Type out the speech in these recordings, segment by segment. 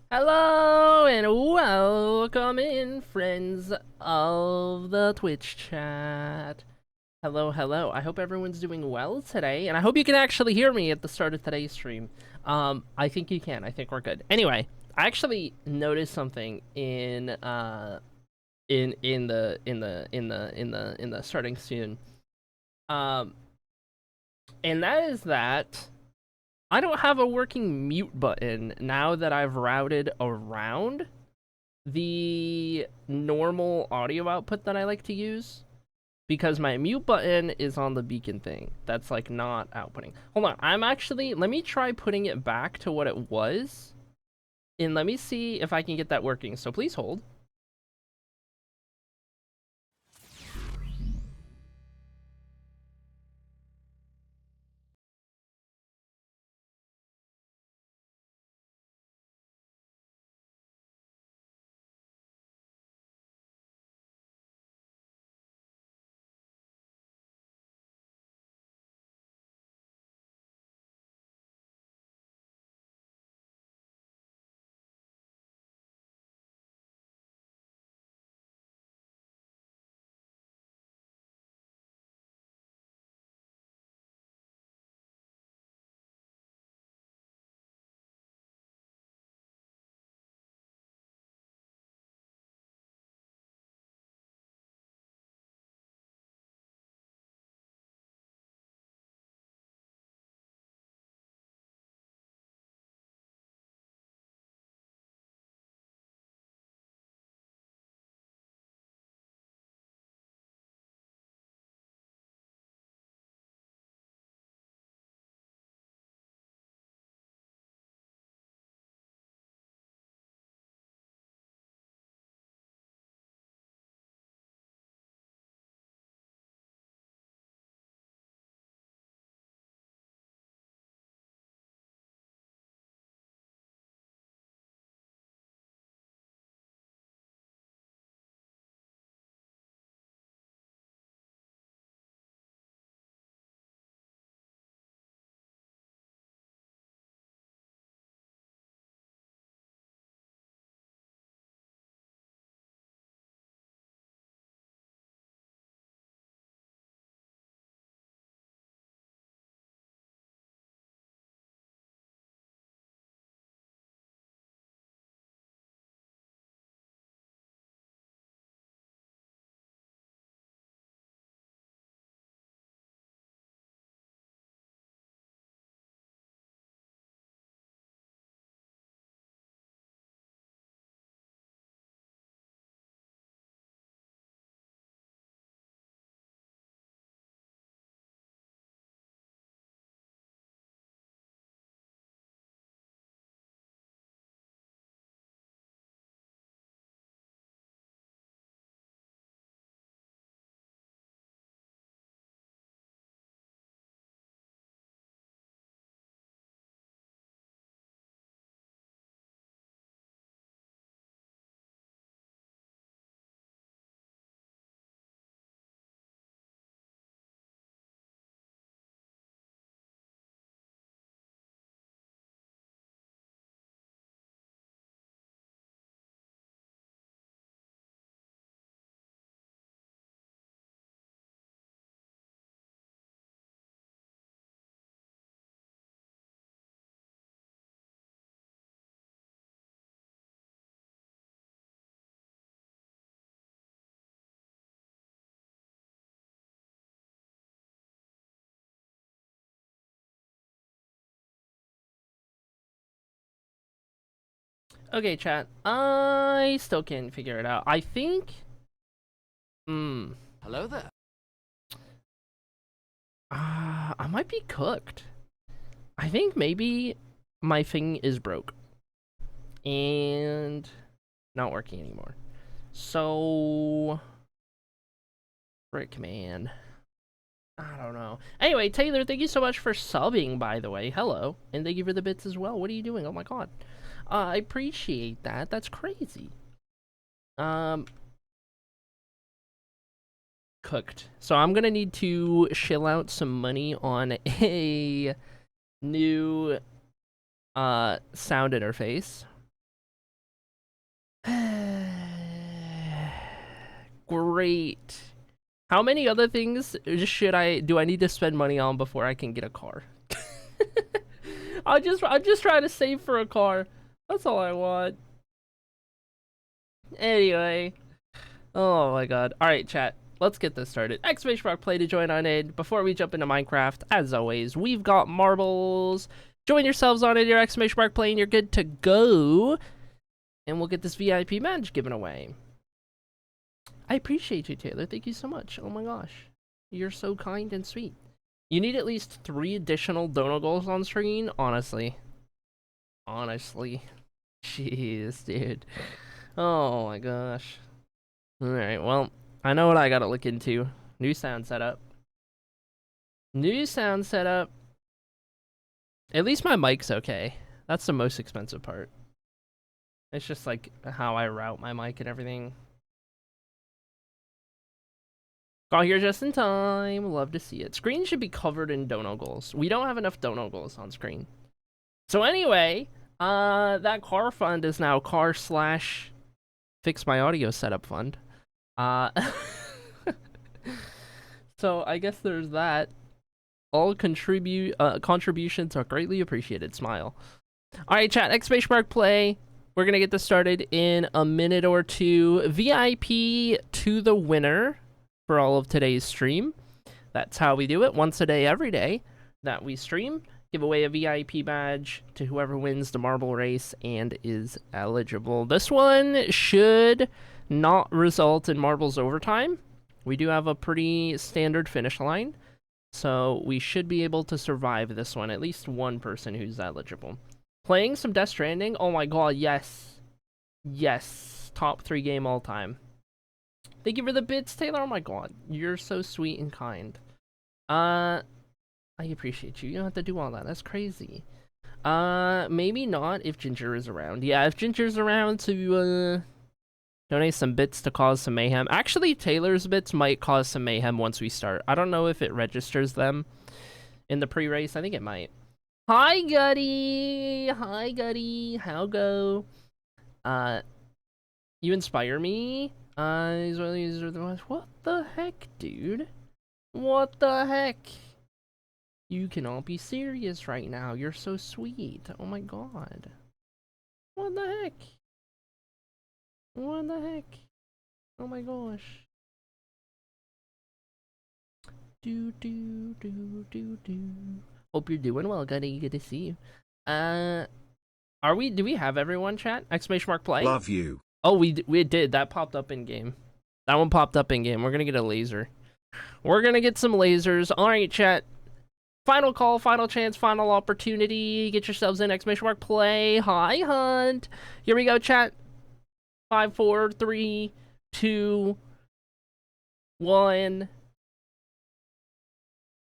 Hello and welcome in, friends of the Twitch chat. Hello, hello. I hope everyone's doing well today, and I hope you can actually hear me at the start of today's stream. I think you can. I think we're good. Anyway, I actually noticed something in the starting soon. Um, and that is that I don't have a working mute button now that I've routed around the normal audio output that I like to use, because my mute button is on the beacon thing. That's like not outputting. Hold on, let me try putting it back to what it was, and let me see if I can get that working. So please hold. Okay, chat. I still can't figure it out. I think... Hello there. I might be cooked. I think maybe my thing is broke. And not working anymore. So... Frick, man. I don't know. Anyway, Taylor, thank you so much for subbing, by the way. Hello. And thank you for the bits as well. What are you doing? Oh my god. I appreciate that. That's crazy. Cooked. So I'm gonna need to shill out some money on a new sound interface. Great. How many other things do I need to spend money on before I can get a car? I'm just trying to save for a car. That's all I want. Anyway. Oh my god. Alright, chat. Let's get this started. Exclamation mark play to join on in. Before we jump into Minecraft, as always, we've got marbles. Join yourselves on in your exclamation mark play and you're good to go. And we'll get this VIP badge given away. I appreciate you, Taylor. Thank you so much. Oh my gosh. You're so kind and sweet. You need at least 3 additional dono goals on screen? Honestly. Jeez, dude. Oh my gosh. Alright, well, I know what I gotta look into. New sound setup. New sound setup. At least my mic's okay. That's the most expensive part. It's just like how I route my mic and everything. Got here just in time. Love to see it. Screen should be covered in dono goals. We don't have enough dono goals on screen. So anyway, that car fund is now car/fix my audio setup fund. So I guess there's that. All contributions are greatly appreciated. Smile. All right, chat. Exclamation mark play. We're gonna get this started in a minute or two. VIP to the winner for all of today's stream. That's how we do it. Once a day, every day that we stream. Give away a VIP badge to whoever wins the marble race and is eligible. This one should not result in marbles overtime. We do have a pretty standard finish line, so we should be able to survive this one. At least one person who's eligible. Playing some Death Stranding. Oh my god, yes. Yes. Top 3 game all time. Thank you for the bits, Taylor. Oh my god. You're so sweet and kind. I appreciate you. You don't have to do all that. That's crazy. Maybe not if Ginger is around. Yeah, if Ginger's around to, donate some bits to cause some mayhem. Actually, Taylor's bits might cause some mayhem once we start. I don't know if it registers them in the pre-race. I think it might. Hi, Gutty! Hi, Gutty! How go? You inspire me? These are the ones. What the heck, dude? What the heck? You cannot be serious right now. You're so sweet. Oh my god. What the heck? What the heck? Oh my gosh. Do. Hope you're doing well, Gunny. Good to see you. Do we have everyone, chat? Exclamation mark play. Love you. Oh, we did. That popped up in game. That one popped up in game. We're gonna get a laser. We're gonna get some lasers. Alright, chat. Final call, final chance, final opportunity. Get yourselves in. Exclamation mark play. Hi, Hunt. Here we go, chat. 5, 4, 3, 2, 1.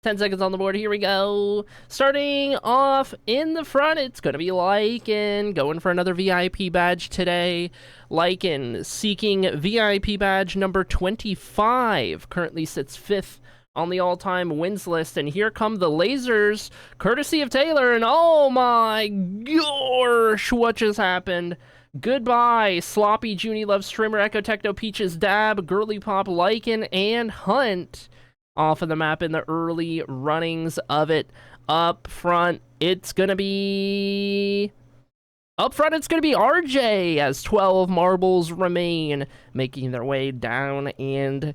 10 seconds on the board. Here we go. Starting off in the front, it's going to be Lycan going for another VIP badge today. Lycan seeking VIP badge number 25. Currently sits 5th on the all-time wins list. And here come the lasers, courtesy of Taylor. And oh my gosh, what just happened? Goodbye, Sloppy, Junie Loves Trimmer, Echo Techno, Peaches, Dab, Girly Pop, Lycan, and Hunt off of the map in the early runnings of it. Up front, it's gonna be RJ as 12 marbles remain, making their way down and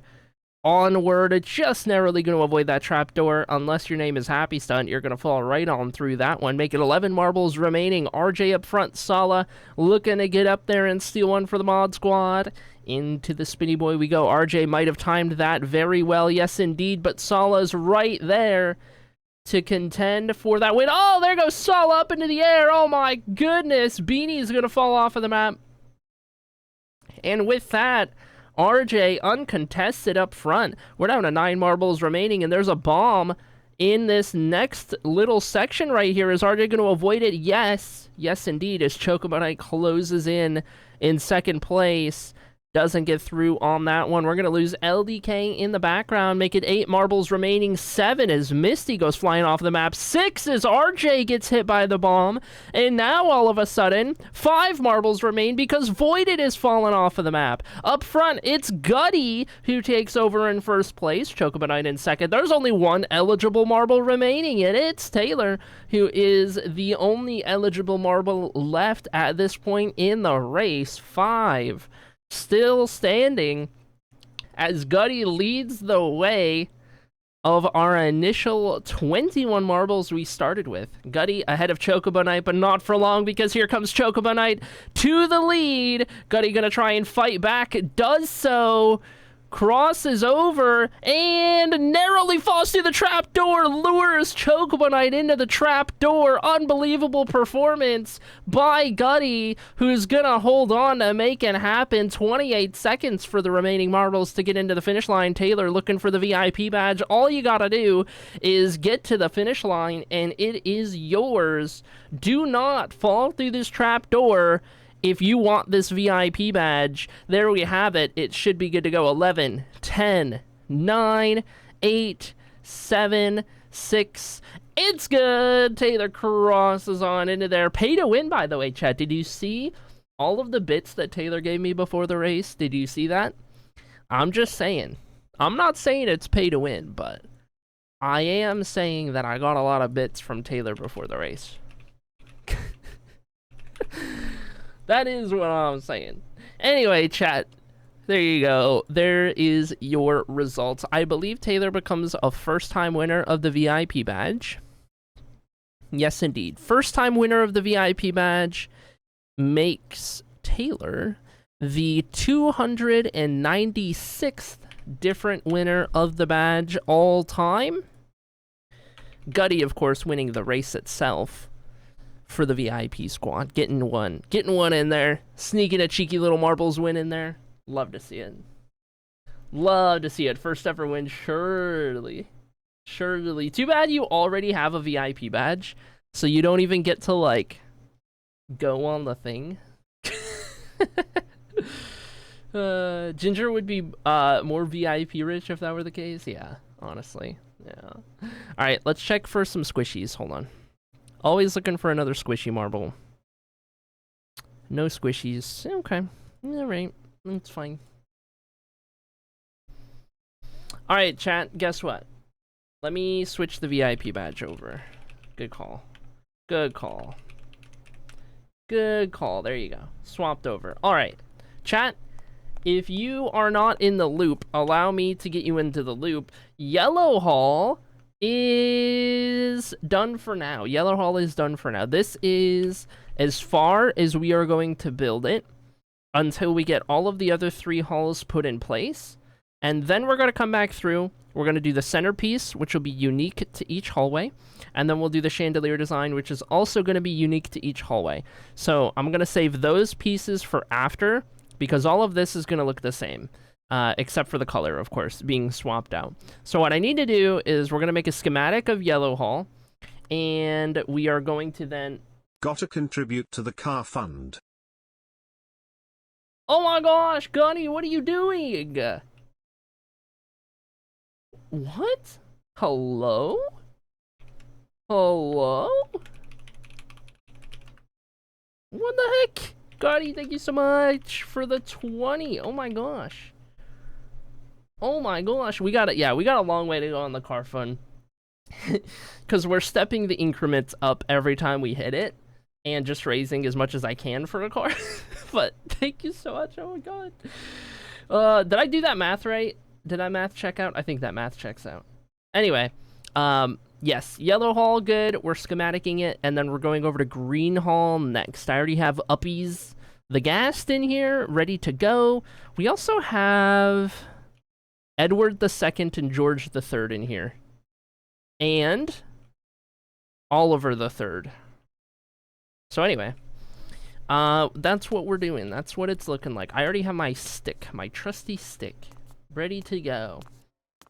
onward, just narrowly going to avoid that trapdoor. Unless your name is Happy Stunt, you're going to fall right on through that one. Make it 11 marbles remaining. RJ up front, Sala looking to get up there and steal one for the mod squad. Into the spinny boy we go. RJ might have timed that very well, yes indeed, but Sala's right there to contend for that win. Oh, there goes Sala up into the air. Oh my goodness, Beanie's going to fall off of the map. And with that, RJ uncontested up front. We're down to 9 marbles remaining, and there's a bomb in this next little section right here. Is RJ going to avoid it? Yes. Yes, indeed, as Chocobo Knight closes in second place. Doesn't get through on that one. We're going to lose LDK in the background. Make it 8 marbles remaining. 7 as Misty goes flying off the map. 6 as RJ gets hit by the bomb. And now, all of a sudden, 5 marbles remain because Voided has fallen off of the map. Up front, it's Gutty who takes over in first place. Chocobo Knight in second. There's only 1 eligible marble remaining, and it's Taylor, who is the only eligible marble left at this point in the race. 5. Still standing as Gutty leads the way of our initial 21 marbles we started with. Gutty ahead of Chocobo Knight, but not for long because here comes Chocobo Knight to the lead. Gutty gonna try and fight back, does so, crosses over, and narrowly falls through the trapdoor, lures Chocobo Knight into the trapdoor. Unbelievable performance by Gutty, who's gonna hold on to make it happen. 28 seconds for the remaining marbles to get into the finish line. Taylor looking for the VIP badge. All you gotta do is get to the finish line, and it is yours. Do not fall through this trapdoor if you want this VIP badge. There we have it. It should be good to go. 11, 10, 9, 8, 7, 6. It's good. Taylor crosses on into there. Pay to win, by the way, chat. Did you see all of the bits that Taylor gave me before the race? Did you see that? I'm just saying. I'm not saying it's pay to win, but I am saying that I got a lot of bits from Taylor before the race. That is what I'm saying. Anyway, chat, there you go. There is your results. I believe Taylor becomes a first-time winner of the VIP badge. Yes, indeed. First-time winner of the VIP badge makes Taylor the 296th different winner of the badge all time. Gutty, of course, winning the race itself for the VIP squad. Getting one in there. Sneaking a cheeky little marbles win in there. Love to see it. Love to see it. First ever win, surely. Surely. Too bad you already have a VIP badge, so you don't even get to, like, go on the thing. Ginger would be more VIP rich if that were the case. Yeah, honestly. Yeah. Alright, let's check for some squishies. Hold on. Always looking for another squishy marble. No squishies. Okay. Alright. That's fine. Alright, chat. Guess what? Let me switch the VIP badge over. Good call. Good call. Good call. There you go. Swapped over. Alright. Chat, if you are not in the loop, allow me to get you into the loop. Yellow Hall is done for now. Yellow Hall is done for now. This is as far as we are going to build it until we get all of the other 3 halls put in place. And then we're going to come back through. We're going to do the centerpiece, which will be unique to each hallway. And then we'll do the chandelier design, which is also going to be unique to each hallway. So I'm going to save those pieces for after, because all of this is going to look the same. Except for the color, of course, being swapped out. So what I need to do is we're going to make a schematic of Yellow Hall, and we are going to then... Gotta contribute to the car fund. Oh my gosh, Gunny, what are you doing? What? Hello? Hello? What the heck? Gunny, thank you so much for the 20. Oh my gosh. Oh my gosh, we got it. Yeah, we got a long way to go on the car fund. Because we're stepping the increments up every time we hit it. And just raising as much as I can for a car. But thank you so much. Oh my god. Did I do that math right? Did that math check out? I think that math checks out. Anyway, yes, yellow hall, good. We're schematicking it, and then we're going over to green hall next. I already have Uppies the Ghast in here, ready to go. We also have Edward II and George III in here. And Oliver III. So anyway, that's what we're doing. That's what it's looking like. I already have my stick, my trusty stick, ready to go.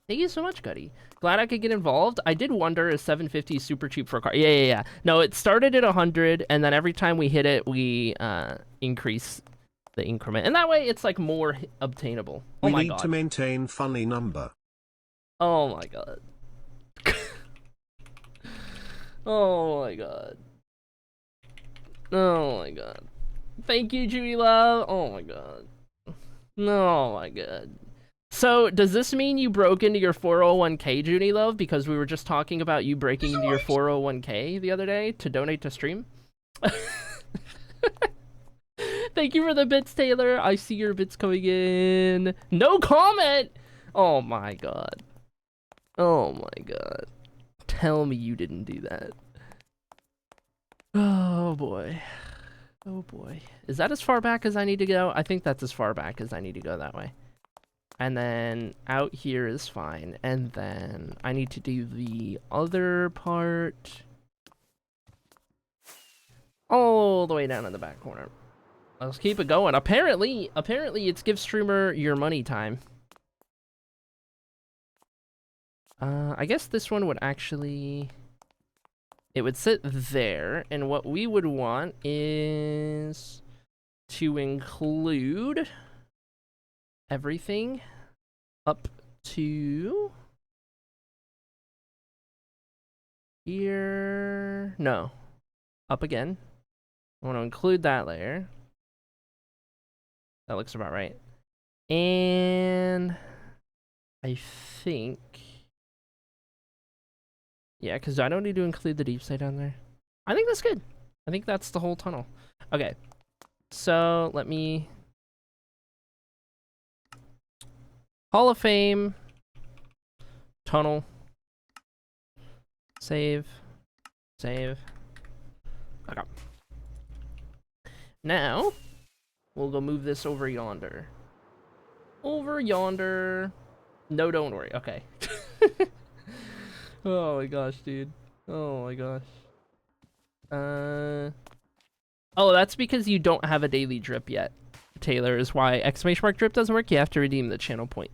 Thank you so much, Gutty. Glad I could get involved. I did wonder, is 750 super cheap for a car? Yeah. No, it started at 100, and then every time we hit it, we increase the increment. And that way, it's like more obtainable. Oh my god. We need to maintain funny number. Oh my god. Oh my god. Oh my god. Thank you, Chewy Love. Oh my god. Oh my god. So, does this mean you broke into your 401k, Junie Love? Because we were just talking about you breaking into your 401k the other day to donate to stream? Thank you for the bits, Taylor. I see your bits coming in. No comment! Oh my god. Oh my god. Tell me you didn't do that. Oh boy. Oh boy. Is that as far back as I need to go? I think that's as far back as I need to go that way. And then out here is fine. And then I need to do the other part all the way down in the back corner. Let's keep it going. Apparently it's give streamer your money time. I guess this one would actually... It would sit there, and what we would want is to include everything up to here. No, up again. I want to include that layer. That looks about right. And I think, yeah, because I don't need to include the deep side down there. I think that's good. I think that's the whole tunnel. Okay, so let me... Hall of Fame, tunnel, save. Okay. Now, we'll go move this over yonder. Over yonder. No, don't worry. Okay. Oh my gosh, dude. Oh my gosh. Oh, that's because you don't have a daily drip yet, Taylor, is why exclamation mark drip doesn't work. You have to redeem the channel point.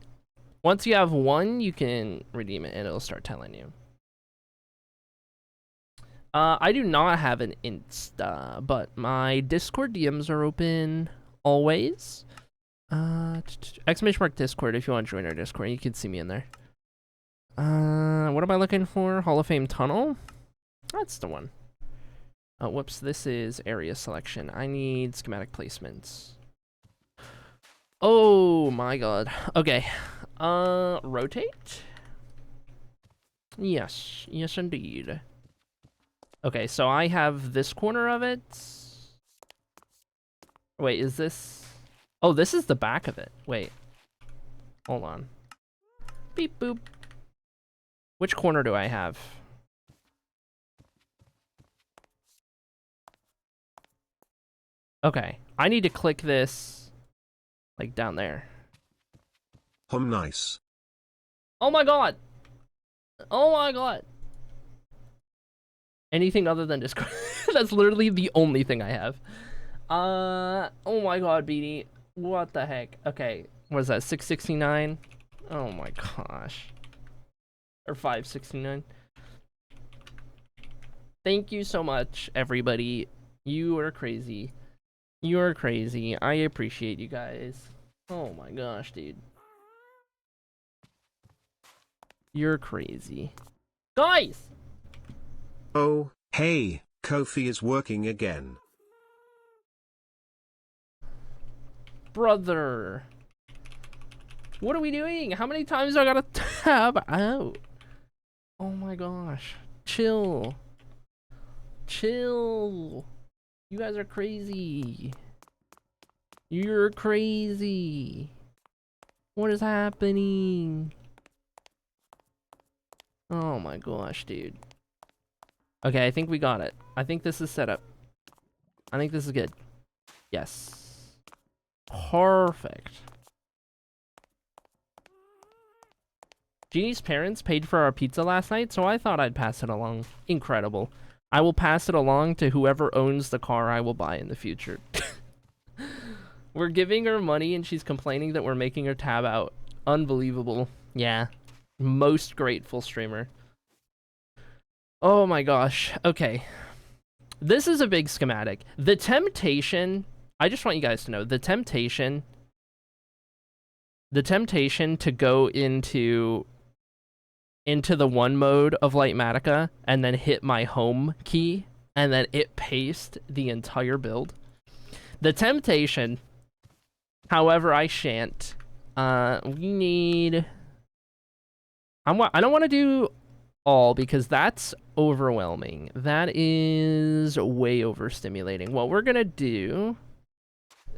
Once you have one, you can redeem it and it'll start telling you. I do not have an Insta, but my Discord DMs are open always. Exclamation mark Discord if you want to join our Discord. You can see me in there. What am I looking for? Hall of Fame tunnel? That's the one. Whoops, this is area selection. I need schematic placements. Oh my god. Okay. Rotate? Yes. Yes, indeed. Okay, so I have this corner of it. Wait, is this... Oh, this is the back of it. Wait. Hold on. Beep boop. Which corner do I have? Okay, I need to click this, like, down there. Nice. Oh my god! Oh my god! Anything other than Discord. That's literally the only thing I have. Oh my god, Beanie. What the heck? Okay, what is that, 669? Oh my gosh. Or 569. Thank you so much, everybody. You are crazy. You are crazy. I appreciate you guys. Oh my gosh, dude. You're crazy. Guys! Oh, hey, Kofi is working again. Brother. What are we doing? How many times do I gotta tab out? Oh my gosh. Chill. Chill. You guys are crazy. You're crazy. What is happening? Oh my gosh, dude. Okay, I think we got it. I think this is set up. I think this is good. Yes. Perfect. Jeannie's parents paid for our pizza last night, so I thought I'd pass it along. Incredible. I will pass it along to whoever owns the car I will buy in the future. We're giving her money and she's complaining that we're making her tab out. Unbelievable. Yeah. Most grateful streamer. Oh my gosh. Okay. This is a big schematic. The temptation, I just want you guys to know, the temptation to go into the one mode of Lightmatica and then hit my home key and then it paste the entire build. The temptation, however, I shan't. We need... I don't want to do all because that's overwhelming. That is way overstimulating. What we're gonna do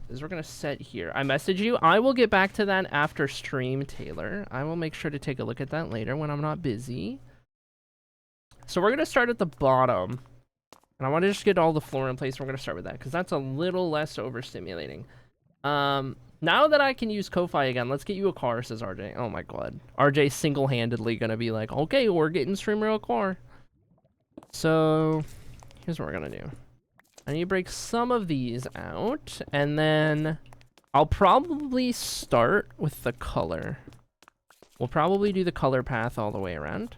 is we're gonna set here. I message you. I will get back to that after stream, Taylor. I will make sure to take a look at that later when I'm not busy. So we're gonna start at the bottom. And I want to just get all the floor in place. We're gonna start with that because that's a little less overstimulating. Now that I can use Ko-Fi again, let's get you a car, says RJ. Oh my god. RJ single-handedly gonna be like, okay, we're getting streamer a car. So, here's what we're gonna do. I need to break some of these out, and then I'll probably start with the color. We'll probably do the color path all the way around.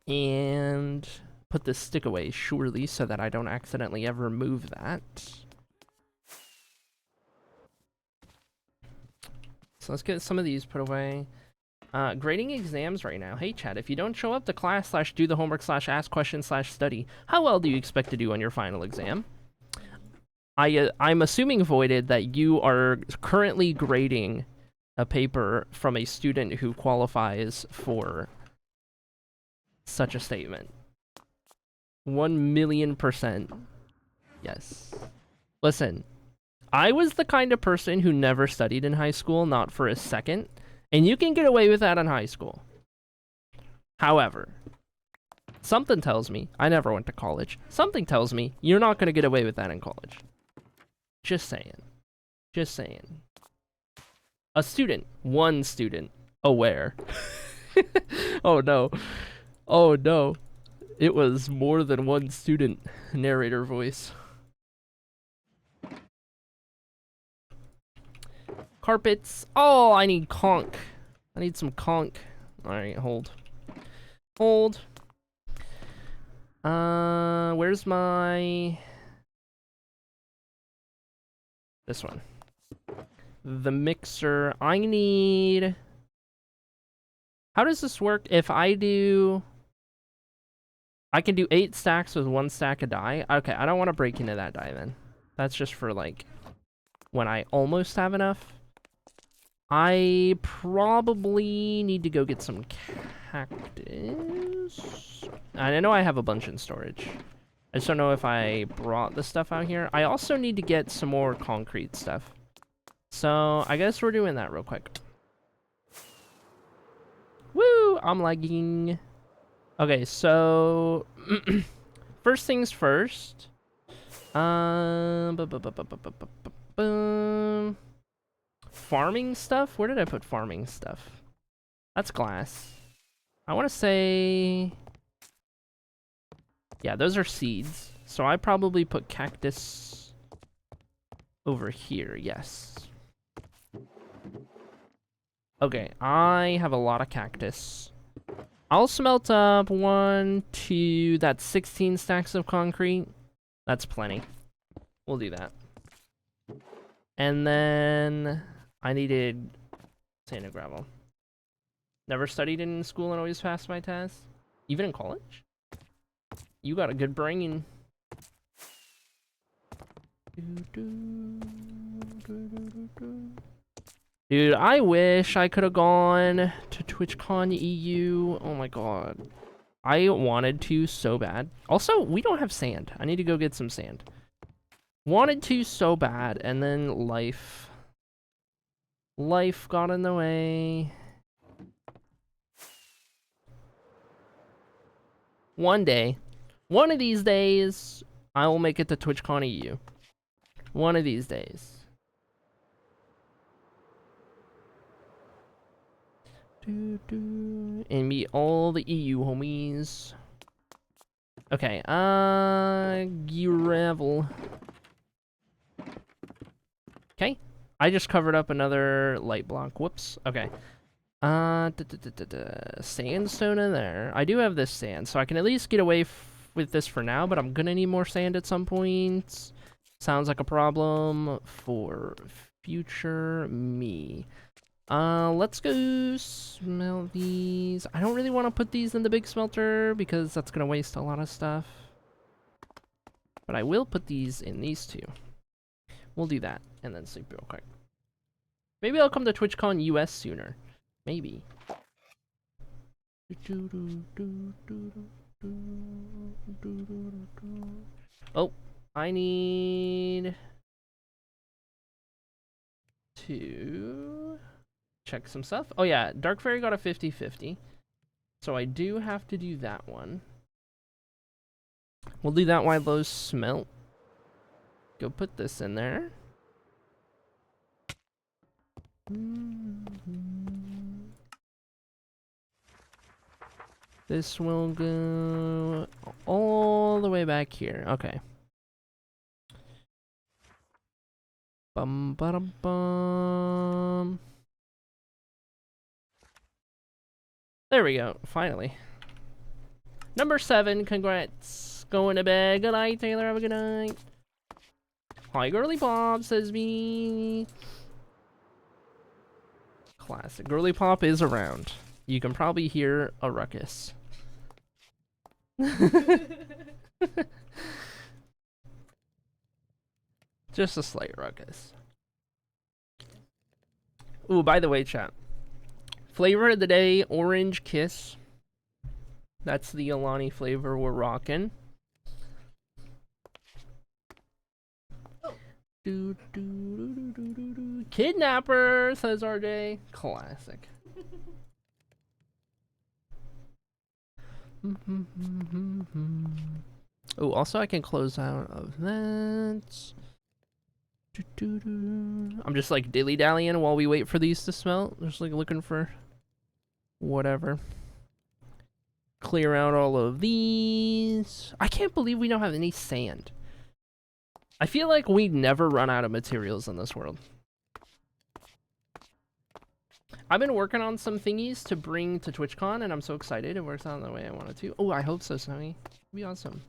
And put this stick away, surely, so that I don't accidentally ever move that. So let's get some of these put away. Grading exams right now. Hey, Chad, if you don't show up to class / do the homework / ask questions / study, how well do you expect to do on your final exam? I'm assuming, Voided, that you are currently grading a paper from a student who qualifies for such a statement. 1,000,000%. Yes. Listen. I was the kind of person who never studied in high school, not for a second, and you can get away with that in high school. However, something tells me, I never went to college, something tells me you're not going to get away with that in college. Just saying. Just saying. A student, one student, aware. Oh no. Oh no. It was more than one student, narrator voice. Carpets. Oh, I need conch. I need some conch. Alright, hold. Hold. Where's my... This one. The mixer. I need... How does this work if I do... I can do 8 stacks with 1 stack of dye? Okay, I don't want to break into that dye then. That's just for, like, when I almost have enough. I probably need to go get some cactus. I know I have a bunch in storage. I just don't know if I brought the stuff out here. I also need to get some more concrete stuff. So, I guess we're doing that real quick. Woo! I'm lagging. Okay, so... first things first. Farming stuff? Where did I put farming stuff? That's glass. I want to say... Yeah, those are seeds. So I probably put cactus over here, yes. Okay, I have a lot of cactus. I'll smelt up 1, 2, that's 16 stacks of concrete. That's plenty. We'll do that. And then I needed sand and gravel. Never studied in school and always passed my tests? Even in college? You got a good brain. Dude, I wish I could have gone to TwitchCon EU. Oh my god. I wanted to so bad. Also, we don't have sand. I need to go get some sand. Wanted to so bad, and then life Life got in the way. One day, one of these days, I will make it to TwitchCon EU. One of these days. And meet all the EU homies. Okay, gravel. Okay, I just covered up another light block. Whoops. Okay. Sandstone in there. I do have this sand, so I can at least get away with this for now, but I'm gonna need more sand at some point. Sounds like a problem for future me. Let's go smelt these. I don't really want to put these in the big smelter because that's gonna waste a lot of stuff. But I will put these in these two. We'll do that and then sleep real quick. Maybe I'll come to TwitchCon US sooner. Maybe. Oh, I need to check some stuff. Oh yeah, Dark Fairy got a 50-50. So I do have to do that one. We'll do that while those smelt. Go put this in there. This will go all the way back here. Okay. Bum bum bum. There we go. Finally. Number 7. Congrats. Going to bed. Good night, Taylor. Have a good night. Hi, Girly Pop, says me. Classic. Girly Pop is around. You can probably hear a ruckus. Just a slight ruckus. Ooh, by the way, chat. Flavor of the day, Orange Kiss. That's the Alani flavor we're rocking. Kidnapper, says RJ. Classic. Oh, also I can close out of that. I'm just like dilly-dallying while we wait for these to smelt. Just like looking for whatever. Clear out all of these. I can't believe we don't have any sand. I feel like we never run out of materials in this world. I've been working on some thingies to bring to TwitchCon, and I'm so excited. It works out the way I wanted to. Oh, I hope so, Snowy. It'd be awesome.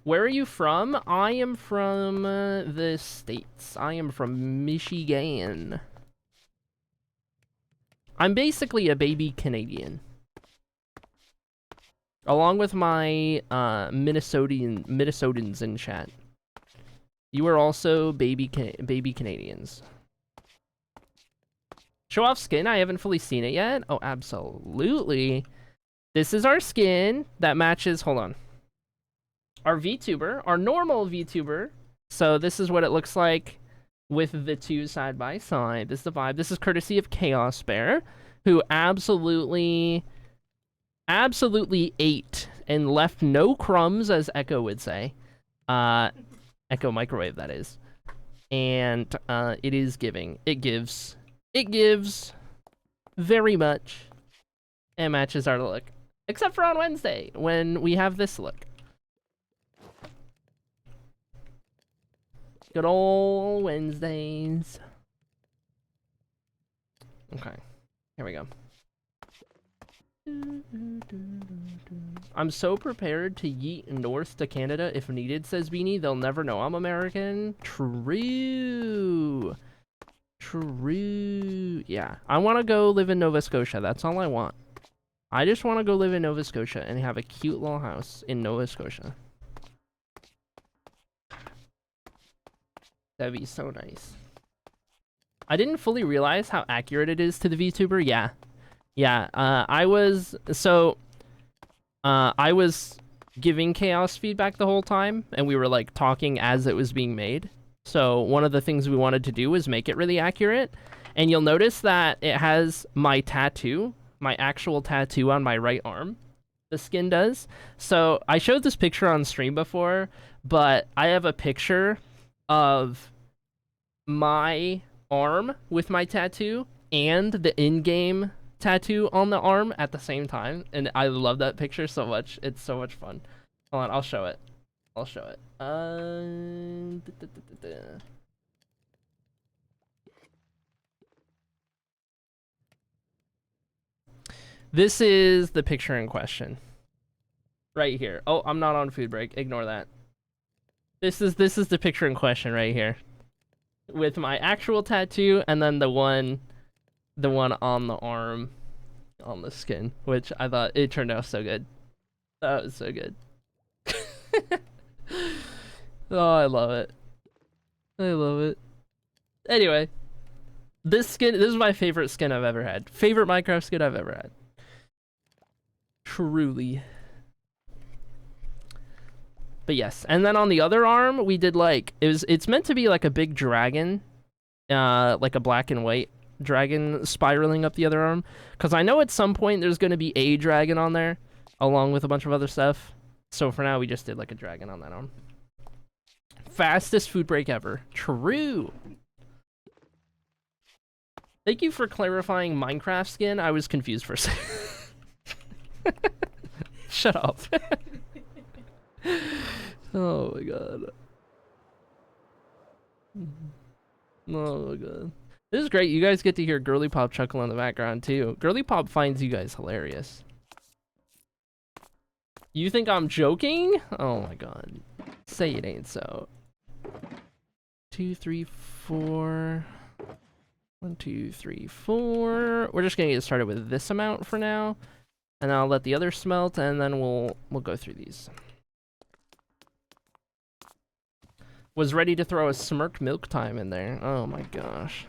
Where are you from? I am from the States. I am from Michigan. I'm basically a baby Canadian. Along with my Minnesotans in chat. You are also baby Canadians. Show off skin? I haven't fully seen it yet. Oh, absolutely. This is our skin that matches, hold on. Our VTuber, our normal VTuber. So this is what it looks like with the two side by side. This is the vibe. This is courtesy of Chaos Bear, who absolutely ate and left no crumbs, as Echo would say. Echo Microwave, that is. And it is giving. It gives very much. It matches our look. Except for on Wednesday, when we have this look. Good old Wednesdays. Okay, here we go. I'm so prepared to yeet north to Canada if needed, says Beanie. They'll never know I'm American. True. True. Yeah, I want to go live in Nova Scotia. That's all I want. I just want to go live in Nova Scotia and have a cute little house in Nova Scotia. That'd be so nice. I didn't fully realize how accurate it is to the VTuber. Yeah. Yeah, I was giving Chaos feedback the whole time, and we were like talking as it was being made. So one of the things we wanted to do was make it really accurate. And you'll notice that it has my tattoo, my actual tattoo on my right arm. The skin does. So I showed this picture on stream before, but I have a picture of my arm with my tattoo and the in-game tattoo on the arm at the same time. And I love that picture so much. It's so much fun. Hold on, I'll show it. I'll show it. This is the picture in question. Right here. Oh, I'm not on food break. Ignore that. This is the picture in question right here. With my actual tattoo and then the one on the arm on the skin, which I thought it turned out so good. That was so good. Oh, I love it. I love it. Anyway, this is my favorite skin I've ever had. Favorite Minecraft skin I've ever had. Truly. But yes, and then on the other arm, we did like it's meant to be like a big dragon, like a black and white dragon spiraling up the other arm. Because I know at some point there's going to be a dragon on there, along with a bunch of other stuff. So for now, we just did like a dragon on that arm. Fastest food break ever. True. Thank you for clarifying Minecraft skin. I was confused for a second. Shut up. Oh my god. Oh my god. This is great. You guys get to hear Girly Pop chuckle in the background too. Girly Pop finds you guys hilarious. You think I'm joking? Oh my god. Say it ain't so. 2, 3, 4. 1, 2, 3, 4. We're just gonna get started with this amount for now. And I'll let the others smelt and then we'll go through these. Was ready to throw a smirk milk time in there. Oh my gosh.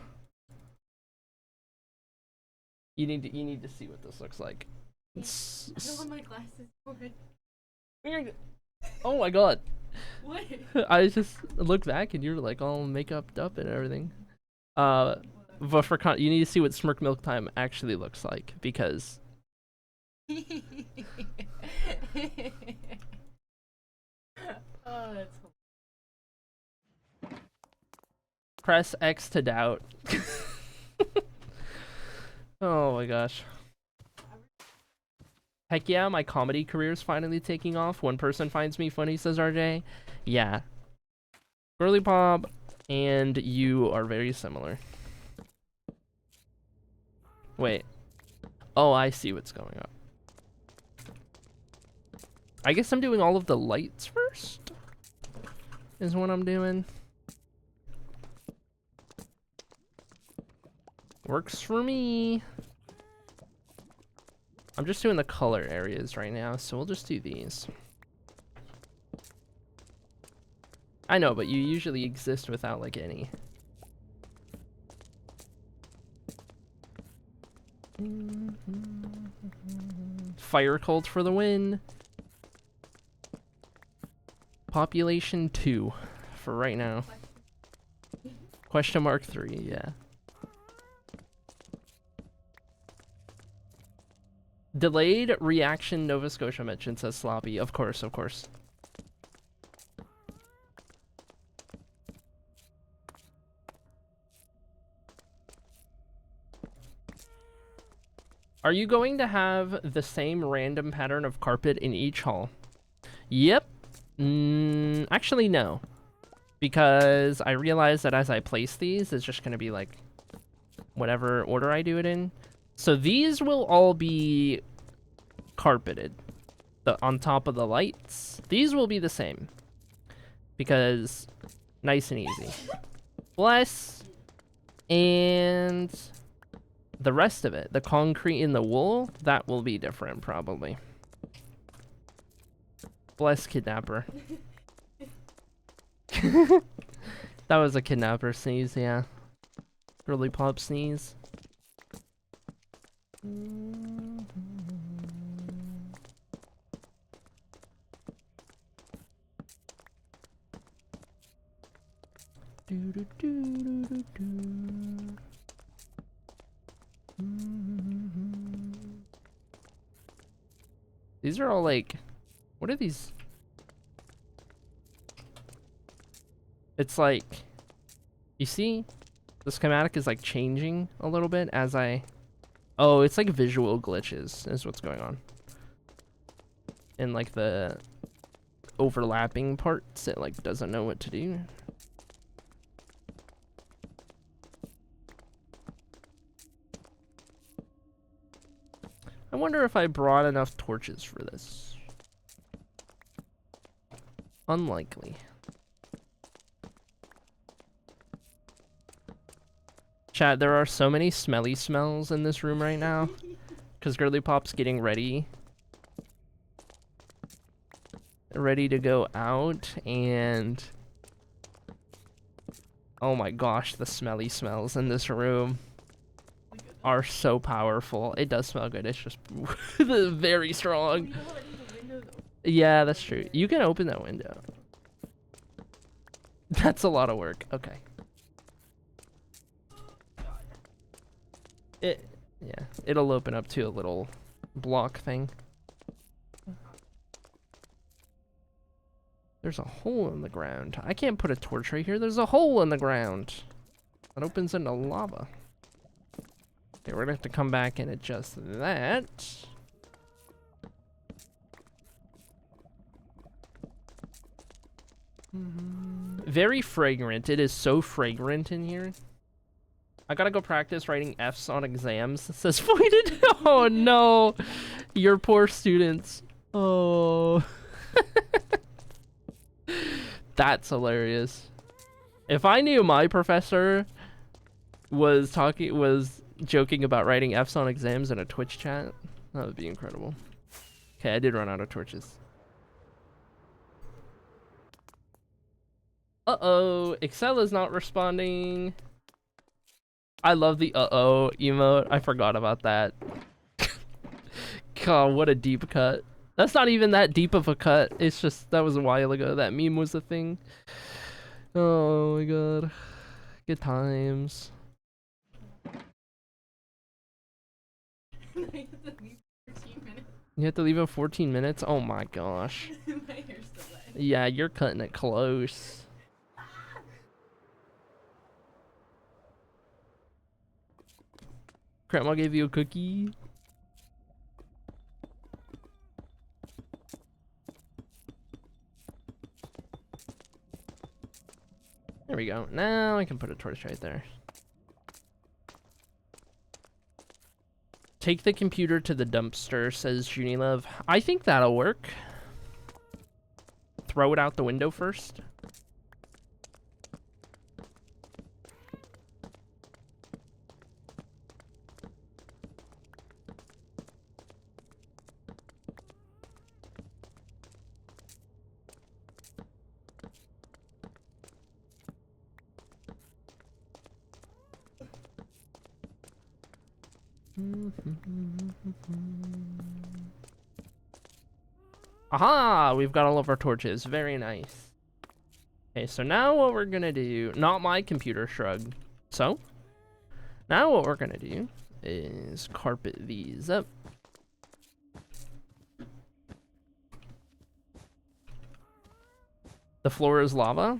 You need to see what this looks like. I don't want my glasses for it. Oh my god. What? I just looked back and you're like all make-upped up and everything. But you need to see what smirk milk time actually looks like because Oh, that's press X to doubt. Oh my gosh. Heck yeah, my comedy career is finally taking off. One person finds me funny, says RJ. Yeah. Girly Pop and you are very similar. Wait. Oh, I see what's going on. I guess I'm doing all of the lights first? Is what I'm doing. Works for me. I'm just doing the color areas right now, so we'll just do these. I know, but you usually exist without like any. Fire cult for the win. Population 2 for right now. Question mark 3, yeah. Delayed reaction Nova Scotia mentioned, says Sloppy. Of course, of course. Are you going to have the same random pattern of carpet in each hall? Yep. Actually, no. Because I realized that as I place these, it's just going to be like whatever order I do it in. So these will all be carpeted. On top of the lights. These will be the same. Because nice and easy. Bless. And the rest of it, the concrete and the wool, that will be different probably. Bless kidnapper. That was a kidnapper sneeze, yeah. Girly Pop sneeze. These are all like, what are these? It's like, you see, the schematic is like changing a little bit as I, oh, it's like visual glitches is what's going on. And like the overlapping parts, it like doesn't know what to do. I wonder if I brought enough torches for this. Unlikely. Chat, there are so many smelly smells in this room right now. Because Girly Pop's getting ready. Ready to go out, and... oh my gosh, the smelly smells in this room are so powerful. It does smell good, it's just very strong. Yeah, that's true. You can open that window. That's a lot of work. Okay. Yeah, it'll open up to a little block thing. There's a hole in the ground. I can't put a torch right here. There's a hole in the ground that opens into lava. Okay, we're gonna have to come back and adjust that. Very fragrant. It is so fragrant in here. I gotta go practice writing F's on exams. Says voided. Oh no, your poor students. Oh. That's hilarious. If I knew my professor was joking about writing F's on exams in a Twitch chat, that would be incredible. Okay, I did run out of torches. Uh-oh, Excel is not responding. I love the uh-oh emote. I forgot about that. God, what a deep cut. That's not even that deep of a cut. It's just, that was a while ago. That meme was a thing. Oh my god. Good times. You have to leave in 14 minutes? Oh my gosh. My hair's still wet. Yeah, you're cutting it close. Grandma gave you a cookie. There we go. Now I can put a torch right there. Take the computer to the dumpster, says Junilove. I think that'll work. Throw it out the window first. Aha! We've got all of our torches. Very nice. Okay, so now what we're gonna do... not my computer, shrug. So, now what we're gonna do is carpet these up. The floor is lava.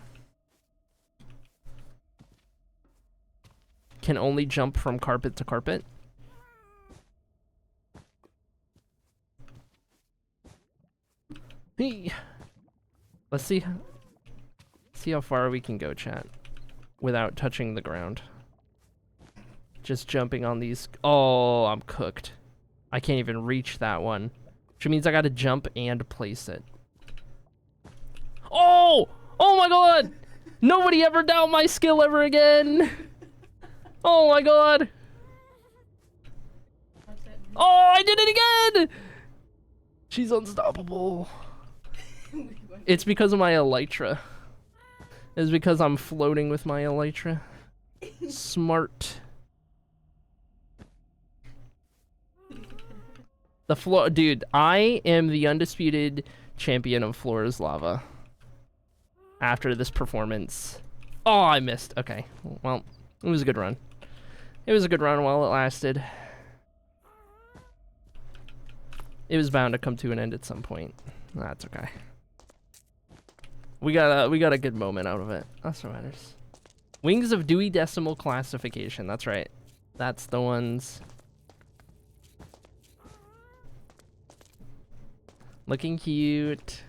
Can only jump from carpet to carpet. Hey. Let's see how far we can go, chat, without touching the ground. Just jumping on these. Oh, I'm cooked. I can't even reach that one, which means I gotta jump and place it. Oh! Oh my god! Nobody ever doubt my skill ever again! Oh my god! Oh, I did it again! She's unstoppable. It's because of my elytra. It's because I'm floating with my elytra. Smart. The floor, dude, I am the undisputed champion of floor is lava. After this performance. Oh, I missed. Okay. Well, it was a good run. It was a good run while it lasted. It was bound to come to an end at some point. That's okay. We got a good moment out of it. That's what matters. Wings of Dewey Decimal Classification. That's right. That's the ones. Looking cute.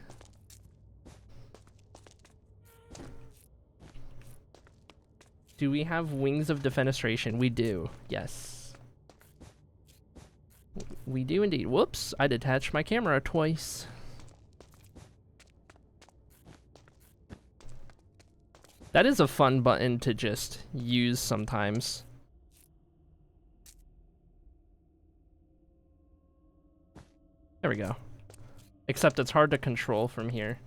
Do we have Wings of Defenestration? We do. Yes. We do indeed. Whoops. I detached my camera twice. That is a fun button to just use sometimes. There we go. Except it's hard to control from here.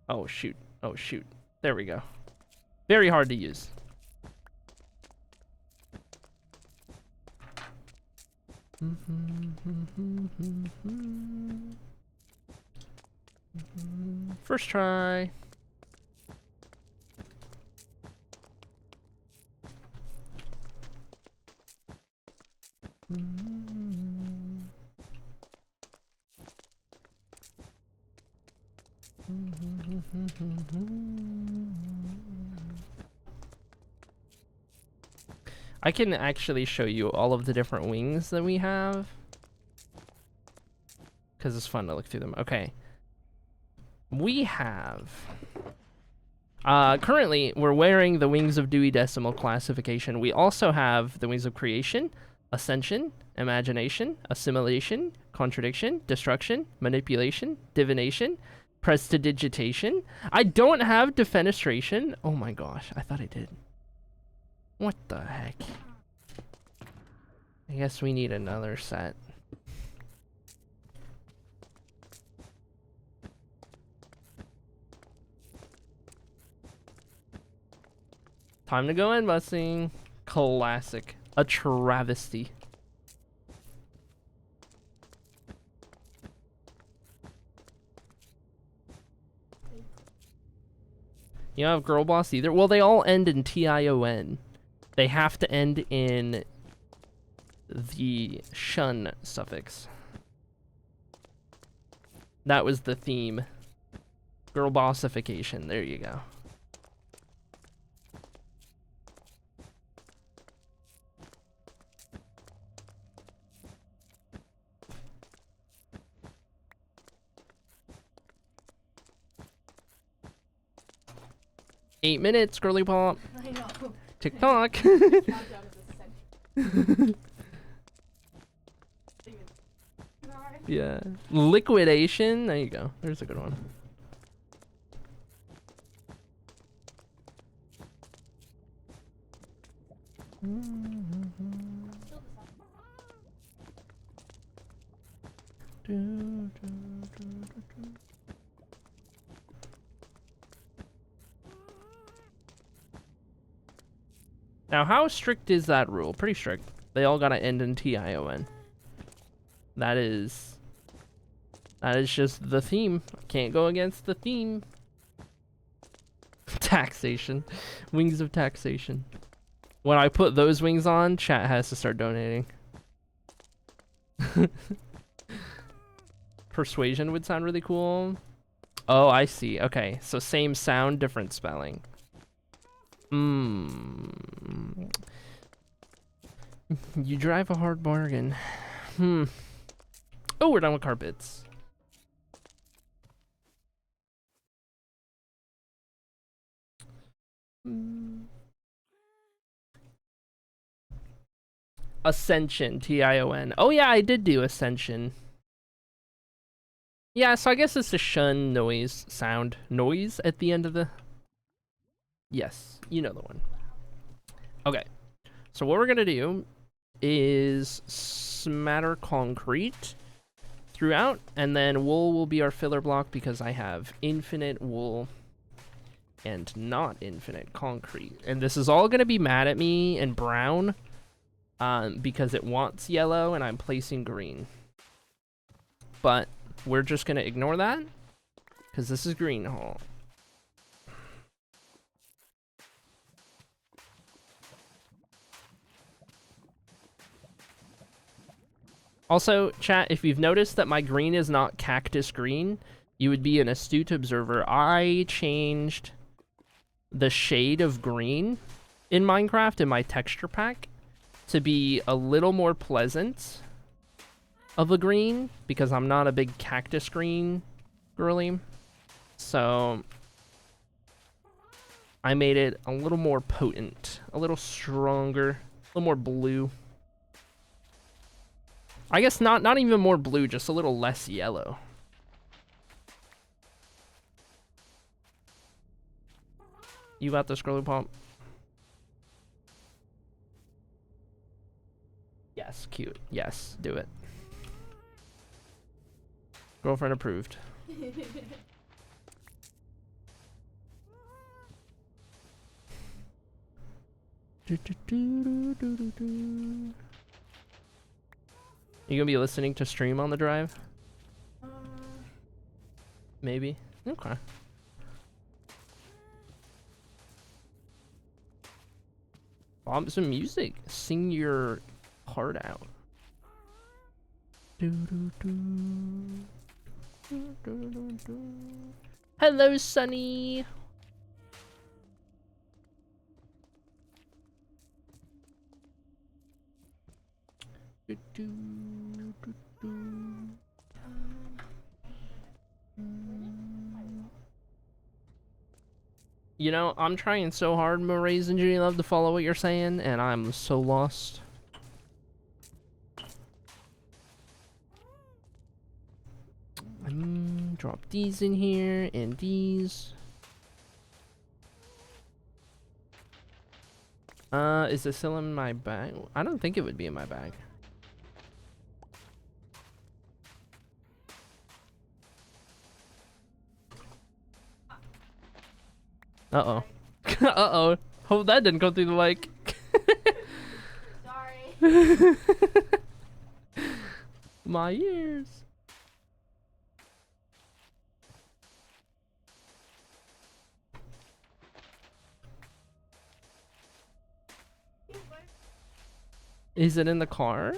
Oh, shoot. Oh, shoot. There we go. Very hard to use. First try. I can actually show you all of the different wings that we have, because it's fun to look through them. Okay. We have... currently, we're wearing the Wings of Dewey Decimal Classification. We also have the Wings of Creation, Ascension, Imagination, Assimilation, Contradiction, Destruction, Manipulation, Divination, Prestidigitation. I don't have Defenestration. Oh my gosh, I thought I did. What the heck? I guess we need another set. Time to go in, busing. Classic. A travesty. You don't have girl boss either? Well, they all end in TION. They have to end in the shun suffix. That was the theme. Girl bossification. There you go. Eight minutes, girly pop. I know. TikTok. Yeah. Liquidation. There you go. There's a good one. Now, how strict is that rule? Pretty strict. They all gotta end in TION. That is just the theme. Can't go against the theme. Taxation. Wings of taxation. When I put those wings on, chat has to start donating. Persuasion would sound really cool. Oh, I see. Okay, so same sound, different spelling. You drive a hard bargain. Oh, we're done with carpets. Ascension, TION. Oh yeah, I did do Ascension. Yeah, so I guess it's a shun noise sound. Noise at the end of the... Yes, you know the one. Okay, so what we're gonna do is smatter concrete throughout, and then wool will be our filler block because I have infinite wool and not infinite concrete. And this is all gonna be mad at me and brown because it wants yellow and I'm placing green. But we're just gonna ignore that because this is green hole. Also, chat, if you've noticed that my green is not cactus green, you would be an astute observer. I changed the shade of green in Minecraft in my texture pack to be a little more pleasant of a green because I'm not a big cactus green girly. So I made it a little more potent, a little stronger, a little more blue. I guess not even more blue, just a little less yellow. You got this, Girly Pump? Yes, cute. Yes, do it. Girlfriend approved. You gonna be listening to stream on the drive? Maybe. Okay. Bomb some music. Sing your heart out. Hello, Sunny. You know, I'm trying so hard, Moraze and Judy Love, to follow what you're saying, and I'm so lost. Drop these in here, and these. Is this still in my bag? I don't think it would be in my bag. Uh-oh. Uh-oh. Hope that didn't go through the mic. Sorry. My ears. Is it in the car?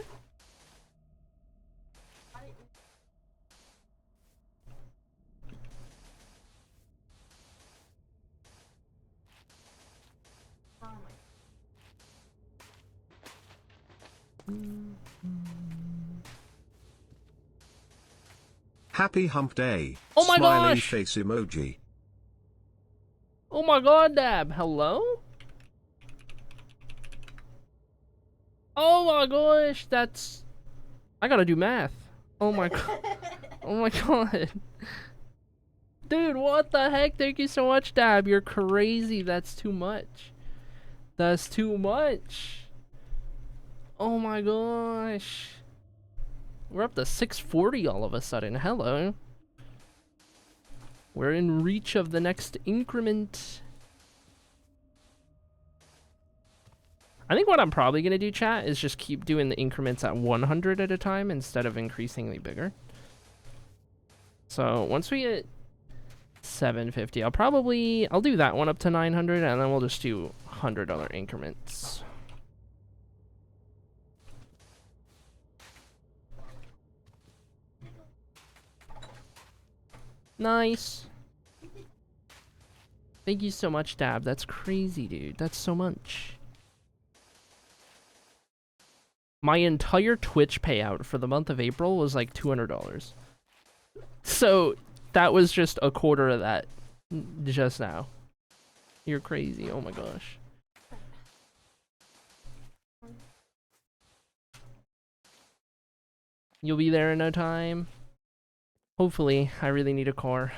Happy hump day. Oh my Smiling gosh! face emoji. Oh my god, Dab. Hello? Oh my gosh, that's... I gotta do math. Oh my god. Oh my god. Dude, what the heck? Thank you so much, Dab. You're crazy. That's too much. That's too much. Oh my gosh. We're up to 640 all of a sudden. Hello. We're in reach of the next increment. I think what I'm probably going to do, chat, is just keep doing the increments at 100 at a time instead of increasingly bigger. So once we get 750, I'll do that one up to 900, and then we'll just do $100 increments. Nice. Thank you so much, Dab. That's crazy, dude. That's so much. My entire Twitch payout for the month of April was like $200. So that was just a quarter of that just now. You're crazy. Oh my gosh. You'll be there in no time. Hopefully. I really need a car.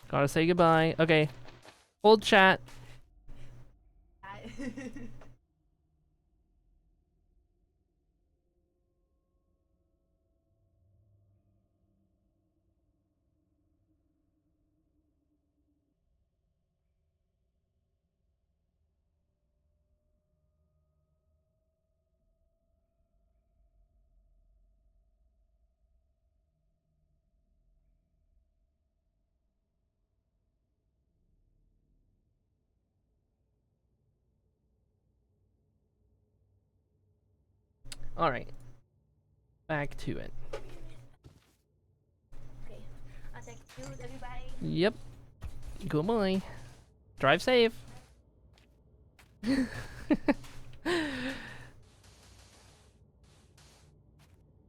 Gotta say goodbye. Okay. Hold chat. Alright. Back to it. Okay. I'll text you, everybody. Yep. Goodbye. Drive safe.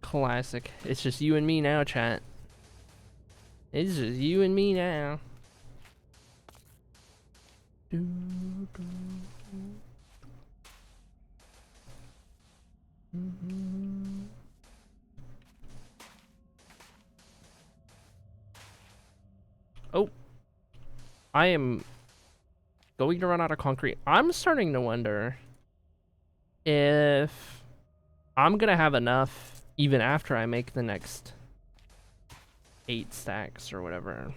Classic. It's just you and me now, chat. It's just you and me now. Oh. I am going to run out of concrete. I'm starting to wonder if I'm gonna have enough even after I make the next 8 stacks or whatever.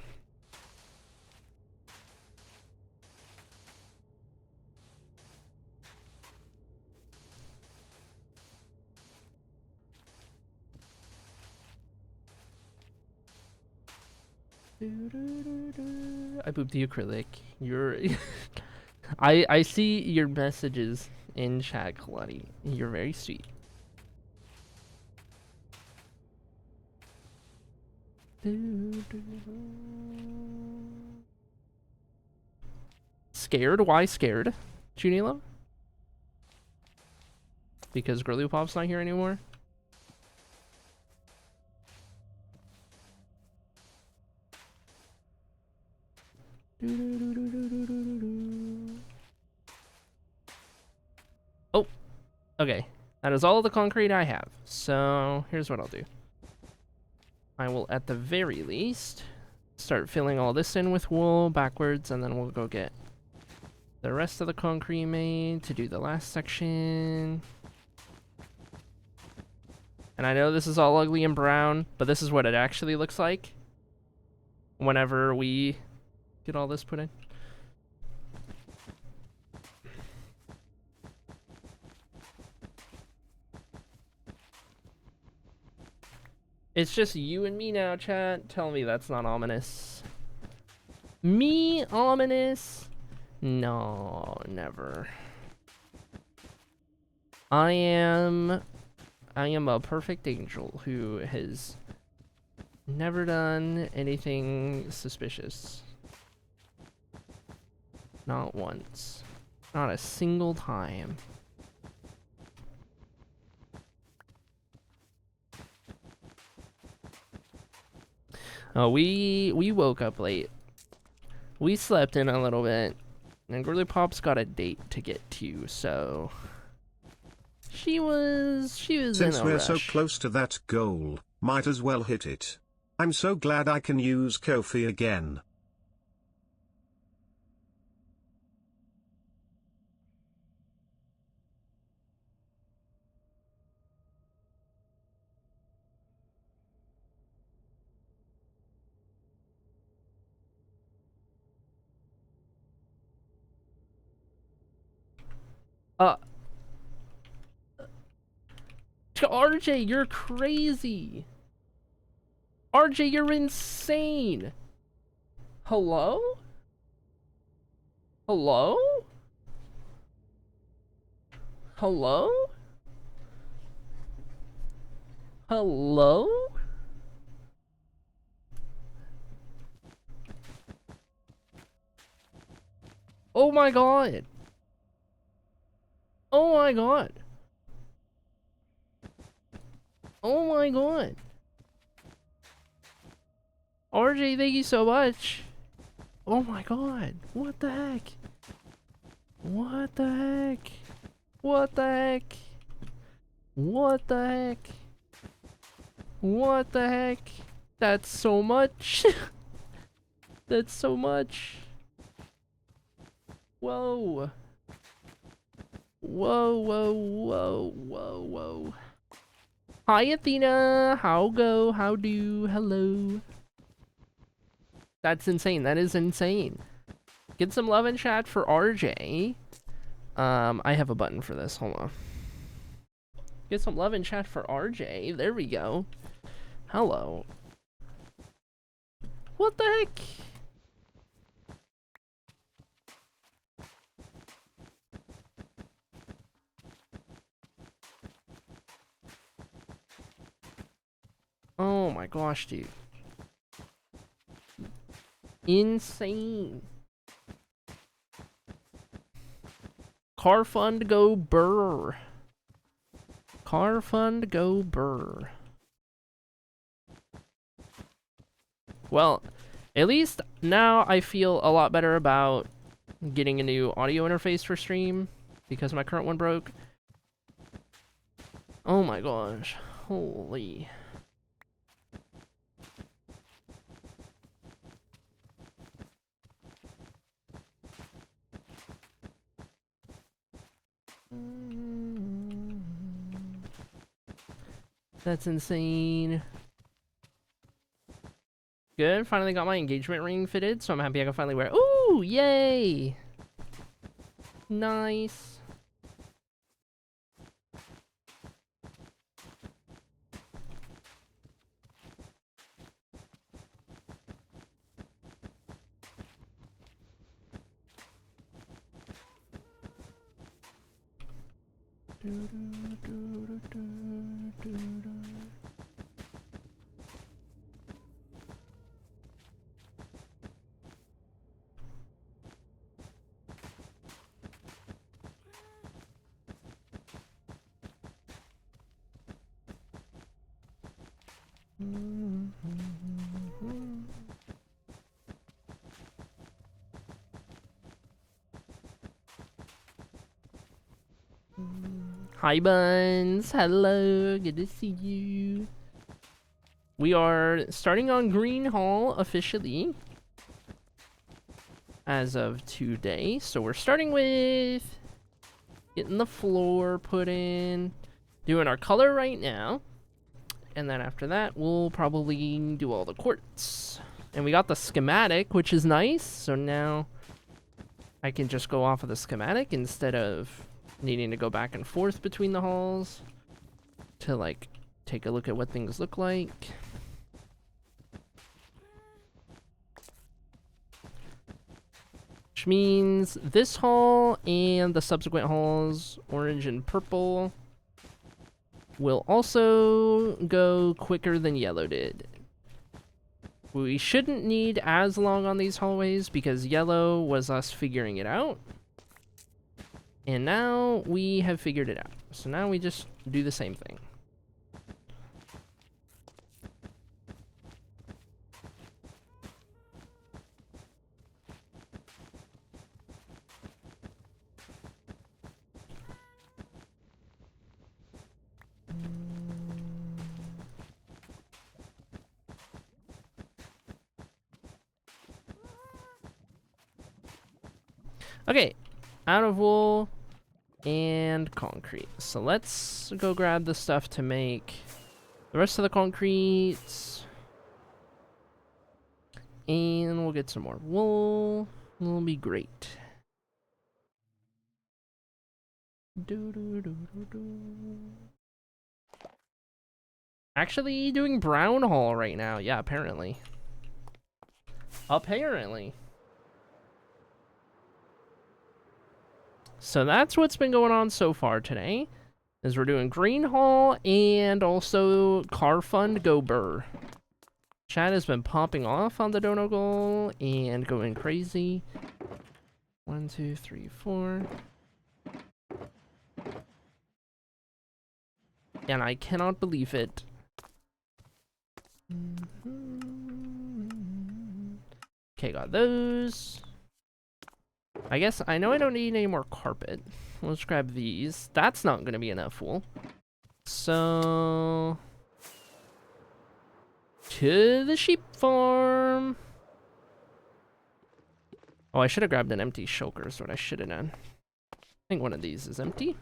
I pooped the acrylic. You're I see your messages in chat, Kalani. You're very sweet. Scared? Why scared? Junila? Because Girly Pop's not here anymore? Oh, okay. That is all the concrete I have. So here's what I'll do. I will, at the very least, start filling all this in with wool backwards, and then we'll go get the rest of the concrete made to do the last section. And I know this is all ugly and brown, but this is what it actually looks like whenever we get all this put in. It's just you and me now, chat. Tell me that's not ominous. Me ominous? No, never. I am a perfect angel who has never done anything suspicious. Not once. Not a single time. We woke up late. We slept in a little bit. And Girly Pop's got a date to get to, so she was Since in a we're rush. so close to that goal, might as well hit it. I'm so glad I can use Ko-fi again. RJ, you're crazy. RJ, you're insane. Hello? Hello? Hello? Hello? Oh my god. Oh my god. Oh my god. RJ, thank you so much. Oh my god. What the heck? What the heck? What the heck? What the heck? What the heck? That's so much. That's so much. Whoa. Whoa, whoa, whoa, whoa, whoa. Hi, Athena. How go? How do? Hello. That's insane. That is insane. Get some love in chat for RJ. I have a button for this. Hold on. Get some love in chat for RJ. There we go. Hello. What the heck? my gosh, dude. Insane. Car fund go burr. Car fund go burr. Well, at least now I feel a lot better about getting a new audio interface for stream because my current one broke. Oh my gosh. Holy. That's insane. Good, finally got my engagement ring fitted, so I'm happy I can finally wear it. Ooh, yay! Nice. Hi, Buns. Hello. Good to see you. We are starting on Green Hall officially as of today. So we're starting with getting the floor put in, doing our color right now. And then after that, we'll probably do all the quartz. And we got the schematic, which is nice. So now I can just go off of the schematic instead of needing to go back and forth between the halls to like take a look at what things look like. Which means this hall and the subsequent halls, orange and purple, will also go quicker than yellow did. We shouldn't need as long on these hallways because yellow was us figuring it out. And now we have figured it out. So now we just do the same thing. Okay, out of wool and concrete. So let's go grab the stuff to make the rest of the concrete. And we'll get some more wool. It'll be great. Actually doing brown hall right now. Yeah, apparently. Apparently. So that's what's been going on so far today. Is we're doing green hall and also car fund go burr. Chat has been popping off on the dono goal and going crazy. 1, 2, 3, 4. And I cannot believe it. Okay, got those. I guess I know I don't need any more carpet. Let's grab these. That's not going to be enough wool. So to the sheep farm. Oh, I should have grabbed an empty shulker is what I should have done. I think one of these is empty.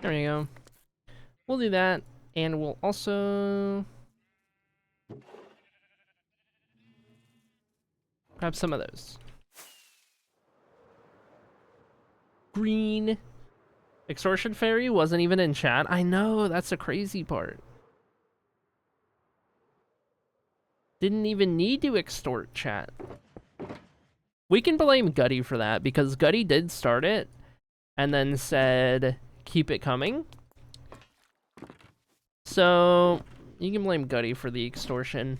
There we go. We'll do that, and we'll also grab some of those. Green. Extortion Fairy wasn't even in chat. I know, that's the crazy part. Didn't even need to extort chat. We can blame Gutty for that because Gutty did start it and then said, keep it coming. So you can blame Gutty for the extortion.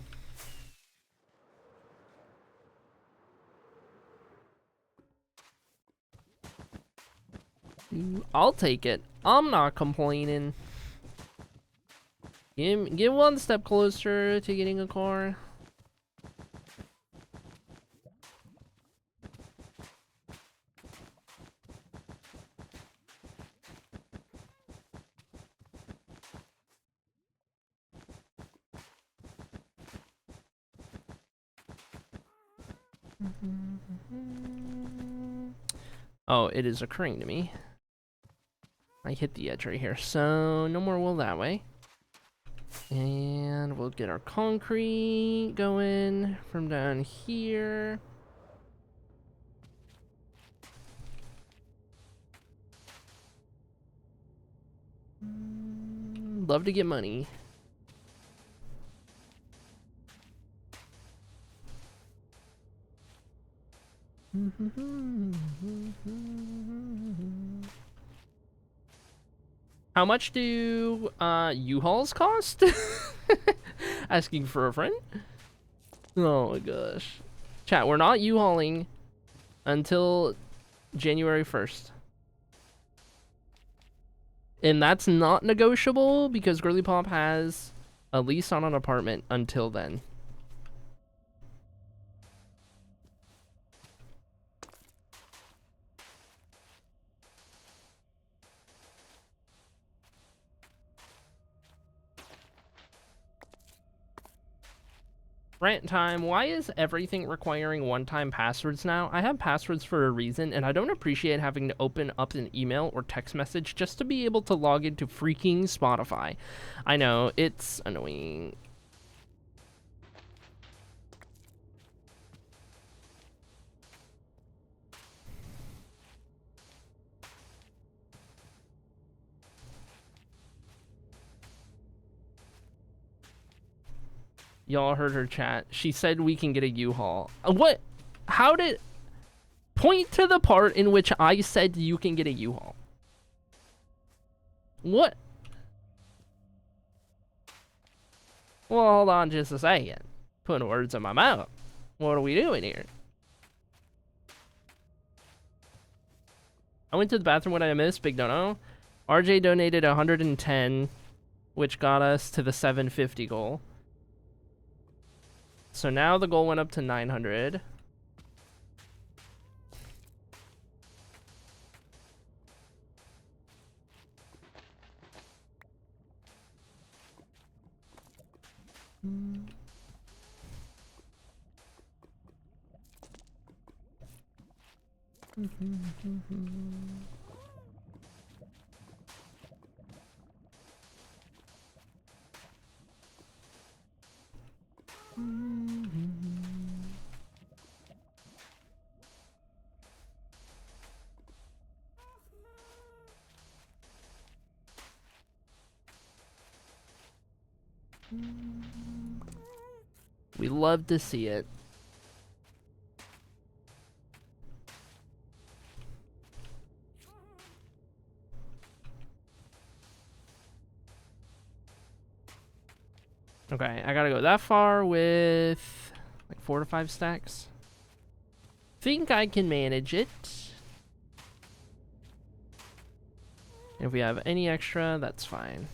I'll take it. I'm not complaining. Get one step closer to getting a car. Oh, it is occurring to me. I hit the edge right here, so no more wool that way. And we'll get our concrete going from down here. Love to get money. How much do U-Hauls cost? Asking for a friend? Oh my gosh. Chat, we're not U-Hauling until January 1st. And that's not negotiable because Girly Pop has a lease on an apartment until then. Rant time. Why is everything requiring one-time passwords now? I have passwords for a reason, and I don't appreciate having to open up an email or text message just to be able to log into freaking Spotify. I know, it's annoying. Y'all heard her chat. She said we can get a U-Haul. What? How did... Point to the part in which I said you can get a U-Haul. What? Well, hold on just a second. Putting words in my mouth. What are we doing here? I went to the bathroom when I missed. Big no-no. RJ donated 110, which got us to the 750 goal. So now the goal went up to 900. We love to see it. Okay, I gotta go that far with like 4 to 5 stacks. Think I can manage it. If we have any extra, that's fine.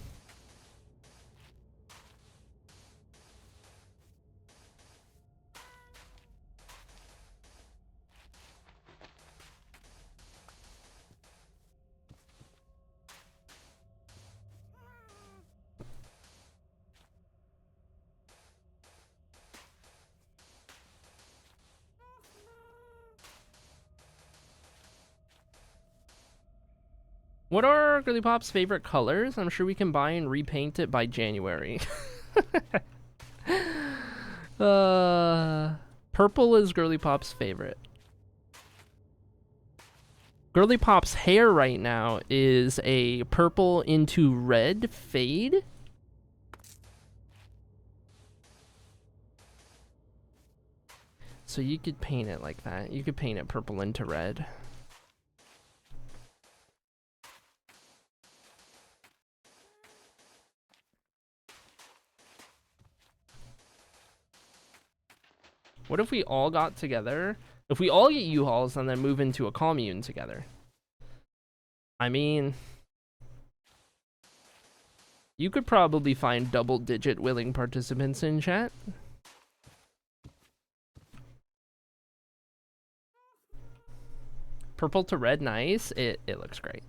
What are Girly Pop's favorite colors? I'm sure we can buy and repaint it by January. Purple is Girly Pop's favorite. Girly Pop's hair right now is a purple into red fade. So you could paint it like that. You could paint it purple into red. What if we all got together? If we all get U-Hauls and then move into a commune together? I mean, you could probably find double-digit willing participants in chat. Purple to red, nice. It looks great.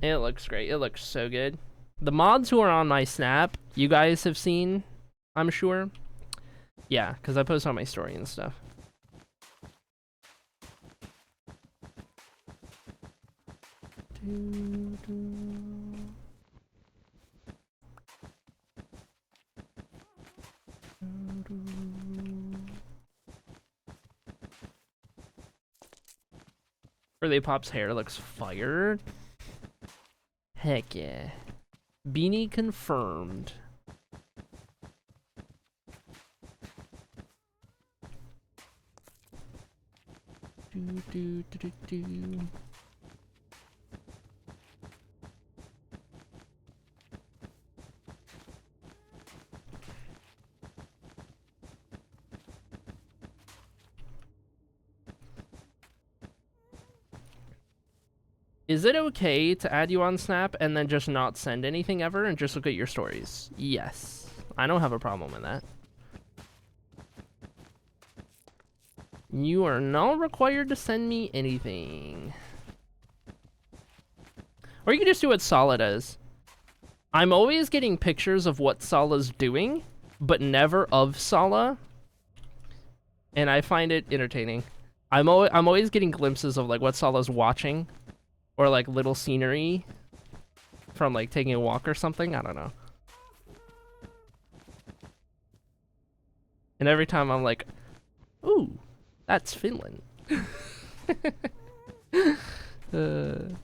It looks great. It looks so good. The mods who are on my Snap, you guys have seen, I'm sure. Yeah, because I post on my story and stuff. Early Pop's hair looks fire. Heck yeah. Beanie confirmed. Do. Is it okay to add you on Snap and then just not send anything ever and just look at your stories? Yes. I don't have a problem with that. You are not required to send me anything. Or you can just do what Sala does. I'm always getting pictures of what Sala's doing, but never of Sala. And I find it entertaining. I'm always getting glimpses of like what Sala's watching. Or like little scenery from like taking a walk or something. I don't know. And every time I'm like, ooh, that's Finland. Or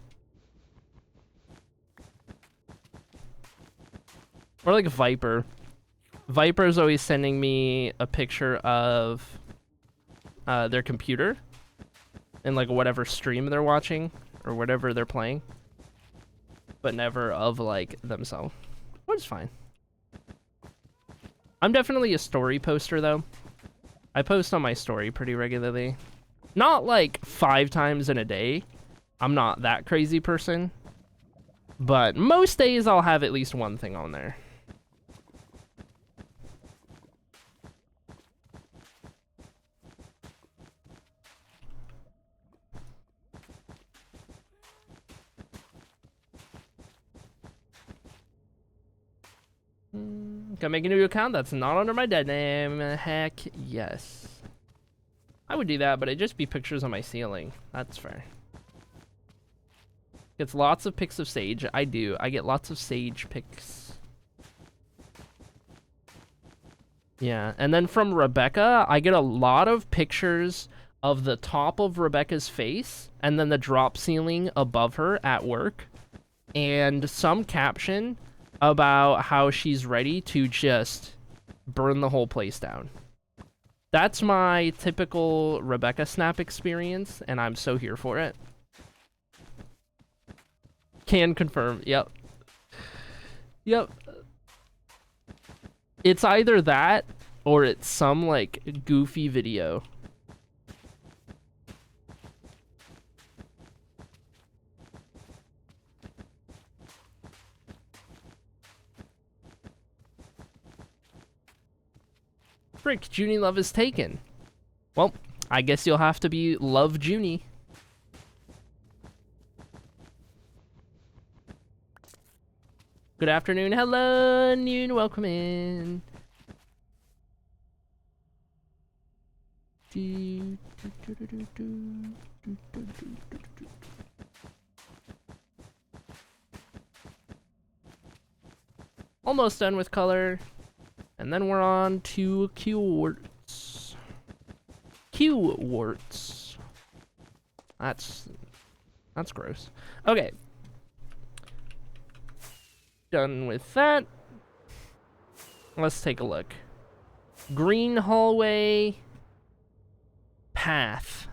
like Viper. Viper's always sending me a picture of their computer and like whatever stream they're watching or whatever they're playing, but never of like themselves, which is fine. I'm definitely a story poster though. I post on my story pretty regularly. Not like 5 times in a day. I'm not that crazy person. But most days I'll have at least one thing on there. Can I make a new account that's not under my dead name? Heck yes. I would do that, but it'd just be pictures on my ceiling. That's fair. Gets lots of pics of Sage. I do. I get lots of Sage pics. Yeah, and then from Rebecca, I get a lot of pictures of the top of Rebecca's face and then the drop ceiling above her at work. And some caption about how she's ready to just burn the whole place down. That's my typical Rebecca Snap experience, and I'm so here for it. Can confirm. Yep. Yep. It's either that or it's some like goofy video. Frick, Junie Love is taken. Well, I guess you'll have to be Love Junie. Good afternoon, hello, noon, welcome in. Almost done with color. And then we're on to Q-warts. Q-warts. That's gross. Okay. Done with that. Let's take a look. Green hallway. Path.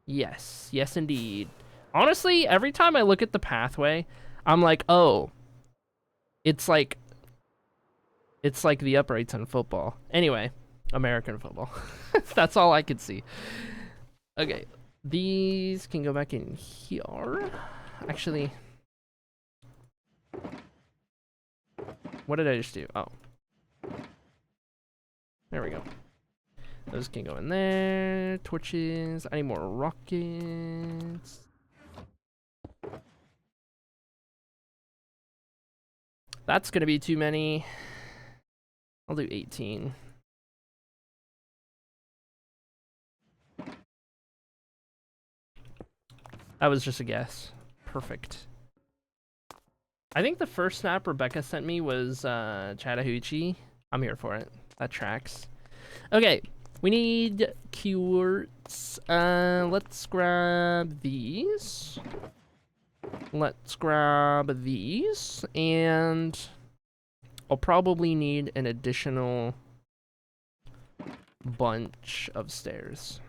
Yes. Yes, indeed. Honestly, every time I look at the pathway, I'm like, oh, it's like the uprights in football. Anyway, American football. That's all I could see. Okay, these can go back in here. Actually, what did I just do? Oh, there we go. Those can go in there. Torches. I need more rockets. That's gonna be too many. I'll do 18. That was just a guess. Perfect. I think the first snap Rebecca sent me was Chattahoochee. I'm here for it. That tracks. Okay, we need quartz. Let's grab these. Let's grab these, and I'll probably need an additional bunch of stairs.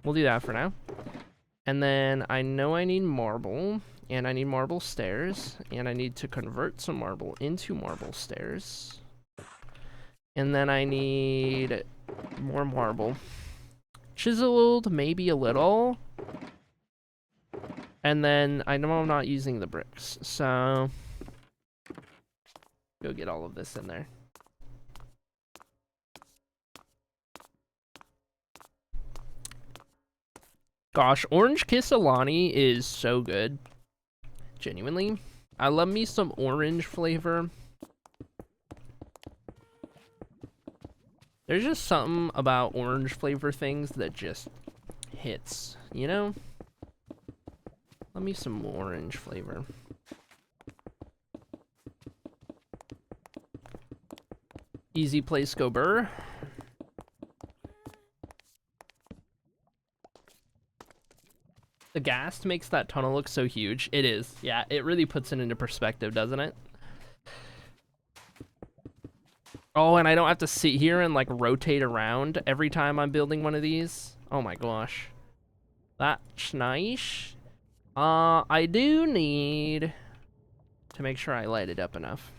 We'll do that for now. And then I know I need marble, and I need marble stairs, and I need to convert some marble into marble stairs. And then I need more marble. Chiseled, maybe a little. And then I know I'm not using the bricks, so go get all of this in there. Gosh, Orange Kiss Alani is so good. Genuinely. I love me some orange flavor. There's just something about orange flavor things that just hits, you know? Let me some orange flavor. Easy place, go burr. The ghast makes that tunnel look so huge. It is. Yeah, it really puts it into perspective, doesn't it? Oh, and I don't have to sit here and like rotate around every time I'm building one of these. Oh my gosh. That's nice. I do need to make sure I light it up enough.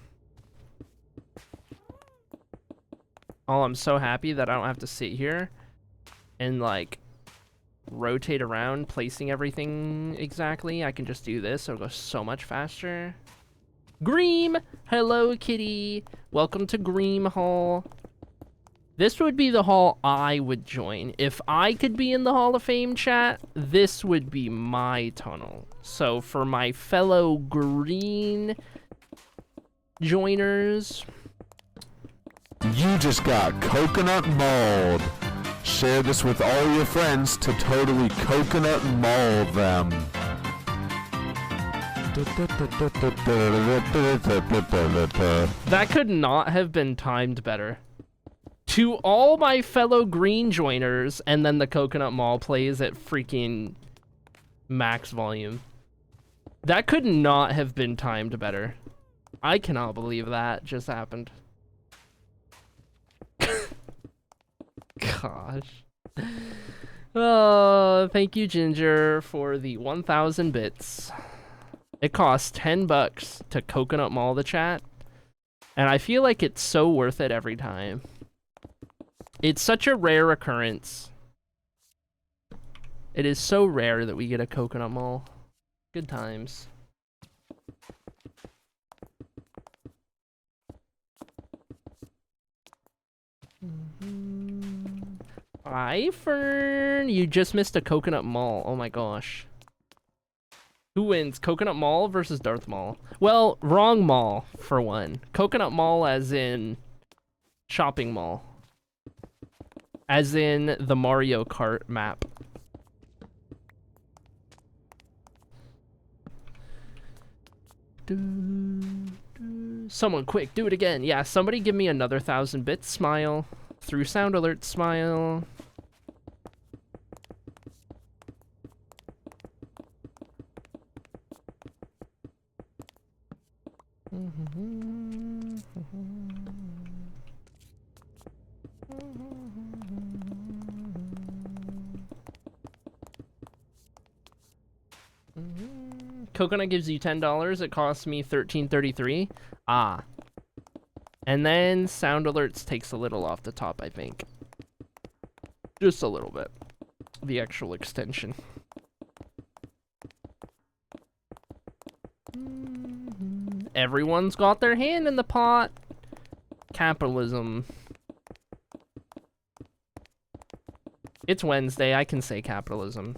Oh, I'm so happy that I don't have to sit here and like rotate around, placing everything exactly. I can just do this, so it'll go so much faster. Greem! Hello, kitty. Welcome to Greem Hall. This would be the hall I would join. If I could be in the Hall of Fame chat, this would be my tunnel. So for my fellow green joiners... You just got coconut mauled. Share this with all your friends to totally coconut maul them. That could not have been timed better. To all my fellow green joiners, and then the coconut mall plays at freaking max volume. That could not have been timed better. I cannot believe that just happened. Gosh. Oh, thank you, Ginger, for the 1,000 bits. It costs 10 bucks to coconut mall the chat, and I feel like it's so worth it every time. It's such a rare occurrence. It is so rare that we get a coconut mall. Good times. Hi, Fern. You just missed a coconut mall. Oh my gosh. Who wins? Coconut Mall versus Darth Mall? Well, wrong mall, for one. Coconut Mall as in shopping mall. As in the Mario Kart map. Someone quick, do it again. Yeah, somebody give me another 1,000 bits. Smile. Through sound alert, smile. Coconut gives you $10. It costs me $13.33. Ah. And then sound alerts takes a little off the top, I think. Just a little bit. The actual extension. Everyone's got their hand in the pot. Capitalism. It's Wednesday, I can say capitalism.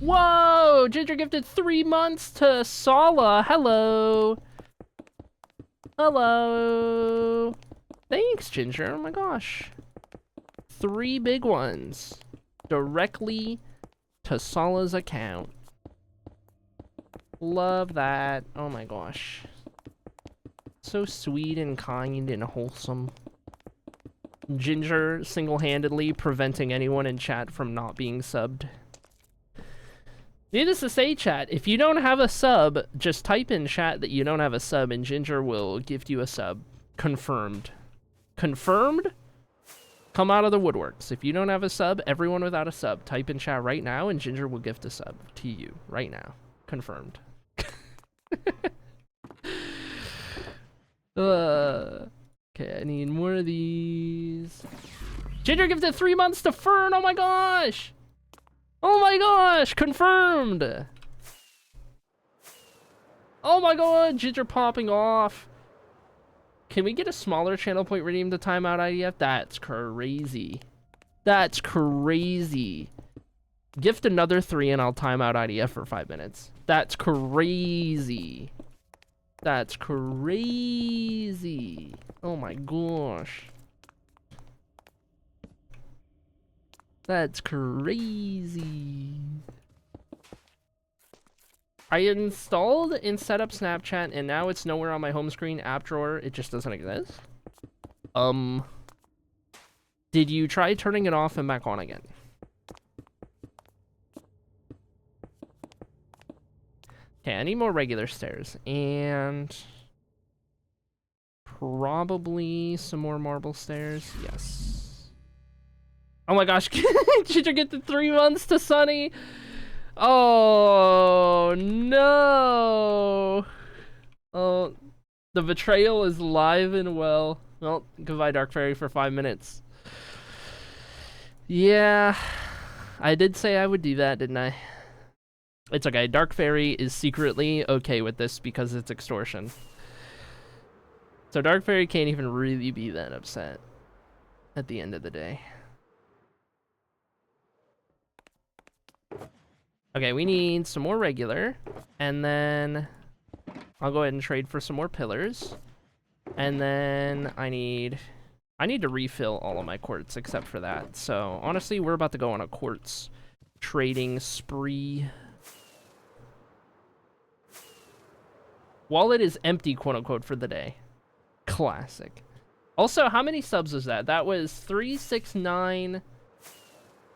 Whoa! Ginger gifted 3 months to Sala. Hello. Hello. Thanks, Ginger. Oh my gosh. 3 big ones. Directly to Sala's account. Love that. Oh my gosh. So sweet and kind and wholesome. Ginger single-handedly preventing anyone in chat from not being subbed. Needless to say, chat, if you don't have a sub, just type in chat that you don't have a sub and Ginger will gift you a sub. Confirmed. Confirmed? Come out of the woodworks. If you don't have a sub, everyone without a sub, type in chat right now and Ginger will gift a sub to you right now. Confirmed. Okay, I need more of these. Ginger gifted 3 months to Fern. Oh my gosh! Oh my gosh! Confirmed! Oh my god! Ginger popping off. Can we get a smaller channel point redeem to timeout IDF? That's crazy. That's crazy. Gift another 3 and I'll timeout IDF for 5 minutes. That's crazy. That's crazy. Oh my gosh. That's crazy. I installed and set up Snapchat and now it's nowhere on my home screen app drawer. It just doesn't exist. Did you try turning it off and back on again? Okay, I need more regular stairs and probably some more marble stairs. Yes. Oh my gosh, did you get the 3 months to Sunny? Oh no. Oh, the betrayal is live and well. Well, goodbye Dark Fairy for 5 minutes. Yeah, I did say I would do that, didn't I? It's okay. Dark Fairy is secretly okay with this because it's extortion. So Dark Fairy can't even really be that upset at the end of the day. Okay, we need some more regular. And then I'll go ahead and trade for some more pillars. And then I need to refill all of my quartz except for that. So honestly, we're about to go on a quartz trading spree. Wallet is empty, quote unquote, for the day. Classic. Also, how many subs was that? That was 369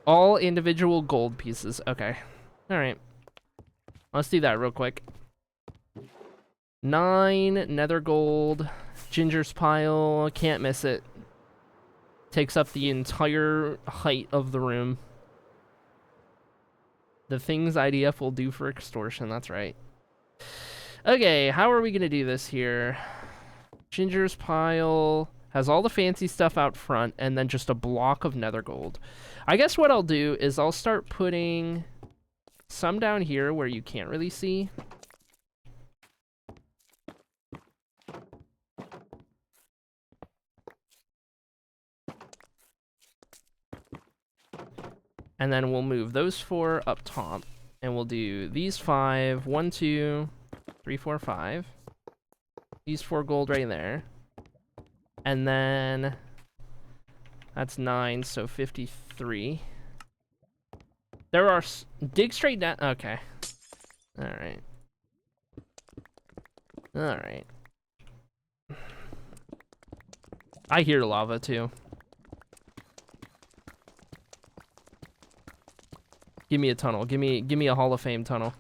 all individual gold pieces. Okay. All right. Let's do that real quick. 9 nether gold. Ginger's pile. Can't miss it. Takes up the entire height of the room. The things IDF will do for extortion. That's right. Okay, how are we gonna do this here? Ginger's pile has all the fancy stuff out front and then just a block of nether gold. I guess what I'll do is I'll start putting some down here where you can't really see. And then we'll move those 4 up top and we'll do these 5, 1, 2, 3, 4, 5. These 4 gold right there. And then that's 9, so 53. There are dig straight down. Okay. All right. All right. I hear lava too. Give me a tunnel. Give me a Hall of Fame tunnel.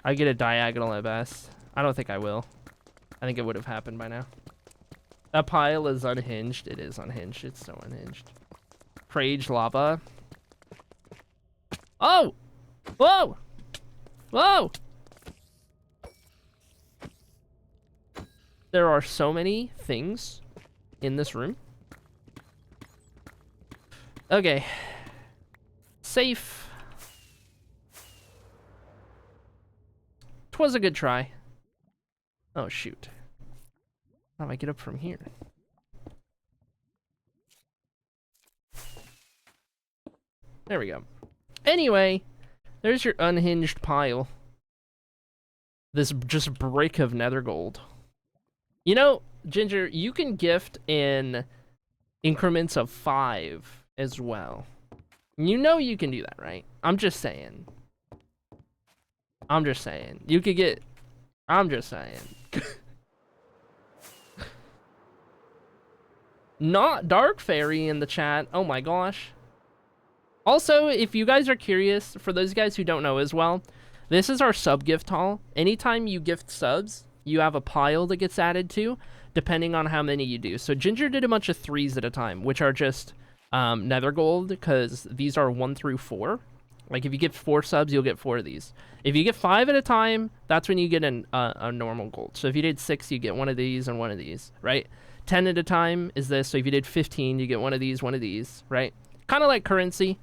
I get a diagonal at best. I don't think I will. I think it would have happened by now. That pile is unhinged. It is unhinged. It's so unhinged. Prage lava. Oh! Whoa! Whoa! There are so many things in this room. Okay. Safe. 'Twas a good try. Oh, shoot. How do I get up from here? There we go. Anyway, there's your unhinged pile. This just brick of nether gold. You know, Ginger, you can gift in increments of 5 as well. You know you can do that, right? I'm just saying. I'm just saying. You could get... I'm just saying. Not Dark Fairy in the chat. Oh my gosh. Also, if you guys are curious, for those guys who don't know as well, this is our sub gift haul. Anytime you gift subs, you have a pile that gets added to, depending on how many you do. So Ginger did a bunch of 3s at a time, which are just nether gold, because these are 1 through 4. Like if you get 4 subs, you'll get 4 of these. If you get 5 at a time, that's when you get a normal gold. So if you did 6, you get 1 of these and 1 of these, right? 10 at a time is this. So if you did 15, you get 1 of these, right? Kind of like currency,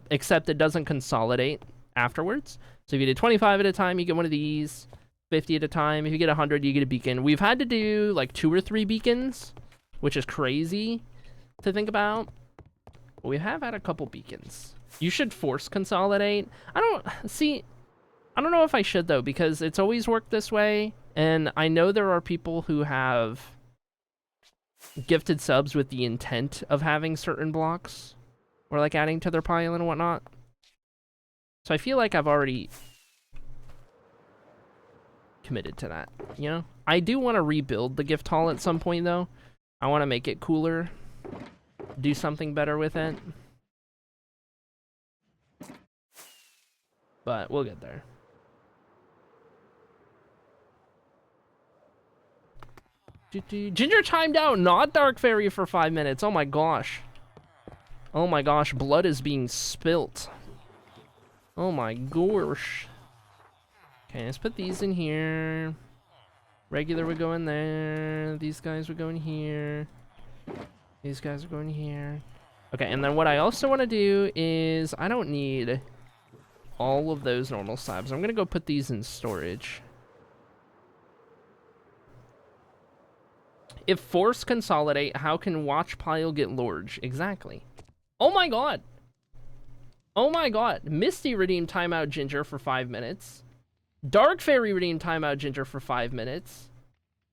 except it doesn't consolidate afterwards. So if you did 25 at a time, you get 1 of these. 50 at a time. If you get 100, you get a beacon. We've had to do like 2 or 3 beacons, which is crazy to think about. But we have had a couple beacons. You should force consolidate. I don't know if I should though, because it's always worked this way. And I know there are people who have gifted subs with the intent of having certain blocks or like adding to their pile and whatnot. So I feel like I've already committed to that, you know? I do want to rebuild the gift hall at some point though. I want to make it cooler, do something better with it. But we'll get there. Ginger timed out, not Dark Fairy for 5 minutes. Oh my gosh. Oh my gosh, blood is being spilt. Oh my gosh. Okay, let's put these in here. Regular would go in there. These guys would go in here. These guys are going here. Okay, and then what I also want to do is, I don't need all of those normal slabs. I'm going to go put these in storage. If force consolidate, how can watch pile get large? Exactly. Oh my god. Oh my god. Misty redeemed timeout Ginger for 5 minutes. Dark Fairy redeemed timeout Ginger for 5 minutes.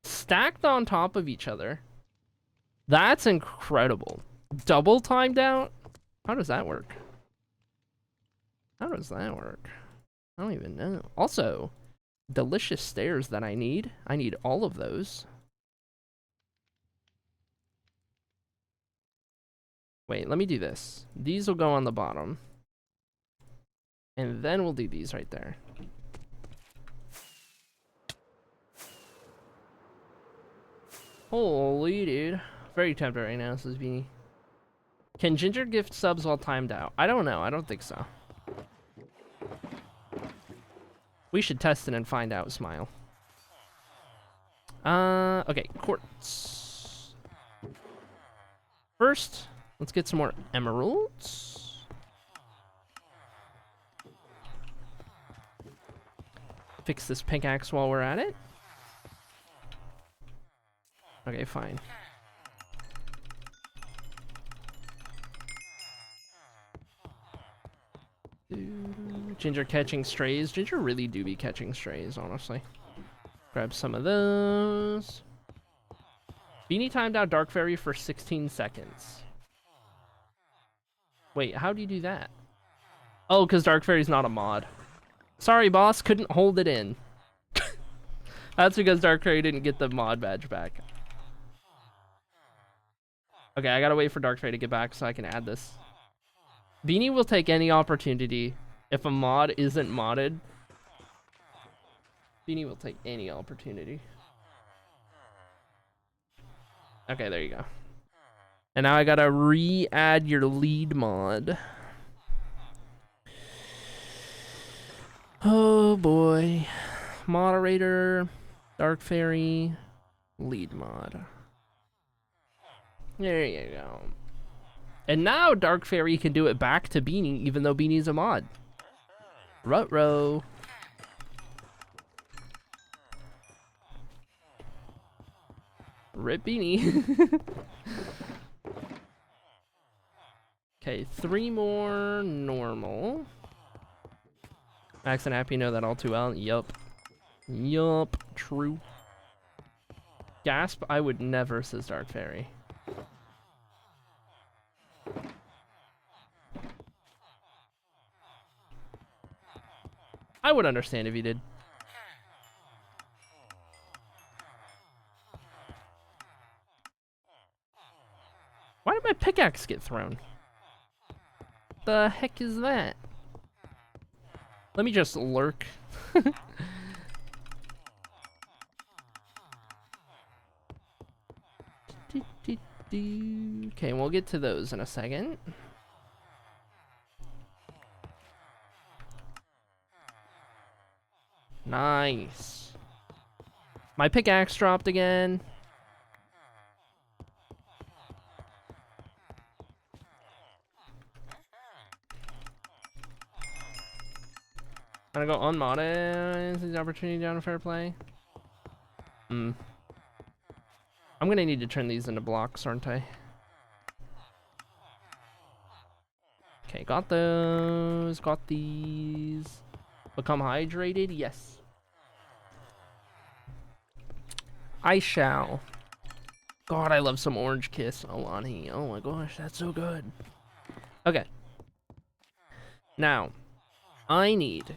Stacked on top of each other. That's incredible. Double timed out? How does that work? How does that work? I don't even know. Also, delicious stairs that I need. I need all of those. Wait, let me do this. These will go on the bottom. And then we'll do these right there. Holy dude. Very tempted right now, says Beanie. Can Ginger gift subs while timed out? I don't know. I don't think so. We should test it and find out, Smile. Okay, quartz. First, let's get some more emeralds. Fix this pickaxe while we're at it. Okay, fine. Ginger catching strays. Ginger really do be catching strays, honestly. Grab some of those. Beanie timed out Dark Fairy for 16 seconds. Wait, how do you do that? Oh, because Dark Fairy's not a mod. Sorry, boss, couldn't hold it in. That's because Dark Fairy didn't get the mod badge back. Okay, I gotta wait for Dark Fairy to get back so I can add this. Beanie will take any opportunity if a mod isn't modded Beanie will take any opportunity. Okay, there you go. And now I gotta re-add your lead mod. Oh boy. Moderator, Dark Fairy, lead mod. There you go. And now Dark Fairy can do it back to Beanie, even though Beanie's a mod. Ruh-roh. Rip Beanie. Okay, 3 more normal. Max and Happy know that all too well. Yup. Yup. True. Gasp, I would never, says Dark Fairy. I would understand if he did. Why did my pickaxe get thrown? The heck is that? Let me just lurk. Okay, we'll get to those in a second. Nice. My pickaxe dropped again. I'm gonna go unmodded. Is the opportunity down to fair play? I'm gonna need to turn these into blocks, aren't I? Okay, got those. Got these. Become hydrated? Yes. I shall. God, I love some Orange Kiss, Alani. Oh my gosh, that's so good. Okay. Now, I need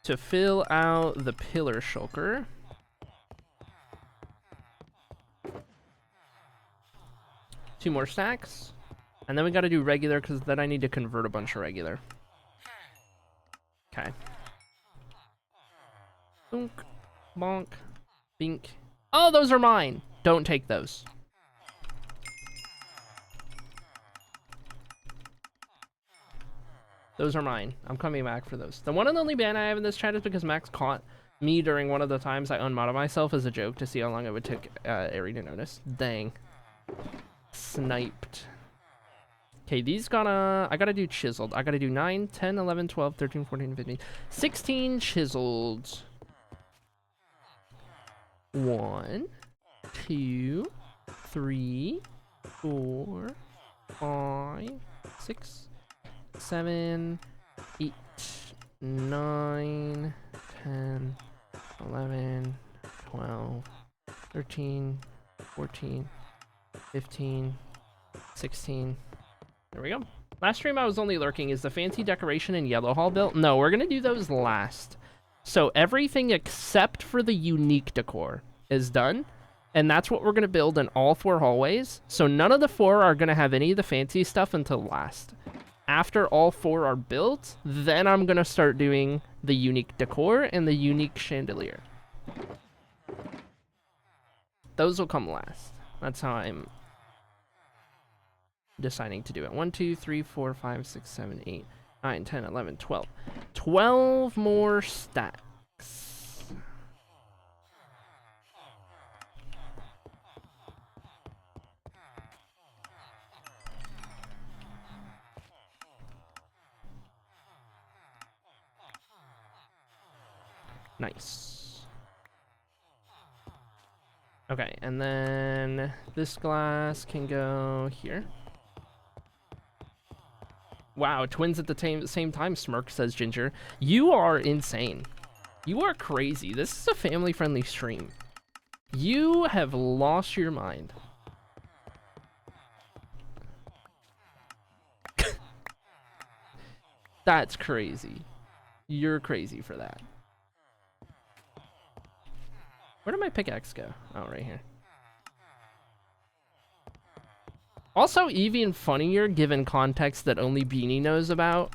to fill out the pillar shulker. Two more stacks. And then we gotta do regular, because then I need to convert a bunch of regular. Okay. Bonk. Bonk. Bink. Oh, those are mine. Don't take those. Those are mine. I'm coming back for those. The one and only ban I have in this chat is because Max caught me during one of the times I unmodded myself as a joke to see how long it would take Ari to notice. Dang. Sniped. Okay, these gotta... I gotta do chiseled. I gotta do 9, 10, 11, 12, 13, 14, 15, 16 chiseled. 1, 2, 3, 4, 5, 6, 7, 8, 9, 10, 11, 12, 13, 14, 15, 16. There we go. Last stream I was only lurking. Is the fancy decoration in Yellow Hall built? No, we're gonna do those last. So everything except for the unique decor is done. And that's what we're gonna build in all 4 hallways. So none of the 4 are gonna have any of the fancy stuff until last. After all 4 are built, then I'm gonna start doing the unique decor and the unique chandelier. Those will come last. That's how I'm deciding to do it. 1, 2, 3, 4, 5, 6, 7, 8, 9, 10, 11, 12. 12 more stacks. Nice. Okay, and then this glass can go here. Wow, twins at the same time, Smirk, says Ginger. You are insane. You are crazy. This is a family-friendly stream. You have lost your mind. That's crazy. You're crazy for that. Where did my pickaxe go? Oh, right here. Also, even funnier given context that only Beanie knows about.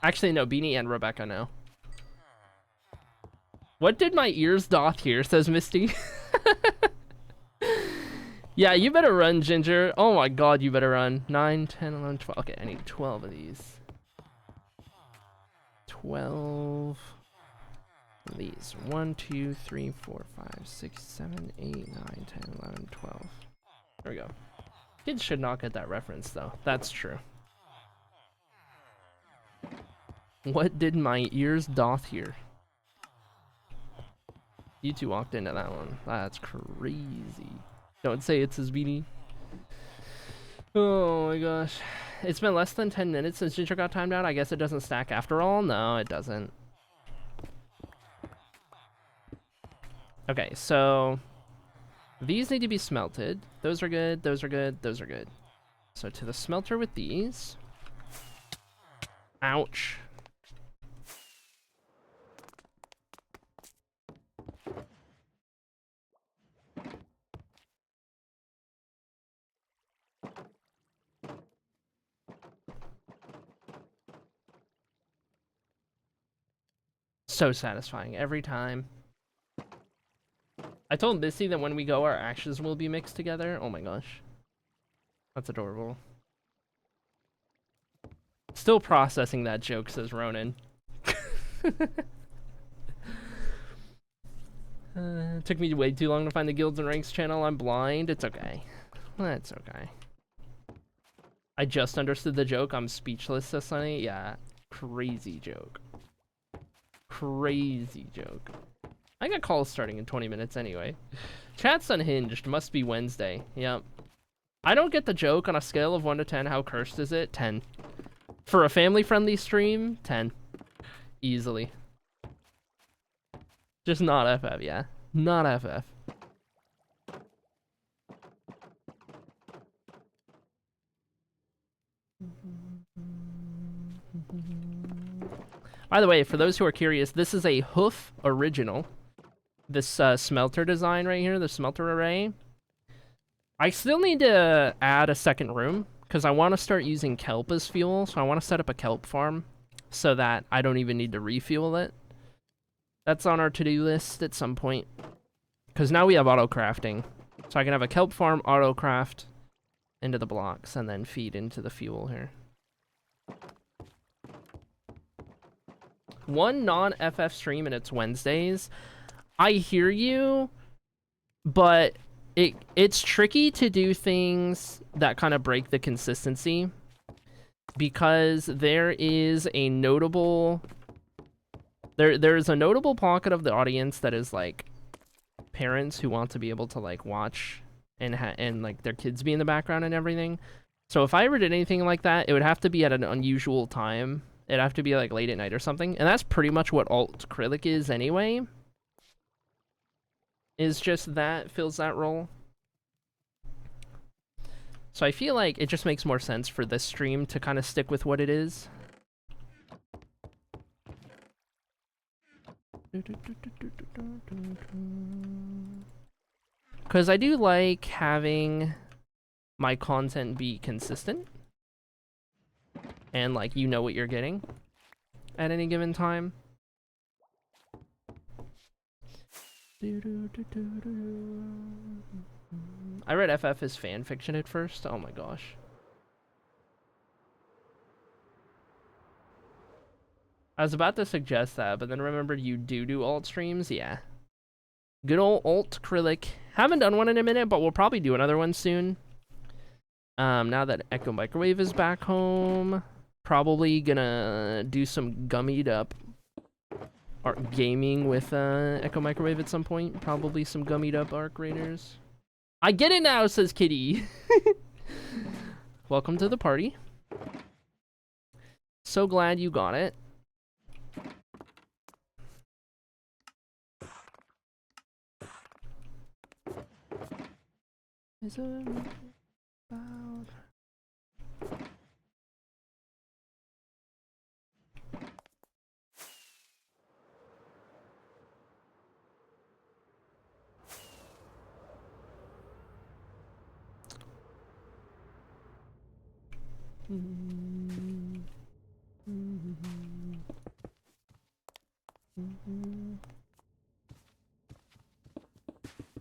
Actually, no, Beanie and Rebecca know. What did my ears doth hear, says Misty. Yeah, you better run, Ginger. Oh my god, you better run. 9, 10, 11, 12. Okay, I need 12 of these. 12 of these. 1, 2, 3, 4, 5, 6, 7, 8, 9, 10, 11, 12. There we go. Kids should not get that reference, though. That's true. What did my ears doth hear? You two walked into that one. That's crazy. Don't say it's his Beanie. Oh my gosh. It's been less than 10 minutes since Ginger got timed out. I guess it doesn't stack after all? No, it doesn't. Okay, so these need to be smelted. Those are good, those are good, those are good. So to the smelter with these. Ouch. So satisfying every time. I told Missy that when we go, our ashes will be mixed together. Oh my gosh. That's adorable. Still processing that joke, says Ronan. Took me way too long to find the Guilds and Ranks channel. I'm blind. It's okay. That's okay. I just understood the joke. I'm speechless, says Sunny. Yeah. Crazy joke. Crazy joke. I got calls starting in 20 minutes anyway. Chat's unhinged. Must be Wednesday. Yep. I don't get the joke. On a scale of 1 to 10, how cursed is it? 10. For a family-friendly stream, 10. Easily. Just not FF, yeah. Not FF. By the way, for those who are curious, this is a Hoof original. This smelter design right here, the smelter array. I still need to add a second room because I want to start using kelp as fuel. So I want to set up a kelp farm so that I don't even need to refuel it. That's on our to-do list at some point. Because now we have auto crafting. So I can have a kelp farm, auto craft into the blocks, and then feed into the fuel here. One non-FF stream and it's Wednesdays. I hear you, but it's tricky to do things that kind of break the consistency because there is a notable there's a notable pocket of the audience that is like parents who want to be able to like watch and like their kids be in the background and everything. So if I ever did anything like that, it would have to be at an unusual time. It'd have to be like late at night or something. And that's pretty much what alt acrylic is anyway. Is just that fills that role. So I feel like it just makes more sense for this stream to kind of stick with what it is. Because I do like having my content be consistent. And like you know what you're getting at any given time. I read FF as fan fiction at first. Oh my gosh. I was about to suggest that, but then remembered you do alt streams. Yeah. Good old alt acrylic. Haven't done one in a minute, but we'll probably do another one soon. Now that Echo Microwave is back home, probably gonna do some gummied up art gaming with Echo Microwave at some point. Probably some gummied up Arc Raiders. I get it now, says Kitty. Welcome to the party. So glad you got it. Is it about...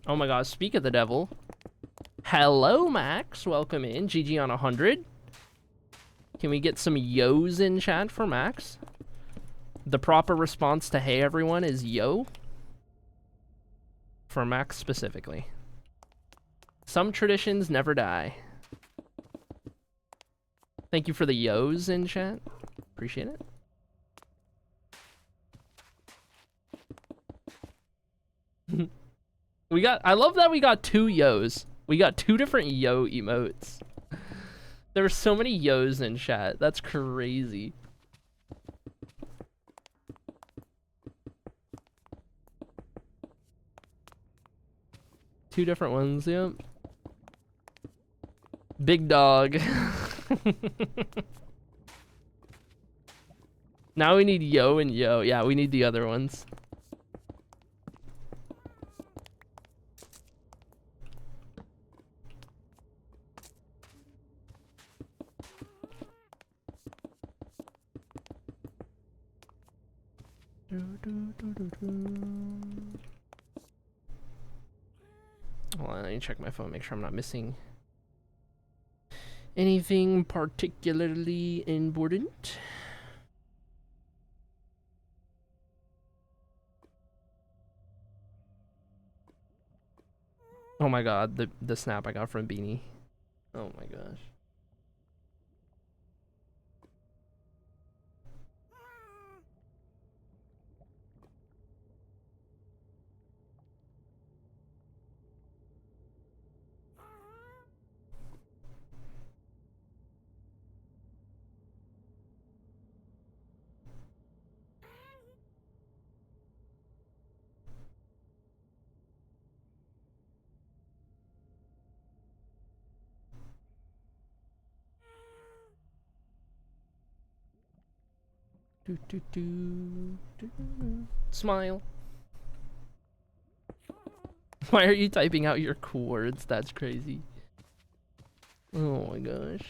Oh my gosh, speak of the devil. Hello, Max. Welcome in. GG on 100. Can we get some yo's in chat for Max? The proper response to hey everyone is yo. For Max specifically. Some traditions never die. Thank you for the yo's in chat. Appreciate it. I love that we got 2 yo's. We got 2 different yo emotes. There were so many yo's in chat. That's crazy. Two different ones, yep. Big dog. Now we need yo and yo. Yeah, we need the other ones. Hold on, I need to check my phone, make sure I'm not missing anything particularly important. Oh my god, the snap I got from Beanie. Oh my gosh. Smile. Why are you typing out your cool words? That's crazy. Oh my gosh.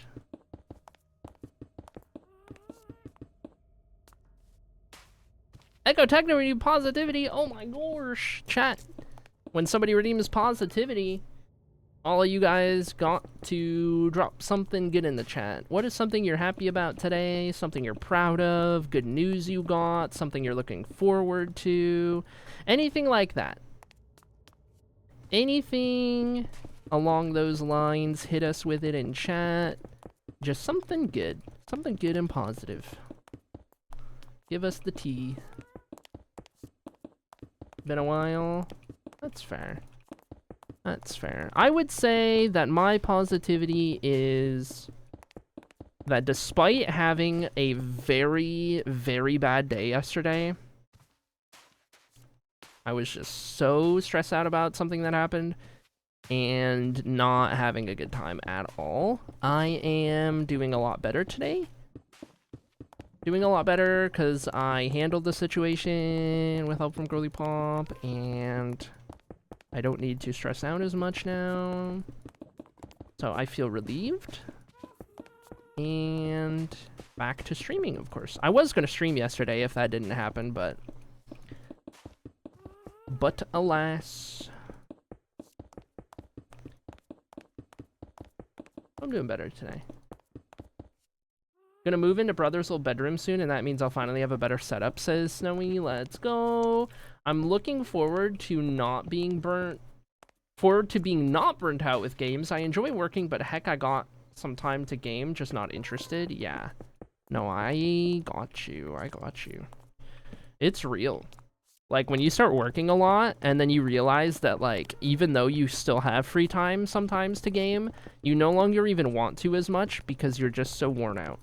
Echo Techno redeem positivity. Oh my gosh. Chat. When somebody redeems positivity, all of you guys got to drop something good in the chat. What is something you're happy about today? Something you're proud of? Good news you got? Something you're looking forward to? Anything like that. Anything along those lines, hit us with it in chat. Just something good. Something good and positive. Give us the tea. Been a while. That's fair. That's fair. I would say that my positivity is that despite having a very, very bad day yesterday, I was just so stressed out about something that happened and not having a good time at all. I am doing a lot better today. Doing a lot better because I handled the situation with help from Girly Pop, and I don't need to stress out as much now. So I feel relieved. And back to streaming, of course. I was going to stream yesterday if that didn't happen, but alas. I'm doing better today. Gonna move into Brother's little bedroom soon, and that means I'll finally have a better setup, says Snowy. Let's go. I'm looking forward to being not burnt out with games. I enjoy working, but heck, I got some time to game, just not interested. Yeah. No, I got you. I got you. It's real. Like, when you start working a lot, and then you realize that, like, even though you still have free time sometimes to game, you no longer even want to as much because you're just so worn out.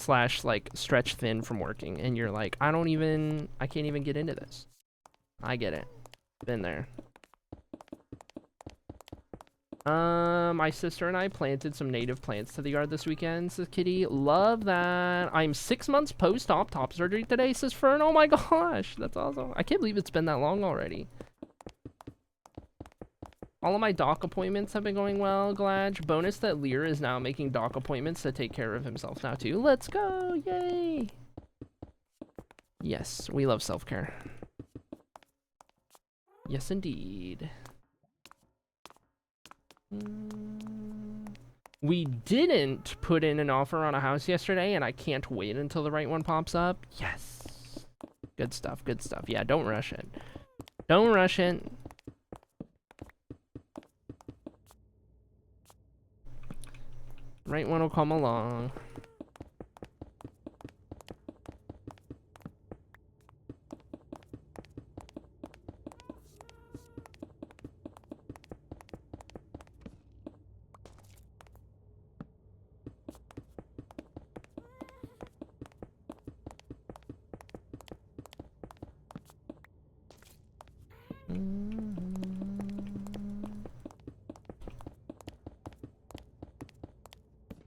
/ like, stretched thin from working, and you're like, I can't even get into this. I get it. Been there. My sister and I planted some native plants to the yard this weekend, says Kitty. Love that. I'm 6 months post-op top surgery today, says Fern. Oh my gosh, that's awesome. I can't believe it's been that long already. All of my doc appointments have been going well, Gladge. Bonus that Lear is now making doc appointments to take care of himself now too. Let's go, yay! Yes, we love self-care. Yes, indeed. We didn't put in an offer on a house yesterday, and I can't wait until the right one pops up. Yes. Good stuff, good stuff. Yeah, don't rush it. Don't rush it. Right one will come along.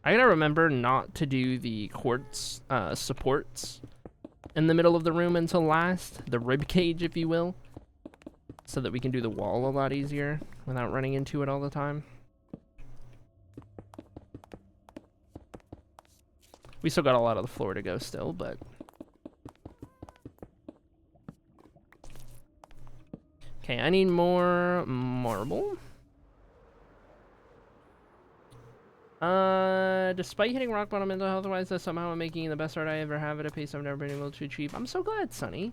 I gotta remember not to do the quartz supports in the middle of the room until last, the rib cage, if you will, so that we can do the wall a lot easier without running into it all the time. We still got a lot of the floor to go still, but... Okay, I need more marble. Despite hitting rock bottom mental health-wise, somehow I'm making the best art I ever have at a pace I've never been able to achieve. I'm so glad, Sonny.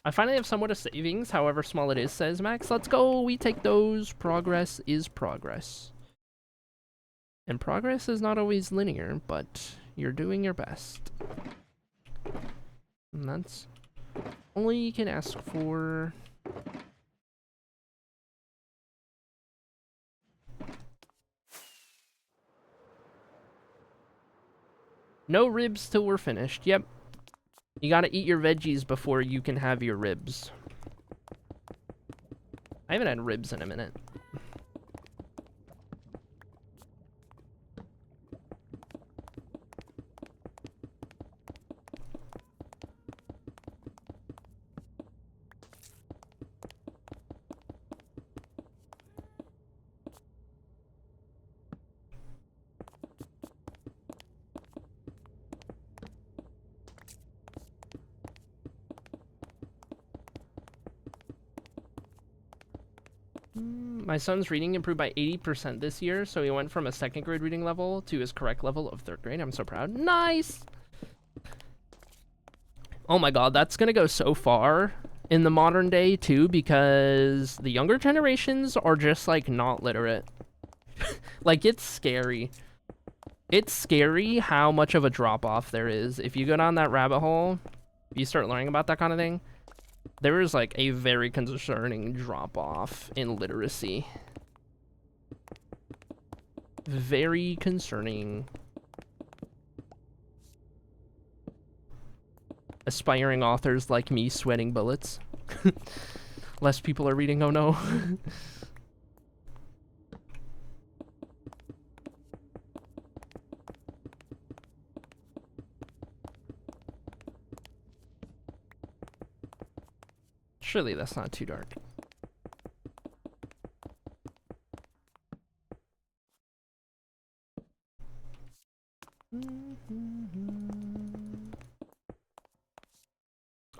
I finally have somewhat of savings, however small it is, says Max. Let's go, we take those. Progress is progress. And progress is not always linear, but you're doing your best. And that's all you can ask for. No ribs till we're finished. Yep. You gotta eat your veggies before you can have your ribs. I haven't had ribs in a minute. My son's reading improved by 80% this year, so he went from a second grade reading level to his correct level of third grade. I'm so proud. Nice! Oh my god, that's gonna go so far in the modern day, too, because the younger generations are just, like, not literate. Like, it's scary. It's scary how much of a drop-off there is. If you go down that rabbit hole, you start learning about that kind of thing, there is, like, a very concerning drop-off in literacy. Very concerning. Aspiring authors like me sweating bullets. Less people are reading, oh no. Surely that's not too dark.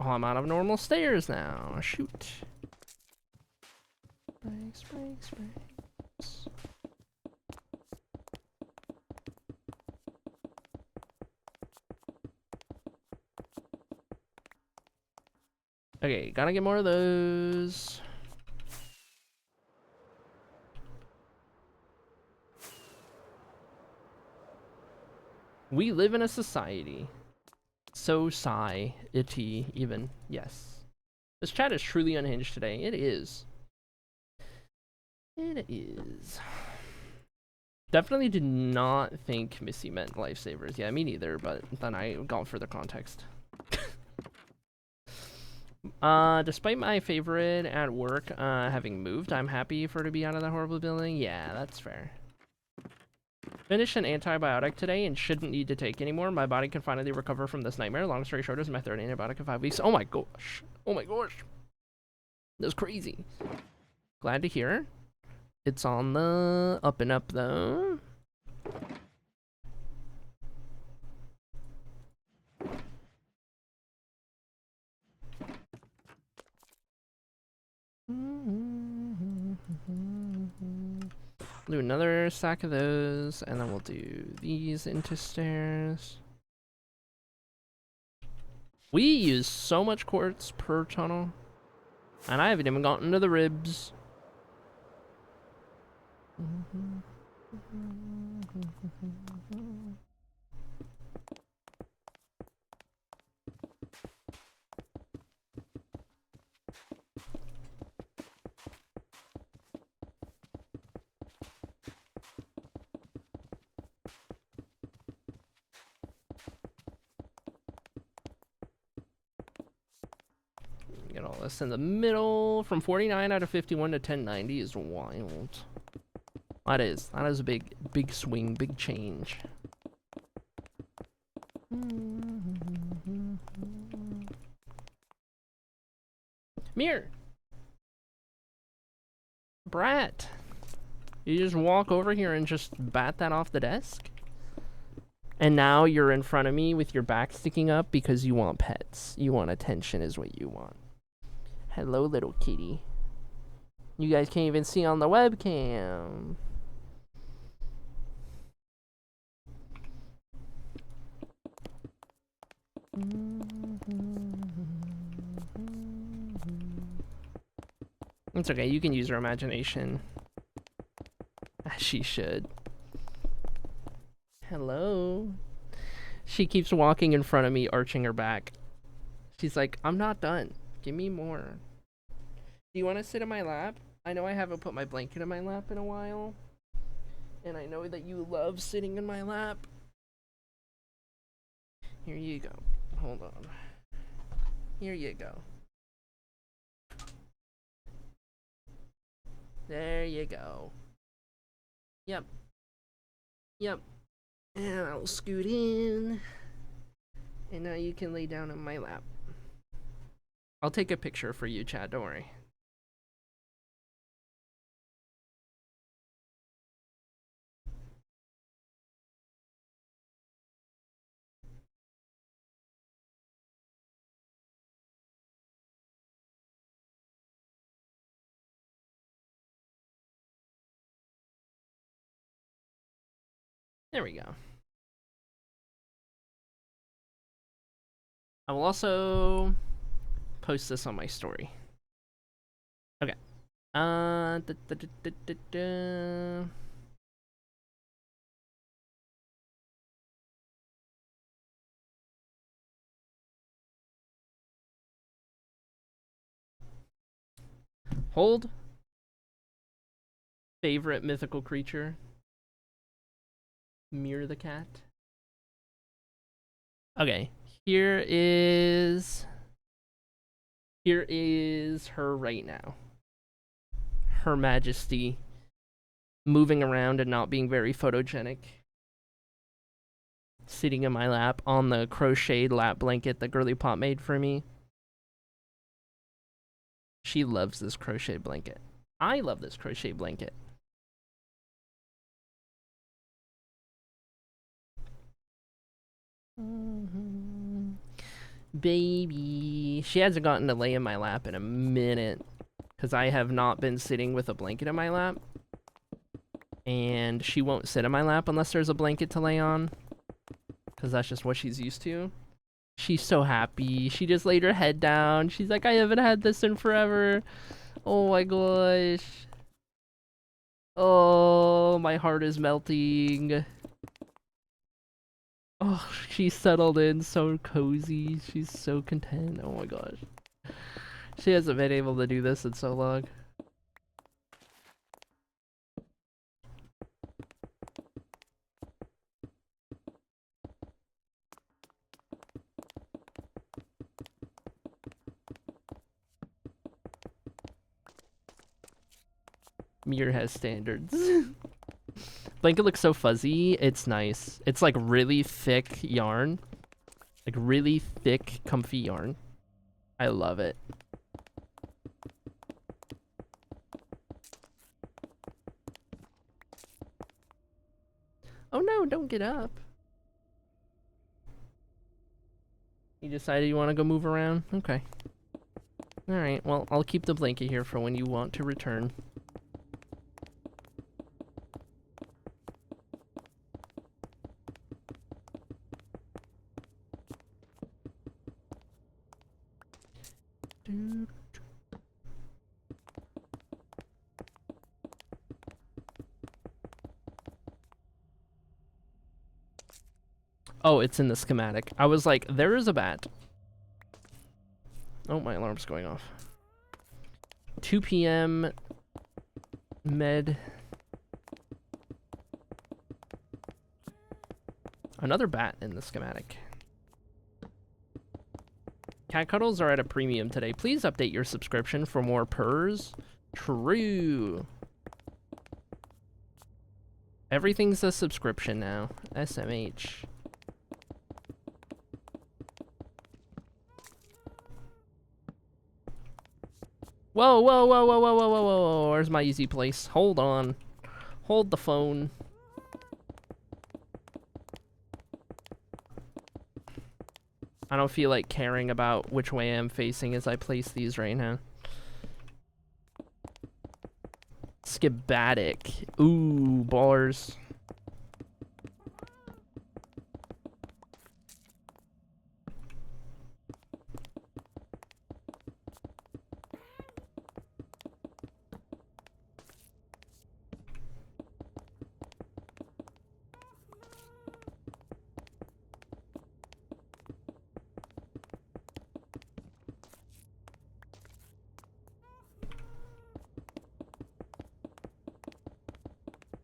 Oh, I'm out of normal stairs now. Shoot. Breaks, breaks, breaks. Okay, gotta get more of those. We live in a society. Society, even. Yes. This chat is truly unhinged today. It is. It is. Definitely did not think Missy meant lifesavers. Yeah, me neither, but then I got further context. Despite my favorite at work having moved, I'm happy for her to be out of that horrible building. Yeah, that's fair. Finished an antibiotic today and shouldn't need to take anymore. My body can finally recover from this nightmare. Long story short, is my third antibiotic in 5 weeks. Oh my gosh. Oh my gosh. That's crazy. Glad to hear. It's on the up and up though. do another stack of those, and then we'll do these into stairs. We use so much quartz per tunnel, and I haven't even gotten to the ribs. Get all this in the middle. From 49 out of 51 to 1090 is wild. That is a big swing, big change. Mirror. Brat. You just walk over here and just bat that off the desk? And now you're in front of me with your back sticking up because you want pets. You want attention is what you want. Hello, little kitty. You guys can't even see on the webcam. It's okay, you can use your imagination. As she should. Hello. She keeps walking in front of me, arching her back. She's like, I'm not done. Give me more. Do you want to sit in my lap? I know I haven't put my blanket in my lap in a while. And I know that you love sitting in my lap. Here you go. Hold on. Here you go. There you go. Yep. Yep. And I'll scoot in. And now you can lay down in my lap. I'll take a picture for you, Chad. Don't worry. There we go. I will also post this on my story. Okay. Hold. Favorite mythical creature. Mirror the cat. Okay, here is her right now. Her Majesty moving around and not being very photogenic. Sitting in my lap on the crocheted lap blanket that Girly Pop made for me. She loves this crochet blanket. I love this crochet blanket. Baby. She hasn't gotten to lay in my lap in a minute. Because I have not been sitting with a blanket in my lap. And she won't sit in my lap unless there's a blanket to lay on. Because that's just what she's used to. She's so happy. She just laid her head down. She's like, I haven't had this in forever. Oh my gosh. Oh, my heart is melting. Oh, she's settled in, so cozy. She's so content. Oh my gosh. She hasn't been able to do this in so long. Mir has standards. Blanket looks so fuzzy. It's nice. It's like really thick yarn. Like really thick, comfy yarn. I love it. Oh no, don't get up. You decided you want to go move around? Okay. Alright, well, I'll keep the blanket here for when you want to return. Oh, it's in the schematic. I was like, there is a bat. Oh, my alarm's going off. 2 p.m. med. Another bat in the schematic. Cat cuddles are at a premium today. Please update your subscription for more purrs. True. Everything's a subscription now. SMH. Whoa, whoa, whoa, whoa, whoa, whoa, whoa, whoa. Where's my easy place? Hold on. Hold the phone. I don't feel like caring about which way I'm facing as I place these right now. Schematic. Ooh, ballers.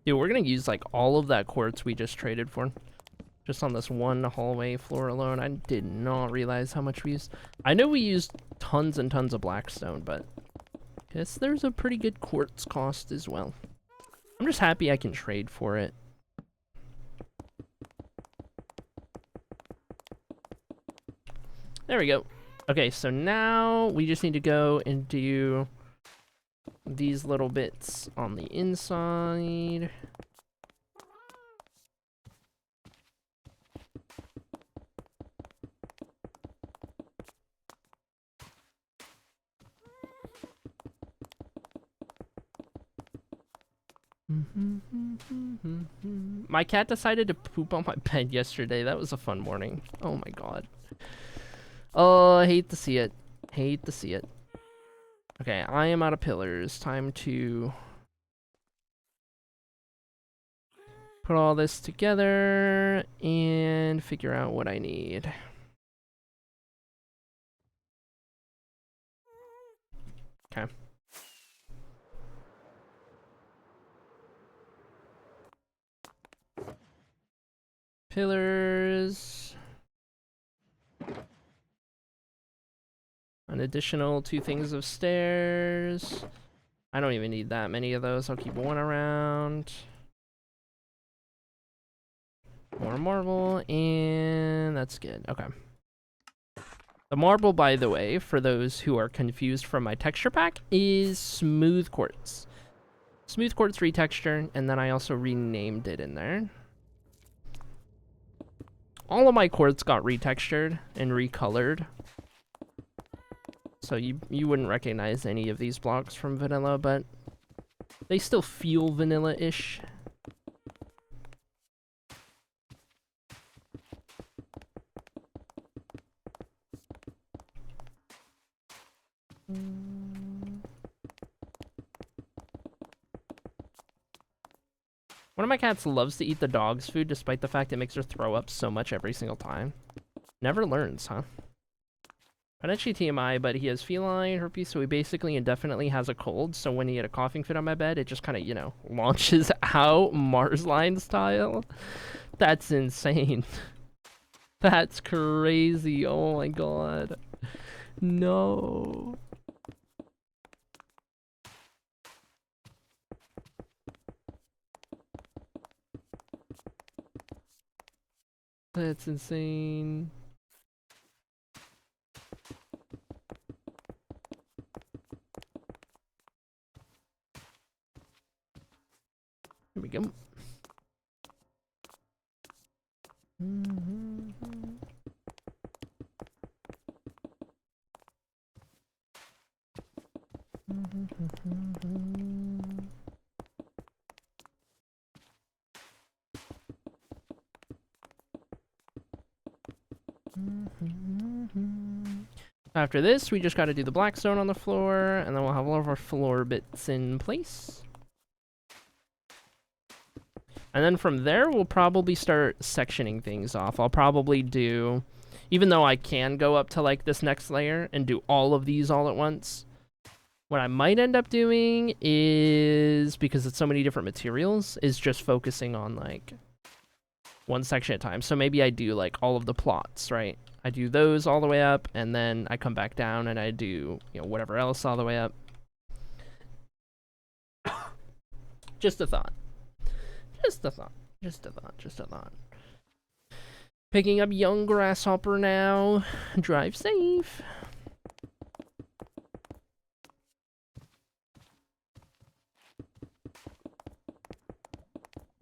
Dude, we're gonna use like all of that quartz we just traded for. Just on this one hallway floor alone. I did not realize how much we used. I know we used tons and tons of blackstone, but I guess there's a pretty good quartz cost as well. I'm just happy I can trade for it. There we go. Okay, so now we just need to go and do these little bits on the inside. My cat decided to poop on my bed yesterday. That was a fun morning. Oh my god. Oh, I hate to see it. Hate to see it. Okay, I am out of pillars. Time to put all this together and figure out what I need. Okay. Pillars. An additional 2 things of stairs. I don't even need that many of those. I'll keep one around. More marble, and that's good. Okay. The marble, by the way, for those who are confused from my texture pack, is smooth quartz. Smooth quartz retexture, and then I also renamed it in there. All of my quartz got retextured and recolored. So you wouldn't recognize any of these blocks from vanilla, but they still feel vanilla-ish. One of my cats loves to eat the dog's food despite the fact it makes her throw up so much every single time. Never learns, huh? Potentially TMI, but he has feline herpes, so he basically indefinitely has a cold, so when he had a coughing fit on my bed, it just kind of, you know, launches out Mars line style. That's insane. That's crazy. Oh my god. No. That's insane. Here we go. After this, we just got to do the blackstone on the floor, and then we'll have all of our floor bits in place. And then from there, we'll probably start sectioning things off. I'll probably do, even though I can go up to like this next layer and do all of these all at once, what I might end up doing is, because it's so many different materials, is just focusing on like one section at a time. So maybe I do like all of the plots, right? I do those all the way up, and then I come back down and I do, you know, whatever else all the way up. Just a thought. Just a thought. Just a thought. Just a thought. Picking up young grasshopper now. Drive safe.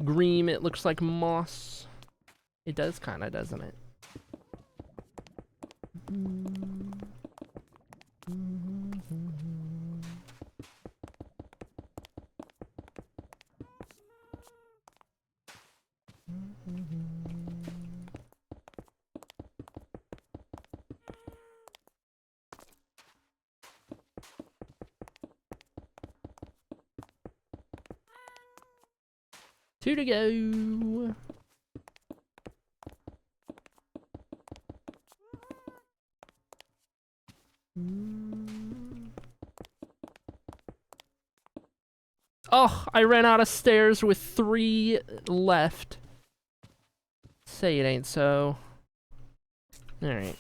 Green, it looks like moss. It does kinda, doesn't it? Two to go. Oh, I ran out of stairs with 3 left. Say it ain't so. Alright.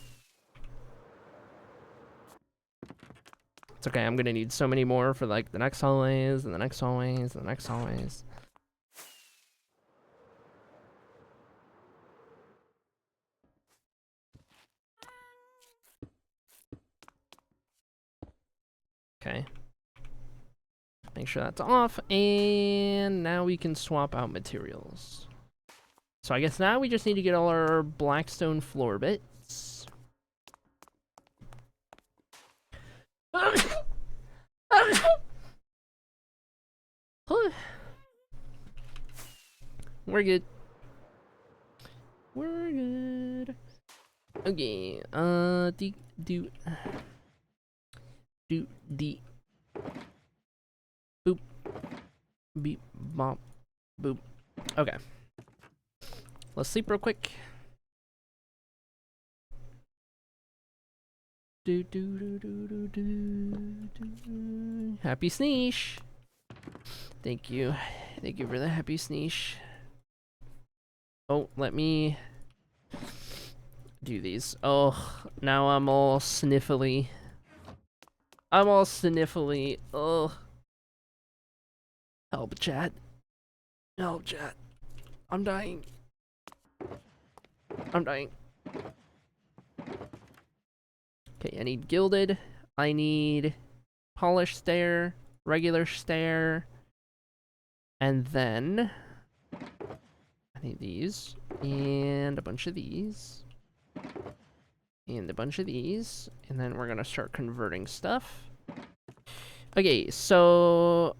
It's okay, I'm gonna need so many more for like the next hallways, and the next hallways, and the next hallways. Okay. Make sure that's off, and now we can swap out materials. So I guess now we just need to get all our blackstone floor bits. We're good. We're good. Okay, do boop beep bop boop. Okay. Let's sleep real quick. Happy sneesh. Thank you. Thank you for the happy sneesh. Oh, let me do these. Oh, now I'm all sniffly. I'm all sniffly. Oh. Help, chat. Help, chat. I'm dying. I'm dying. Okay, I need gilded. I need polished stair, regular stair, and then I need these, and a bunch of these, and a bunch of these, and then we're gonna start converting stuff. Okay, so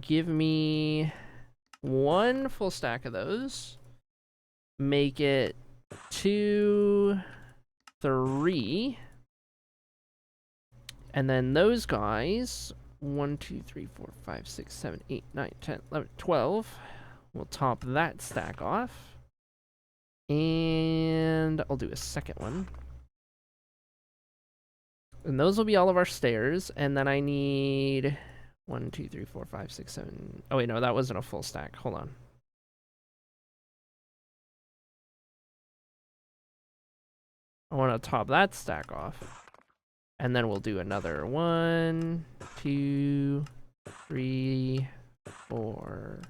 give me 1 full stack of those. Make it 2, 3. And then those guys, 1, 2, 3, 4, 5, 6, 7, 8, 9, 10, 11, 12. We'll top that stack off. And I'll do a second one. And those will be all of our stairs. And then I need 1, 2, 3, 4, 5, 6, 7. Oh, wait, no, that wasn't a full stack. Hold on. I want to top that stack off. And then we'll do another 1, 2, 3, 4,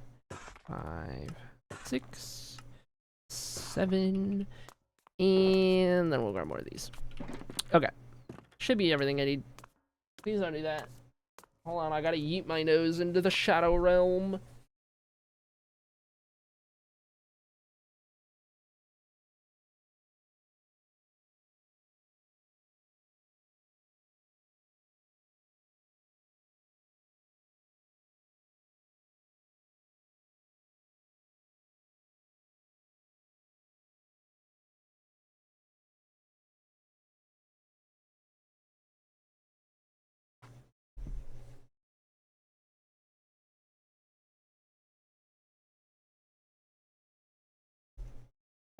5, 6, 7, and then we'll grab more of these. Okay. Should be everything I need. Please don't do that. Hold on, I gotta yeet my nose into the shadow realm.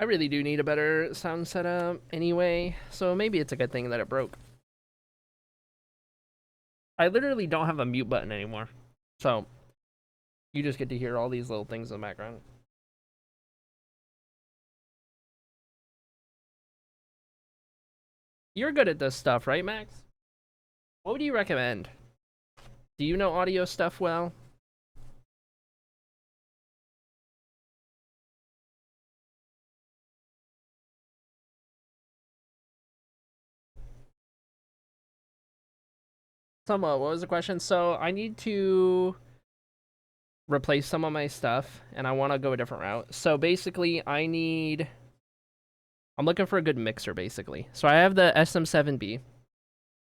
I really do need a better sound setup anyway, so maybe it's a good thing that it broke. I literally don't have a mute button anymore, so you just get to hear all these little things in the background. You're good at this stuff, right, Max? What would you recommend? Do you know audio stuff well? Somewhat. What was the question? So I need to replace some of my stuff, and I want to go a different route. So basically, I'm looking for a good mixer, basically. So I have the SM7B.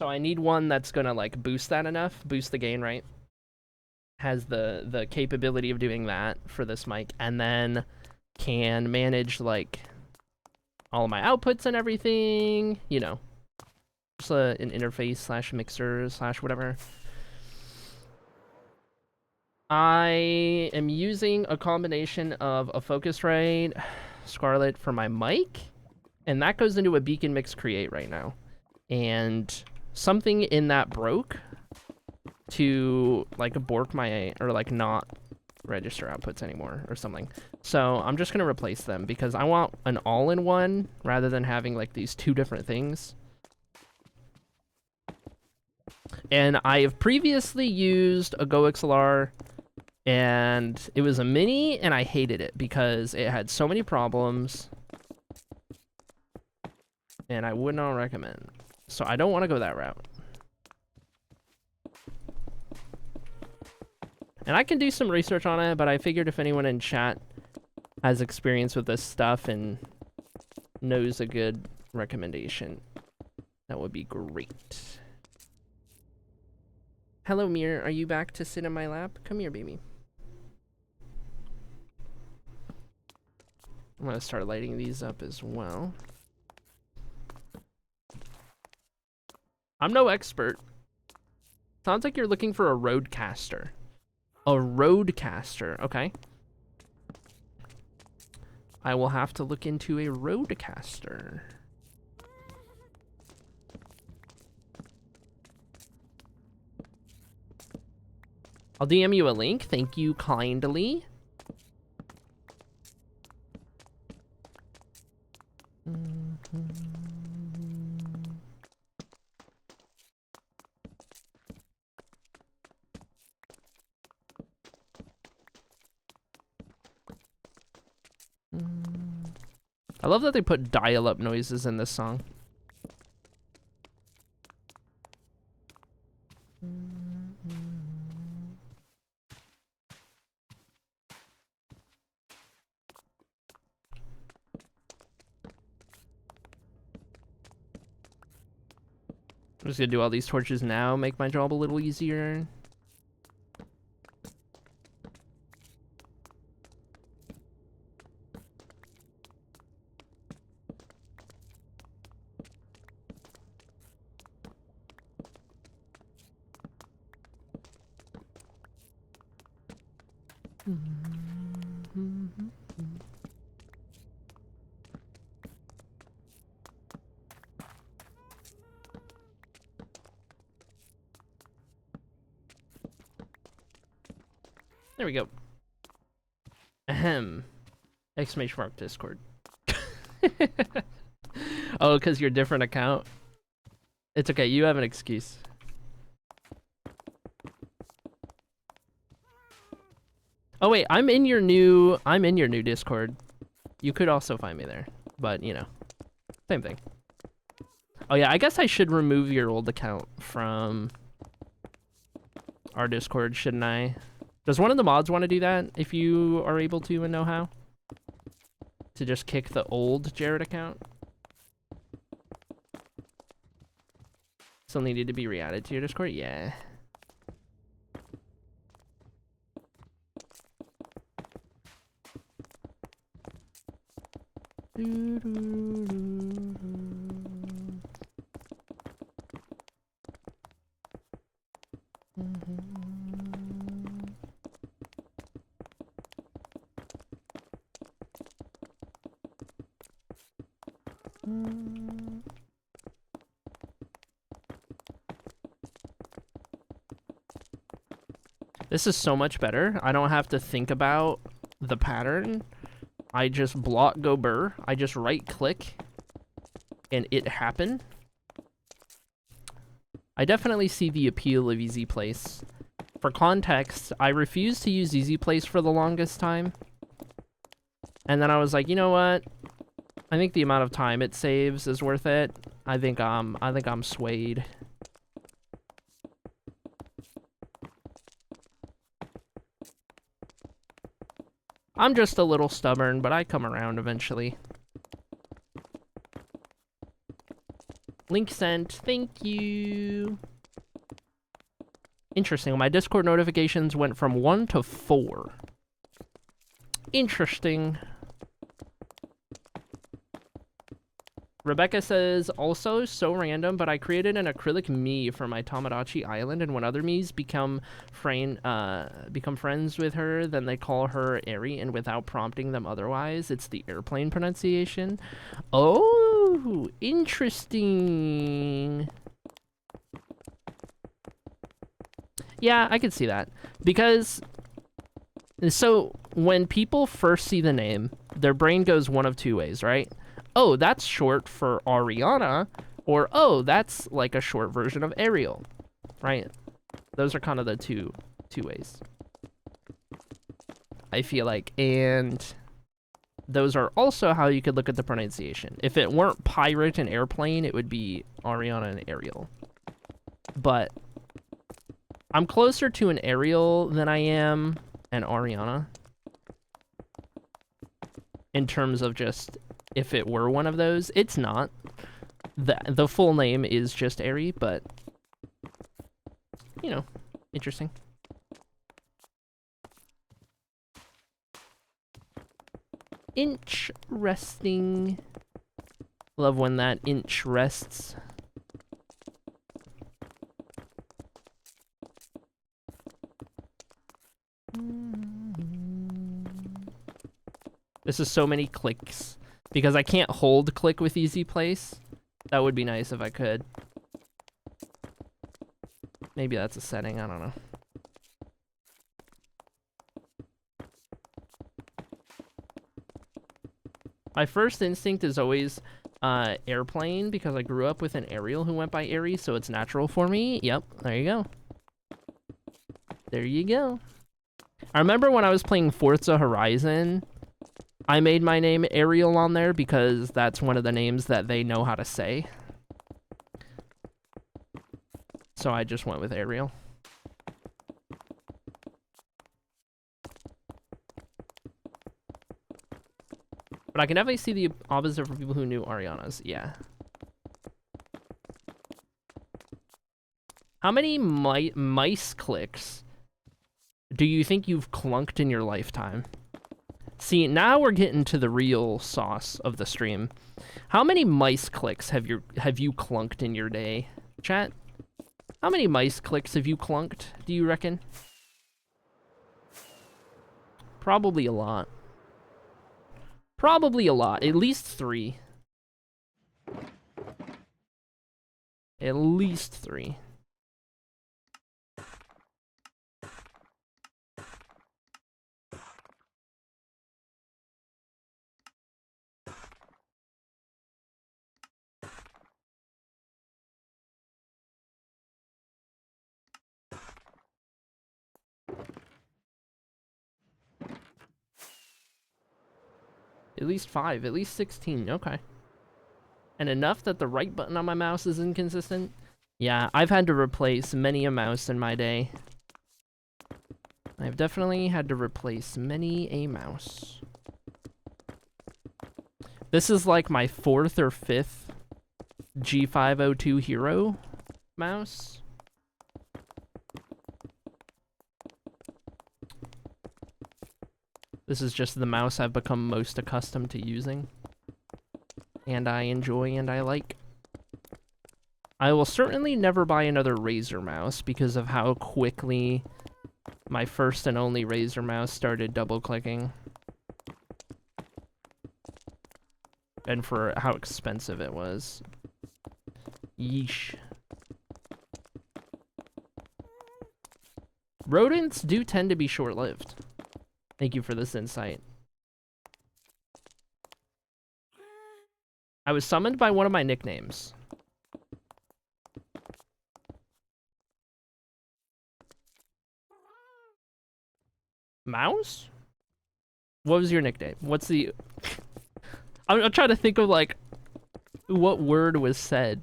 So I need one that's gonna like boost that enough, boost the gain, right? Has the capability of doing that for this mic, and then can manage like all of my outputs and everything, you know. Just an interface slash mixer slash whatever. I am using a combination of a Focusrite Scarlett for my mic, and that goes into a Beacon Mix Create right now. And something in that broke to like bork my, or like not register outputs anymore or something. So I'm just gonna replace them because I want an all-in-one rather than having like these two different things. And I have previously used a GoXLR, and it was a mini, and I hated it because it had so many problems, and I would not recommend. So I don't want to go that route. And I can do some research on it, but I figured if anyone in chat has experience with this stuff and knows a good recommendation, that would be great. Hello, Mir. Are you back to sit in my lap? Come here, baby. I'm gonna start lighting these up as well. I'm no expert. Sounds like you're looking for a roadcaster. A roadcaster, okay. I will have to look into a roadcaster. I'll DM you a link. Thank you kindly. I love that they put dial-up noises in this song. I'm just gonna do all these torches now, make my job a little easier. There we go. Ahem. Exclamation mark Discord. Oh, because you're a different account? It's okay, you have an excuse. Oh wait, I'm in your new Discord. You could also find me there, but you know, same thing. Oh yeah, I guess I should remove your old account from our Discord, shouldn't I? Does one of the mods want to do that if you are able to and know how? To just kick the old Jared account? Still needed to be re-added to your Discord? Yeah. This is so much better. I don't have to think about the pattern. I just block go burr. I just right click and it happen. I definitely see the appeal of easy place. For context, I refused to use easy place for the longest time. And then I was like, you know what? I think the amount of time it saves is worth it. I think I'm swayed. I'm just a little stubborn, but I come around eventually. Link sent. Thank you. Interesting. My Discord notifications went from 1 to 4. Interesting. Rebecca says, also, so random, but I created an acrylic me for my Tamagotchi island, and when other me's become friends with her, then they call her Airy, and without prompting them otherwise, it's the airplane pronunciation. Oh, interesting. Yeah, I could see that. Because, so, when people first see the name, their brain goes one of two ways, right? Oh, that's short for Ariana, or oh, that's like a short version of Ariel, right? Those are kind of the two ways, I feel like. And those are also how you could look at the pronunciation. If it weren't pirate and airplane, it would be Ariana and Ariel. But I'm closer to an Ariel than I am an Ariana in terms of just if it were one of those. It's not. The full name is just Airy, but you know, interesting. Interesting. Love when that inch rests. This is so many clicks. Because I can't hold click with easy place. That would be nice if I could. Maybe that's a setting, I don't know. My first instinct is always airplane, because I grew up with an Ariel who went by Airy, so it's natural for me. Yep, there you go. There you go. I remember when I was playing Forza Horizon, I made my name Ariel on there because that's one of the names that they know how to say. So I just went with Ariel. But I can definitely see the opposite for people who knew Ariana's. Yeah. How many mice clicks do you think you've clunked in your lifetime? See, now we're getting to the real sauce of the stream. How many mice clicks have you clunked in your day? Chat? How many mice clicks have you clunked, do you reckon? Probably a lot. Probably a lot. At least 3. At least 3. At least 5, at least 16, okay. And enough that the right button on my mouse is inconsistent? Yeah, I've had to replace many a mouse in my day. I've definitely had to replace many a mouse. This is like my 4th or 5th G502 Hero mouse. This is just the mouse I've become most accustomed to using. And I enjoy and I like. I will certainly never buy another Razer mouse because of how quickly my first and only Razer mouse started double clicking. and for how expensive it was. Yeesh. Rodents do tend to be short-lived. Thank you for this insight. I was summoned by one of my nicknames. Mouse? What was your nickname? What's the... I'm trying to think of, like, what word was said.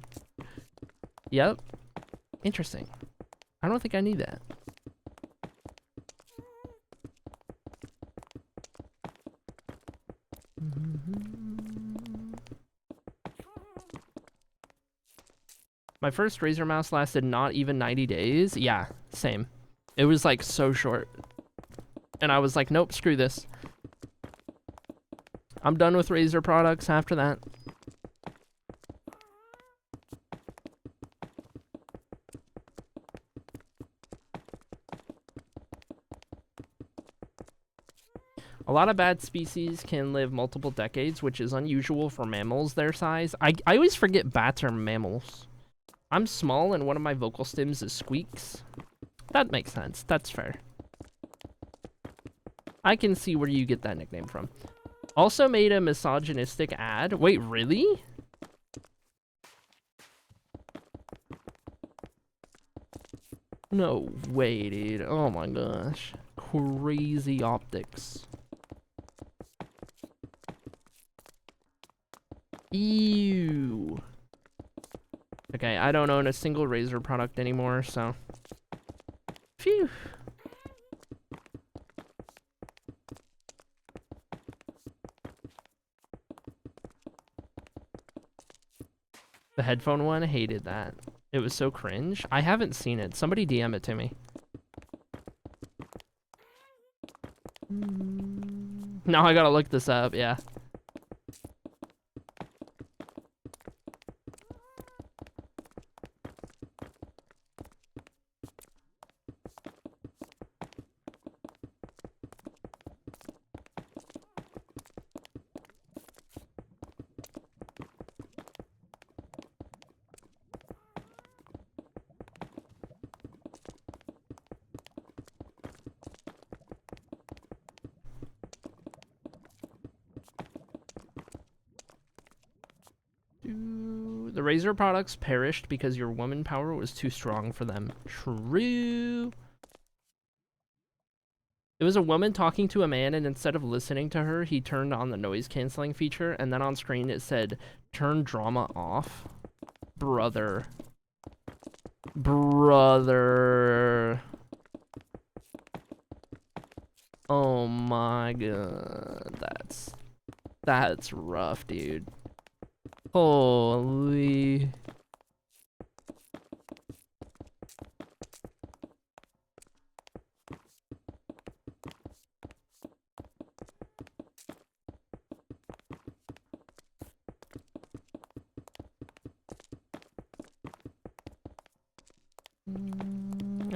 Yep. Interesting. I don't think I need that. My first Razer mouse lasted not even 90 days. Yeah, same. It was like so short. And I was like, nope, screw this. I'm done with Razer products after that. A lot of bad species can live multiple decades, which is unusual for mammals their size. I always forget bats are mammals. I'm small and one of my vocal stems is squeaks. That makes sense. That's fair. I can see where you get that nickname from. Also made a misogynistic ad. Wait, really? No way, dude. Oh my gosh. Crazy optics. Ew. Okay, I don't own a single Razer product anymore, so. Phew. The headphone one, hated that. It was so cringe. I haven't seen it. Somebody DM it to me. Now I gotta look this up, yeah. The Razer products perished because your woman power was too strong for them. True. It was a woman talking to a man, and instead of listening to her, he turned on the noise canceling feature, and then on screen it said, turn drama off. Brother. Brother. Oh my god. That's rough, dude. Holy.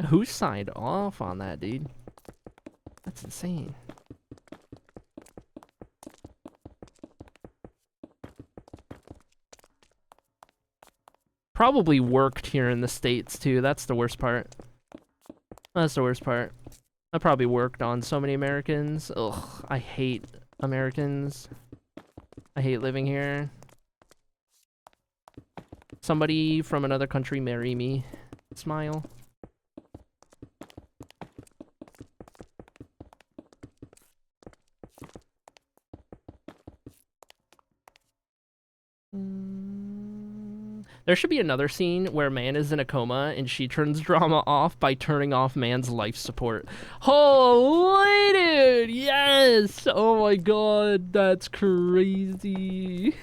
Who signed off on that, dude? That's insane. Probably worked here in the States too. That's the worst part. That's the worst part. I probably worked on so many Americans. Ugh, I hate Americans. I hate living here. Somebody from another country marry me. Smile. There should be another scene where man is in a coma and she turns drama off by turning off man's life support. Holy dude! Yes! Oh my god, that's crazy.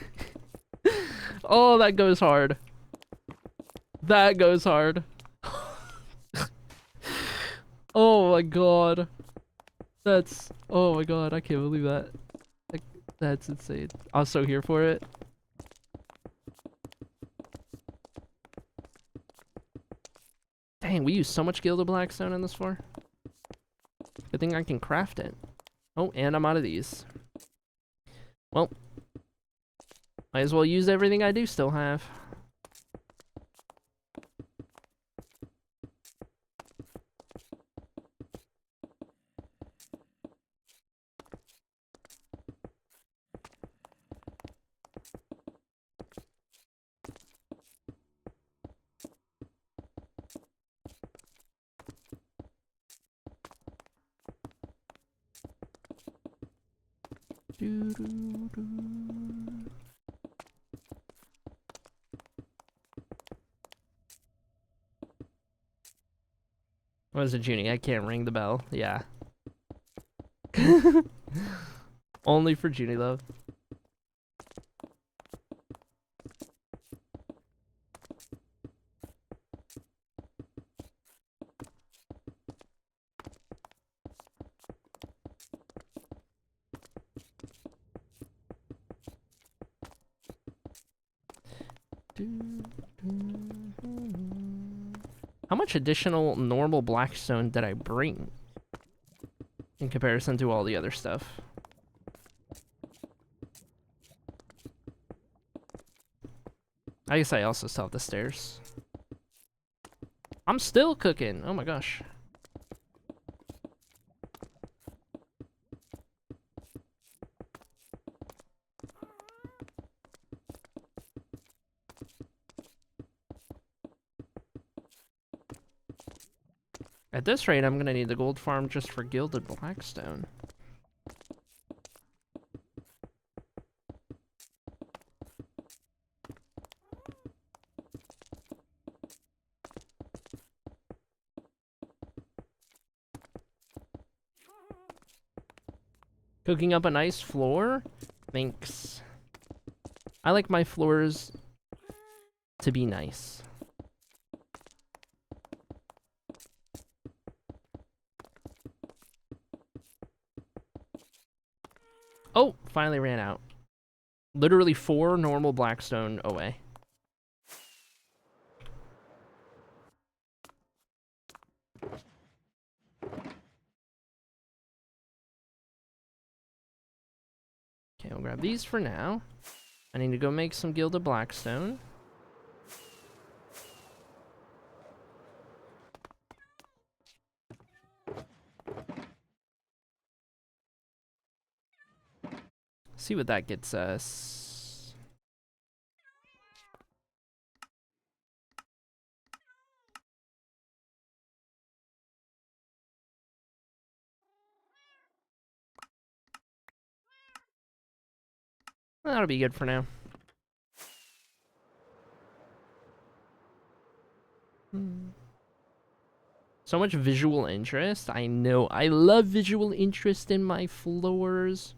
Oh, that goes hard. That goes hard. Oh my god. That's... Oh my god, I can't believe that. That's insane. I was so here for it. Dang, we use so much gilded blackstone in this floor. Good thing I can craft it. Oh, and I'm out of these. Well, Might as well use everything I do still have. What is it, Junie? I can't ring the bell. Yeah. Only for Junie, love. How much additional normal blackstone did I bring in comparison to all the other stuff? I guess I also still have the stairs. I'm still cooking. Oh my gosh. At this rate, I'm gonna need the gold farm just for gilded blackstone. Cooking up a nice floor? Thanks. I like my floors to be nice. Oh, finally ran out. Literally 4 normal blackstone away. Okay, I'll grab these for now. I need to go make some gilded blackstone. See what that gets us. That'll be good for now. So much visual interest. I know. I love visual interest in my floors.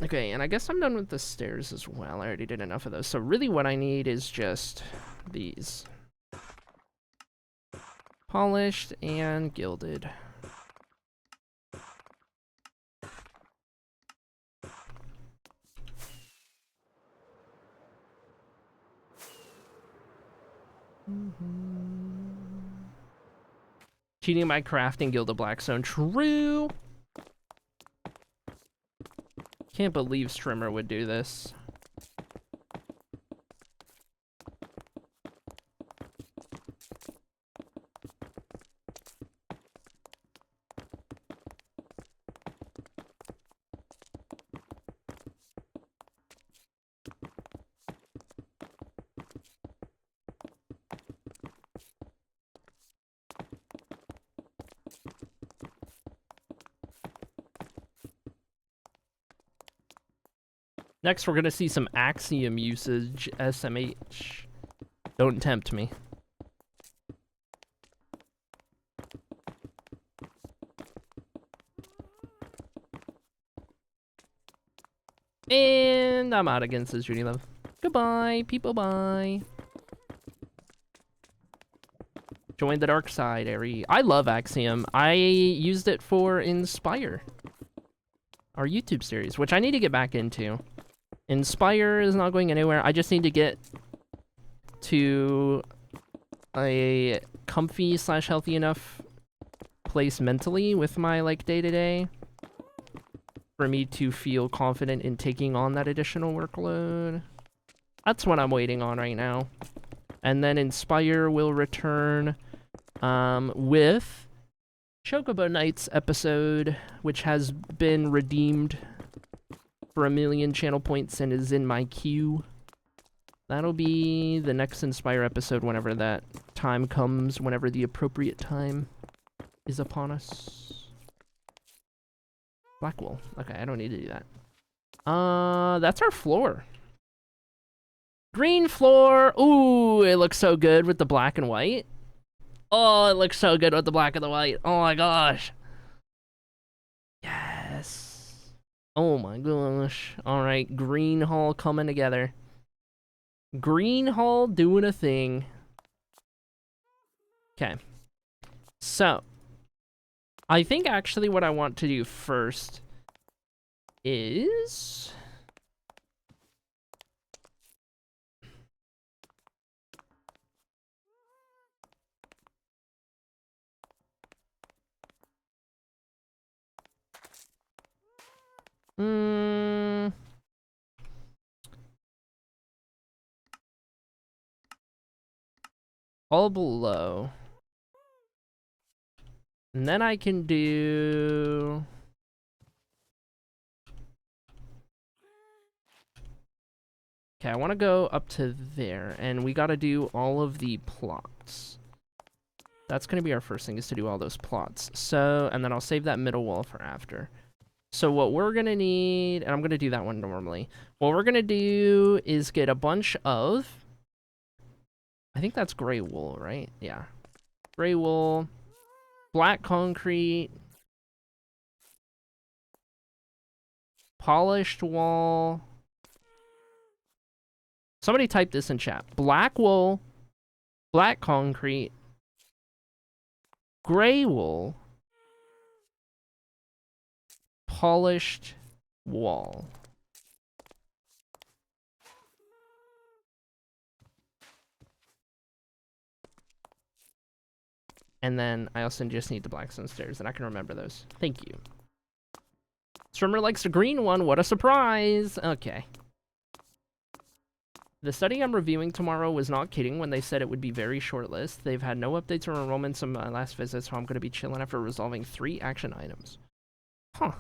Okay, and I guess I'm done with the stairs as well. I already did enough of those. So really what I need is just these. Polished and gilded. Cheating my crafting gilded blackstone. True. Can't believe Strimmer would do this. Next, we're gonna see some axiom usage, SMH. Don't tempt me. And I'm out again, says Judy Love. Goodbye, people, bye. Join the dark side, Ari. I love Axiom. I used it for Inspire, our YouTube series, which I need to get back into. Inspire is not going anywhere. I just need to get to a comfy / healthy enough place mentally with my like day-to-day. for me to feel confident in taking on that additional workload. That's what I'm waiting on right now. And then Inspire will return with Chocobo Nights episode, which has been redeemed for 1,000,000 channel points and is in my queue. That'll be the next Inspire episode whenever that time comes, whenever the appropriate time is upon us. Black wool. Okay, I don't need to do that. That's our floor. Green floor. Ooh, it looks so good with the black and white. Oh, it looks so good with the black and the white. Oh my gosh. Yes. Oh my gosh. All right, green hall coming together. Green hall doing a thing. Okay. So, I think actually what I want to do first is... all below. And then I can do... Okay, I want to go up to there, and we got to do all of the plots. That's going to be our first thing, is to do all those plots. So, and then I'll save that middle wall for after. So what we're going to need, and I'm going to do that one normally. What we're going to do is get a bunch of... I think that's gray wool, right? Yeah. Gray wool, black concrete, polished wall. Somebody type this in chat. Black wool, black concrete, gray wool, polished wall. And then I also just need the blackstone stairs, and I can remember those. Thank you. Strimmer likes the green one. What a surprise. Okay. The study I'm reviewing tomorrow was not kidding when they said it would be very short list. They've had no updates or enrollments on my last visit, so I'm going to be chilling after resolving 3 action items. Huh.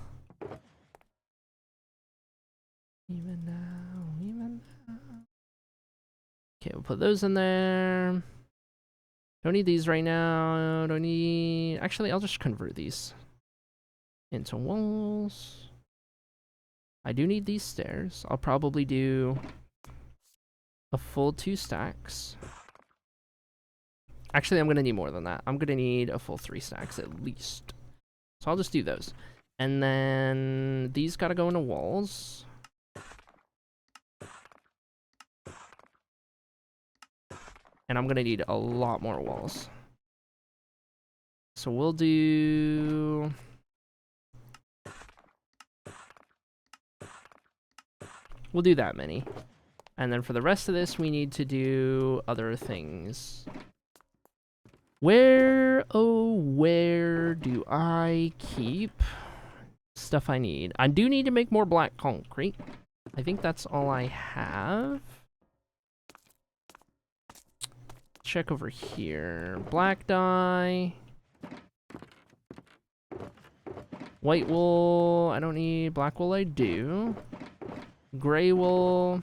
Even now. Okay, we'll put those in there. Don't need these right now. Don't need... Actually, I'll just convert these into walls. I do need these stairs. I'll probably do a full 2 stacks. Actually, I'm going to need more than that. I'm going to need a full 3 stacks at least. So I'll just do those. And then these got to go into walls. And I'm going to need a lot more walls. So we'll do... We'll do that many. And then for the rest of this, we need to do other things. Where, oh, where do I keep stuff I need? I do need to make more black concrete. I think that's all I have. Check over here. Black dye. White wool. I don't need black wool. I do. Gray wool.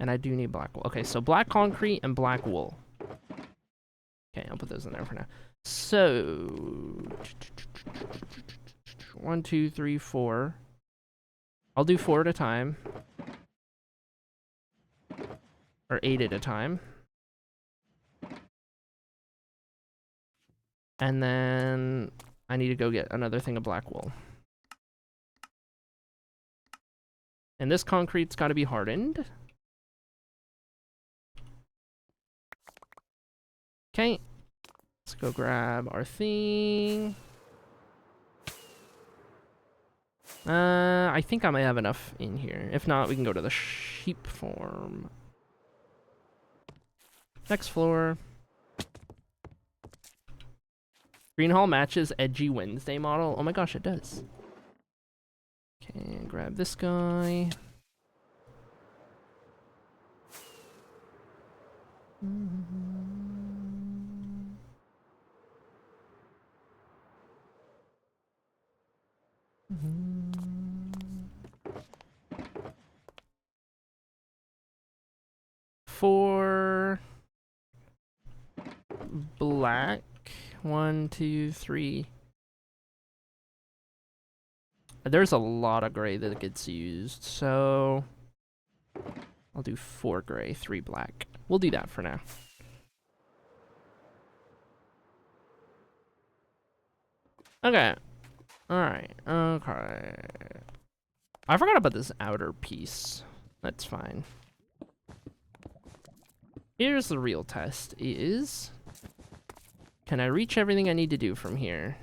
And I do need black wool. Okay, so black concrete and black wool. Okay, I'll put those in there for now. So 1, 2, 3, 4. I'll do 4 at a time. Or 8 at a time. And then I need to go get another thing of black wool. And this concrete's got to be hardened. Okay. Let's go grab our thing. I think I might have enough in here. If not, we can go to the sheep farm. Next floor. Green Hall matches edgy Wednesday model. Oh my gosh, it does. Okay, grab this guy. For black, 1, 2, 3. There's a lot of gray that gets used, so I'll do 4 gray, 3 black. We'll do that for now. Okay. Alright. Okay. I forgot about this outer piece. That's fine. Here's the real test is, can I reach everything I need to do from here?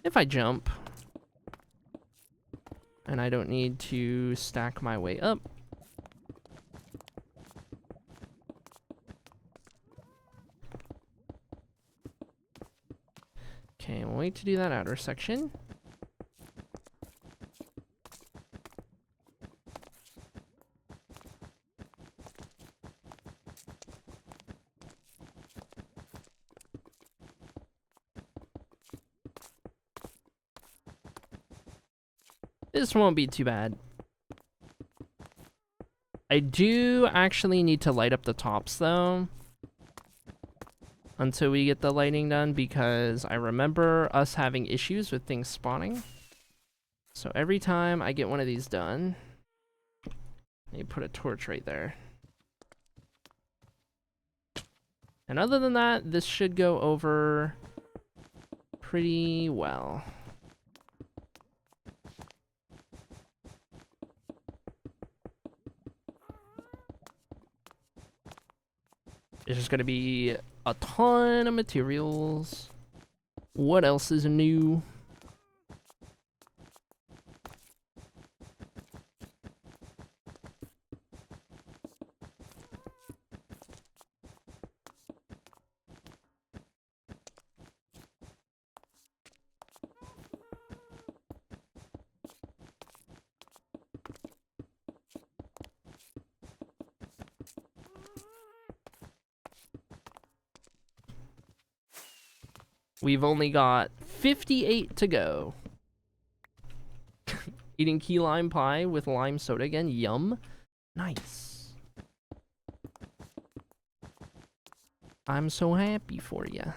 If I jump, and I don't need to stack my way up. Okay, we'll wait to do that outer section. This won't be too bad. I do actually need to light up the tops though, until we get the lighting done, because I remember us having issues with things spawning. So every time I get one of these done, you put a torch right there. And other than that, this should go over pretty well. There's just gonna be a ton of materials. What else is new? We've only got 58 to go. Eating key lime pie with lime soda again. Yum. Nice. I'm so happy for you.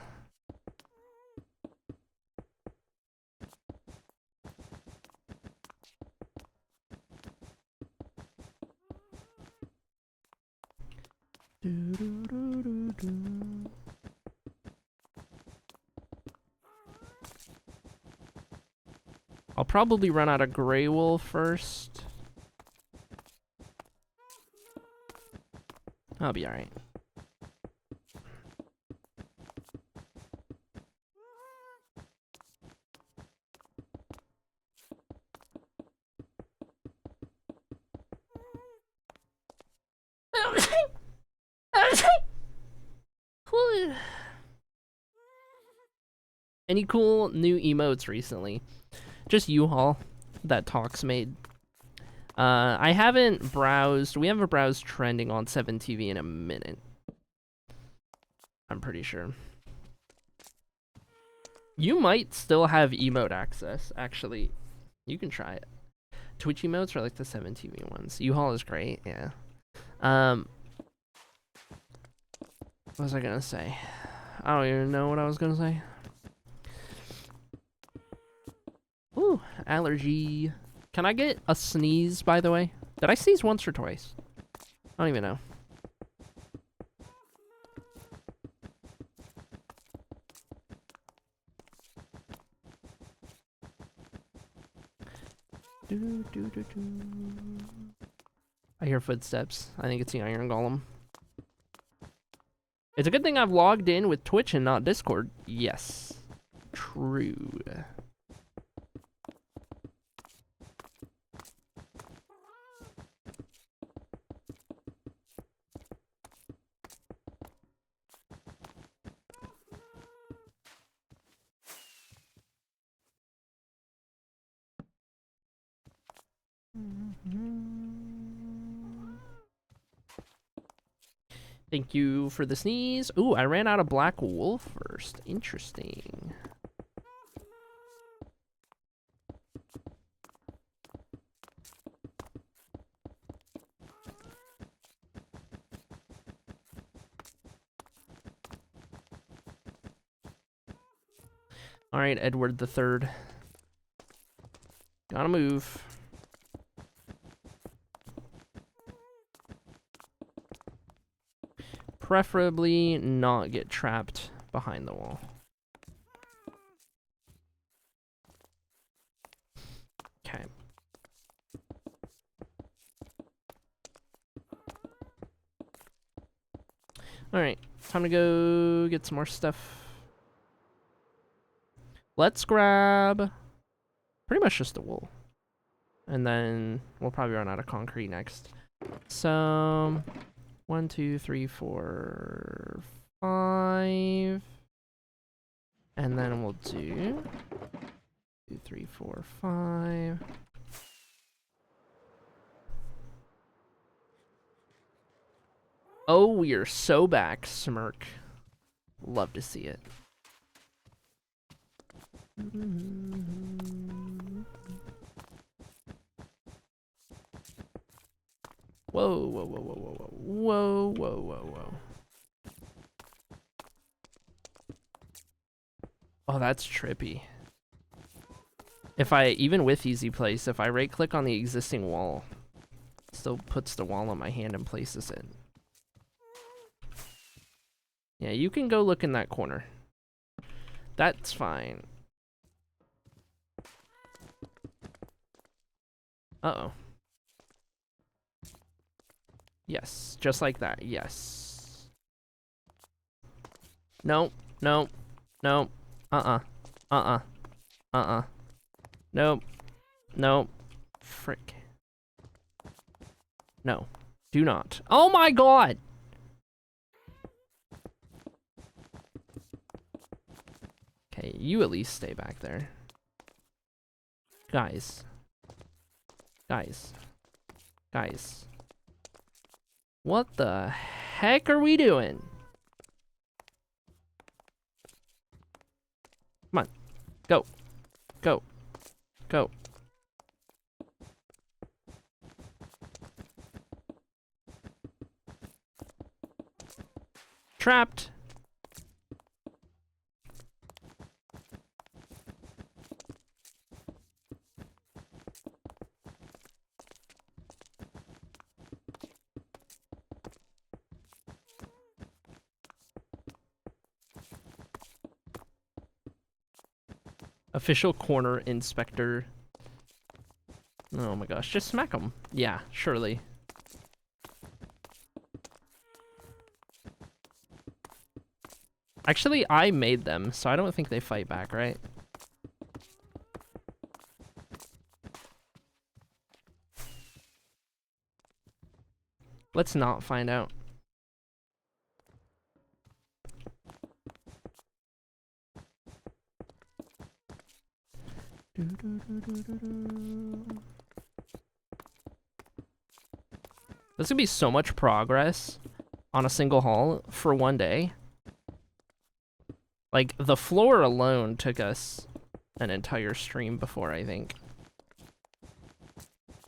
I'll probably run out of gray wool first. I'll be alright. Any cool new emotes recently? Just U-Haul that Talks made. I haven't browsed. We haven't browsed trending on 7TV in a minute. I'm pretty sure. You might still have emote access, actually. You can try it. Twitch emotes are like the 7TV ones. U-Haul is great, yeah. What was I gonna say? I don't even know what I was gonna say. Ooh, allergy. Can I get a sneeze, by the way? Did I sneeze once or twice? I don't even know. I hear footsteps. I think it's the iron golem. It's a good thing I've logged in with Twitch and not Discord. Yes. True. Thank you for the sneeze. Ooh, I ran out of black wool first. Interesting. All right, Edward the Third. Gotta move. Preferably not get trapped behind the wall. Okay. Alright, time to go get some more stuff. Let's grab pretty much just the wool. And then we'll probably run out of concrete next. So 1, 2, 3, 4, 5. And then we'll do 2, 3, 4, 5. Oh, you're so back, Smirk. Love to see it. Whoa, whoa, whoa, whoa, whoa, whoa, whoa, whoa, whoa. Oh, that's trippy. If I, even with Easy Place, if I right click on the existing wall, it still puts the wall on my hand and places it. Yeah, you can go look in that corner. That's fine. Uh-oh. Yes, just like that, yes. No, no, no, uh-uh, uh-uh, uh-uh. Nope, nope, frick. No, do not. Oh my god! Okay, you at least stay back there. Guys. Guys. Guys. What the heck are we doing? Come on. Go. Go. Go. Trapped. Official corner inspector. Oh my gosh, just smack them. Yeah, surely. Actually, I made them, so I don't think they fight back, right? Let's not find out. This would be so much progress on a single haul for one day. Like, the floor alone took us an entire stream before, I think.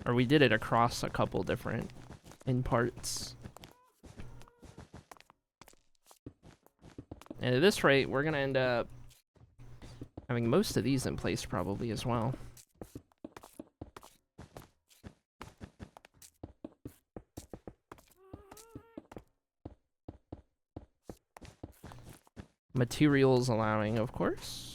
Or we did it across a couple different in parts. And at this rate, we're gonna end up having most of these in place probably as well. Materials allowing, of course.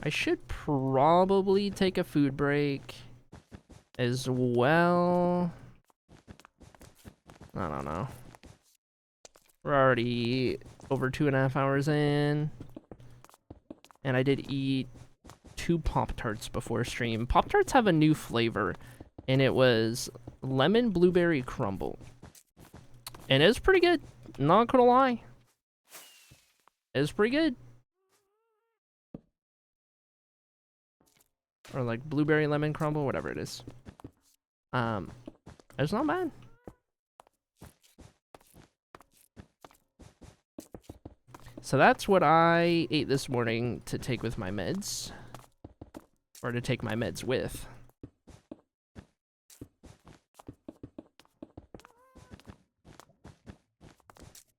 I should probably take a food break as well. I don't know. We're already over 2.5 hours in. And I did eat 2 Pop-Tarts before stream. Pop-Tarts have a new flavor, and it was lemon blueberry crumble. And it was pretty good, not gonna lie. It was pretty good. Or like blueberry lemon crumble, whatever it is. It's not bad. So that's what I ate this morning to take with my meds. Or to take my meds with.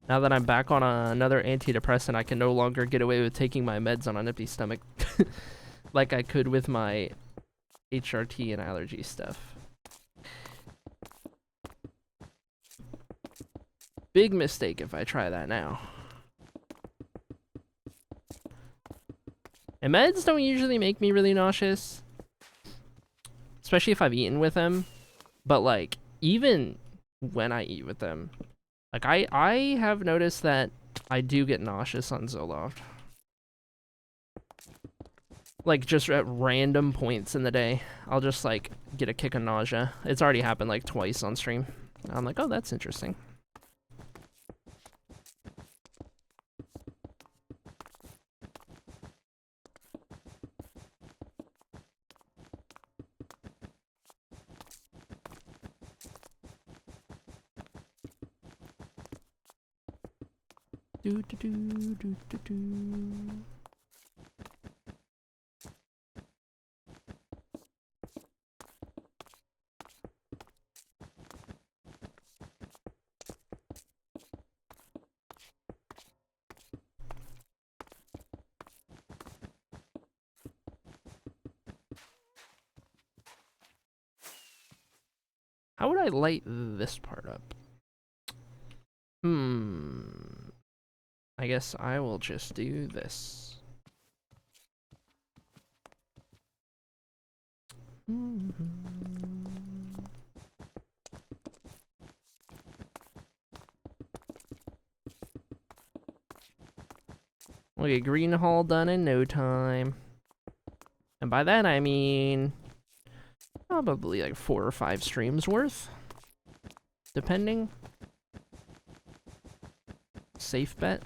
Now that I'm back on another antidepressant, I can no longer get away with taking my meds on an empty stomach. Like I could with my HRT and allergy stuff. Big mistake if I try that now. And meds don't usually make me really nauseous. Especially if I've eaten with them. But like, even when I eat with them. Like, I have noticed that I do get nauseous on Zoloft. Like, just at random points in the day. I'll just, like, get a kick of nausea. It's already happened, like, twice on stream. I'm like, oh, that's interesting. Do do do do do do. How would I light this part up? I guess I will just do this. We'll get green haul done in no time. And by that I mean probably like 4 or 5 streams worth. Depending. Safe bet.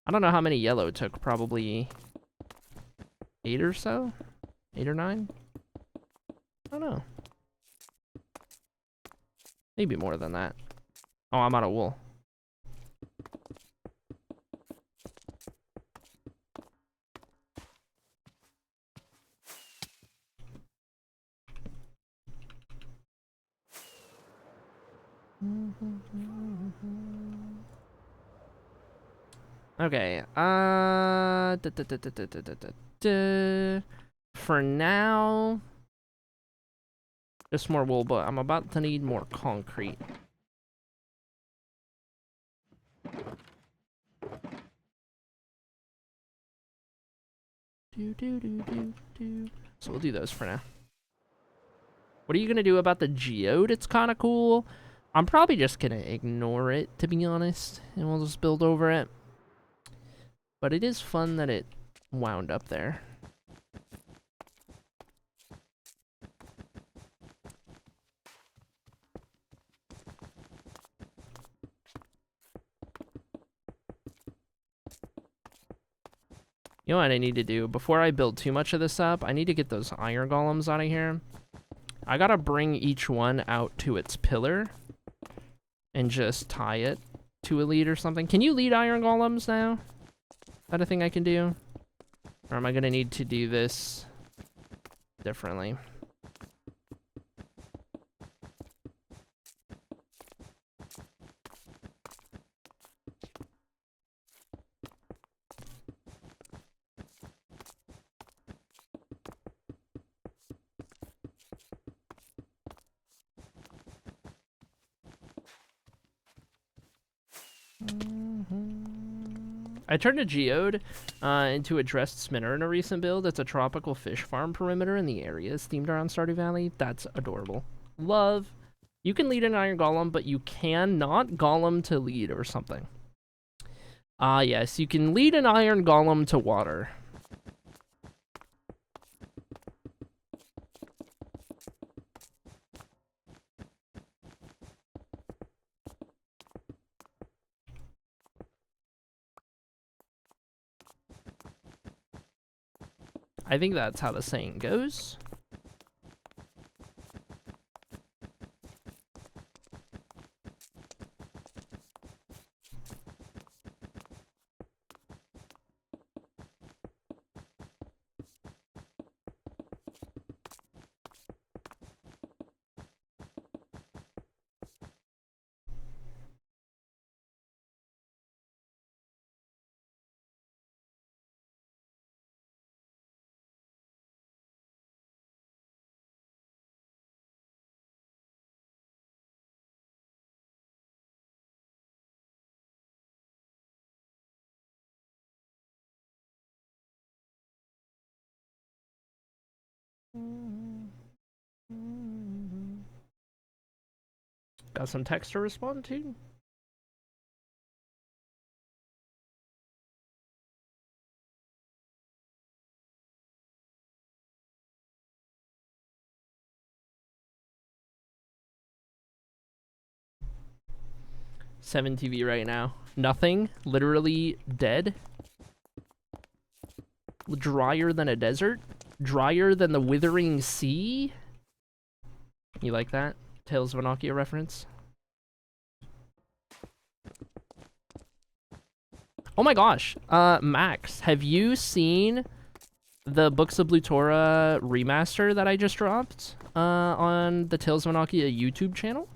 I don't know how many yellow took, probably 8 or so? 8 or 9? I don't know. Maybe more than that. Oh, I'm out of wool. Okay, for now, just more wool, but I'm about to need more concrete. So we'll do those for now. What are you gonna do about the geode? It's kind of cool. I'm probably just gonna ignore it, to be honest, and we'll just build over it. But it is fun that it wound up there. You know what I need to do? Before I build too much of this up, I need to get those iron golems out of here. I gotta bring each one out to its pillar and just tie it to a lead or something. Can you lead iron golems now? Is that a thing I can do? Or am I gonna need to do this differently? I turned a geode into a dressed spinner in a recent build. It's a tropical fish farm perimeter in the areas themed around Stardew Valley. That's adorable. Love. You can lead an iron golem, but you cannot golem to lead or something. Yes, you can lead an iron golem to water. I think that's how the saying goes. Got some text to respond to? Seven TV right now. Nothing. Literally dead. Drier than a desert. Drier than the withering sea. You like that? Tales of Annocia reference? Oh my gosh. Max, have you seen the Books of Blutora remaster that I just dropped on the Tales of Annocia YouTube channel?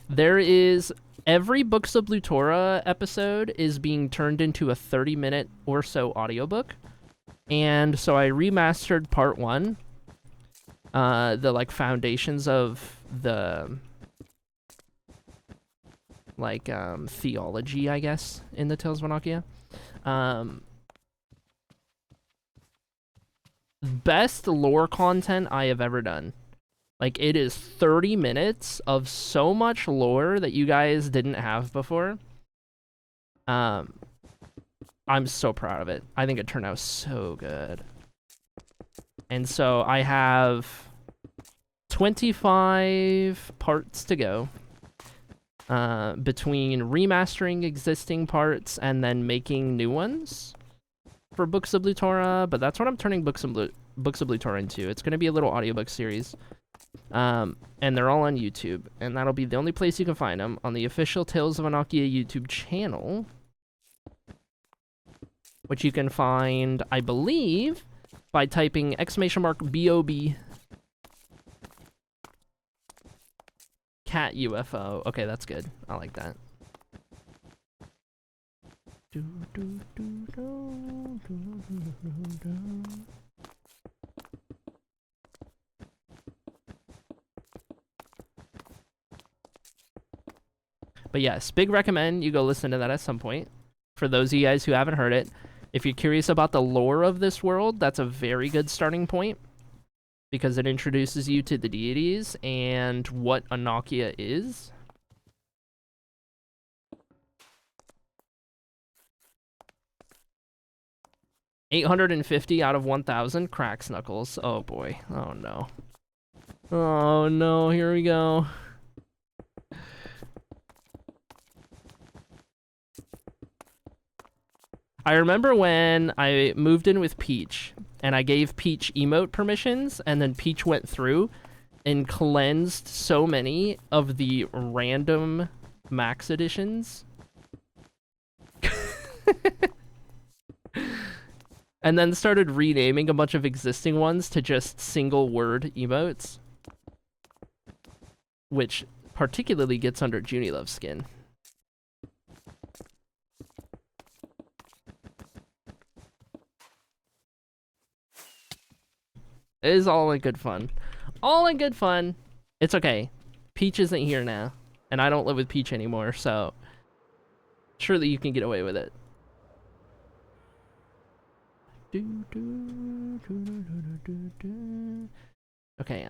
There is... Every Books of Blutora episode is being turned into a 30-minute or so audiobook. And so I remastered part 1. The, like, foundations of the... like, theology, I guess, in the Tales of Annocia. Best lore content I have ever done. Like, it is 30 minutes of so much lore that you guys didn't have before. I'm so proud of it. I think it turned out so good. And so I have 25 parts to go. Between remastering existing parts and then making new ones for Books of Blutora, but that's what I'm turning Books of Blutora into. It's going to be a little audiobook series. And they're all on YouTube, and that'll be the only place you can find them, on the official Tales of Annocia YouTube channel, which you can find, I believe, by typing !BOB cat UFO. Okay, that's good. I like that. But yes, big recommend you go listen to that at some point. For those of you guys who haven't heard it, if you're curious about the lore of this world, that's a very good starting point, because it introduces you to the deities and what Annocia is. $850 out of 1,000 cracks Knuckles. Oh boy. Oh no. Oh no, here we go. I remember when I moved in with Peach, and I gave Peach emote permissions, and then Peach went through and cleansed so many of the random max editions. And then started renaming a bunch of existing ones to just single word emotes, which particularly gets under Junilove's skin. It is all in good fun. All in good fun. It's okay. Peach isn't here now. And I don't live with Peach anymore, so surely you can get away with it. Okay,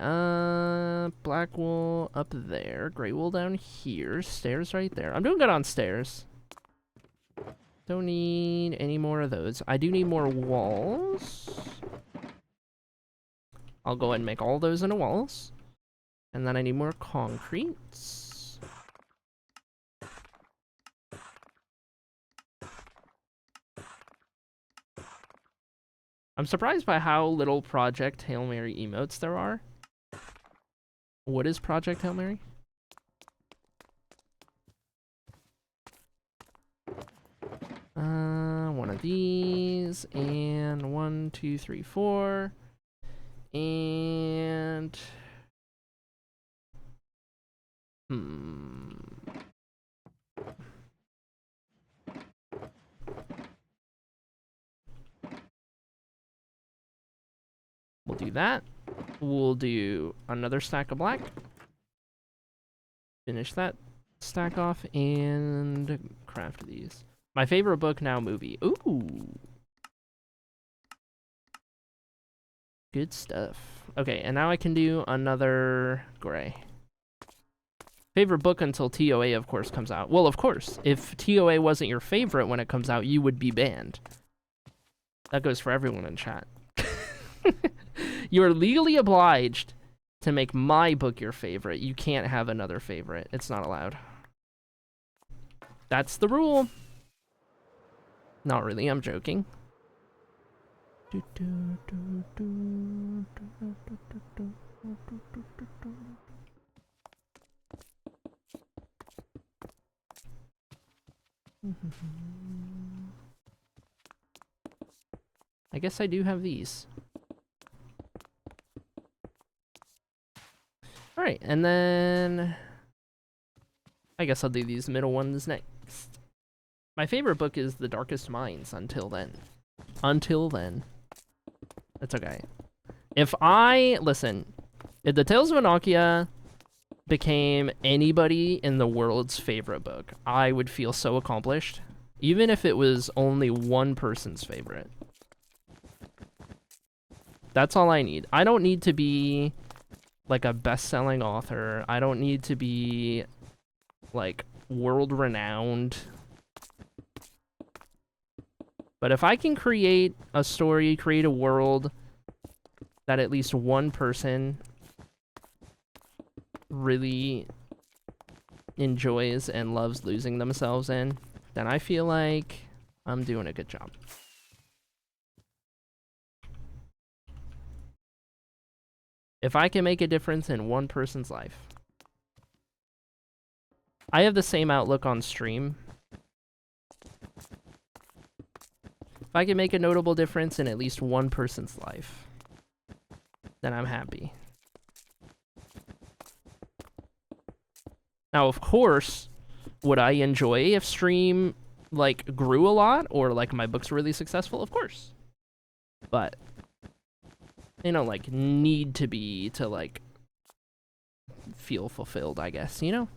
black wool up there, gray wool down here, stairs right there. I'm doing good on stairs. Don't need any more of those. I do need more walls. I'll go ahead and make all those into walls. And then I need more concrete. I'm surprised by how little Project Hail Mary emotes there are. What is Project Hail Mary? One of these, and 1, 2, 3, 4, and we'll do that. We'll do another stack of black. Finish that stack off and craft these. My favorite book now movie. Ooh. Good stuff. Okay, and now I can do another gray. Favorite book until TOA, of course, comes out. Well, of course. If TOA wasn't your favorite when it comes out, you would be banned. That goes for everyone in chat. You are legally obliged to make my book your favorite. You can't have another favorite. It's not allowed. That's the rule. Not really, I'm joking. I guess I do have these. Alright, and then I guess I'll do these middle ones next. My favorite book is The Darkest Minds until then. Until then. That's okay. If the Tales of Annocia became anybody in the world's favorite book, I would feel so accomplished. Even if it was only one person's favorite. That's all I need. I don't need to be like a best-selling author. I don't need to be like world-renowned. But if I can create a story, create a world that at least one person really enjoys and loves losing themselves in, then I feel like I'm doing a good job. If I can make a difference in one person's life. I have the same outlook on stream. If I can make a notable difference in at least one person's life, then I'm happy. Now, of course, would I enjoy if stream, like, grew a lot, or, like, my book's really successful? Of course. But they don't, like, need to be to, like, feel fulfilled, I guess, you know?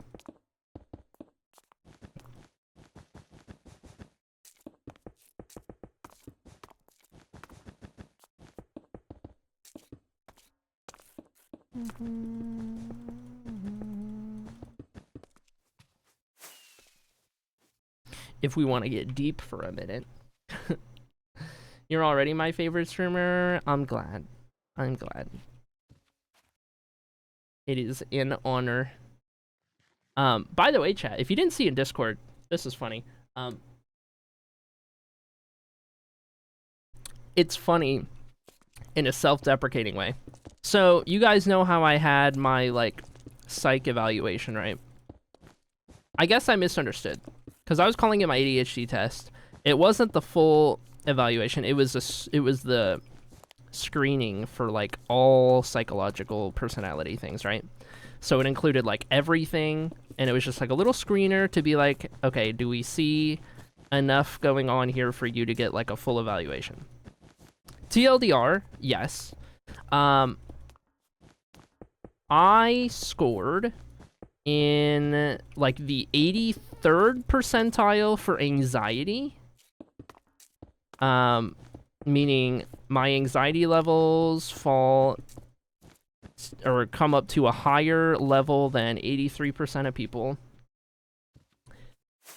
If we want to get deep for a minute. You're already my favorite streamer. I'm glad. I'm glad. It is an honor. By the way, chat, if you didn't see in Discord, this is funny. It's funny in a self-deprecating way. So, you guys know how I had my, like, psych evaluation, right? I guess I misunderstood. Because I was calling it my ADHD test. It wasn't the full evaluation. It was the screening for, like, all psychological personality things, right? So it included, like, everything, and it was just, like, a little screener to be like, okay, do we see enough going on here for you to get, like, a full evaluation? TLDR, yes. I scored in like the 83rd percentile for anxiety. Meaning my anxiety levels fall or come up to a higher level than 83% of people.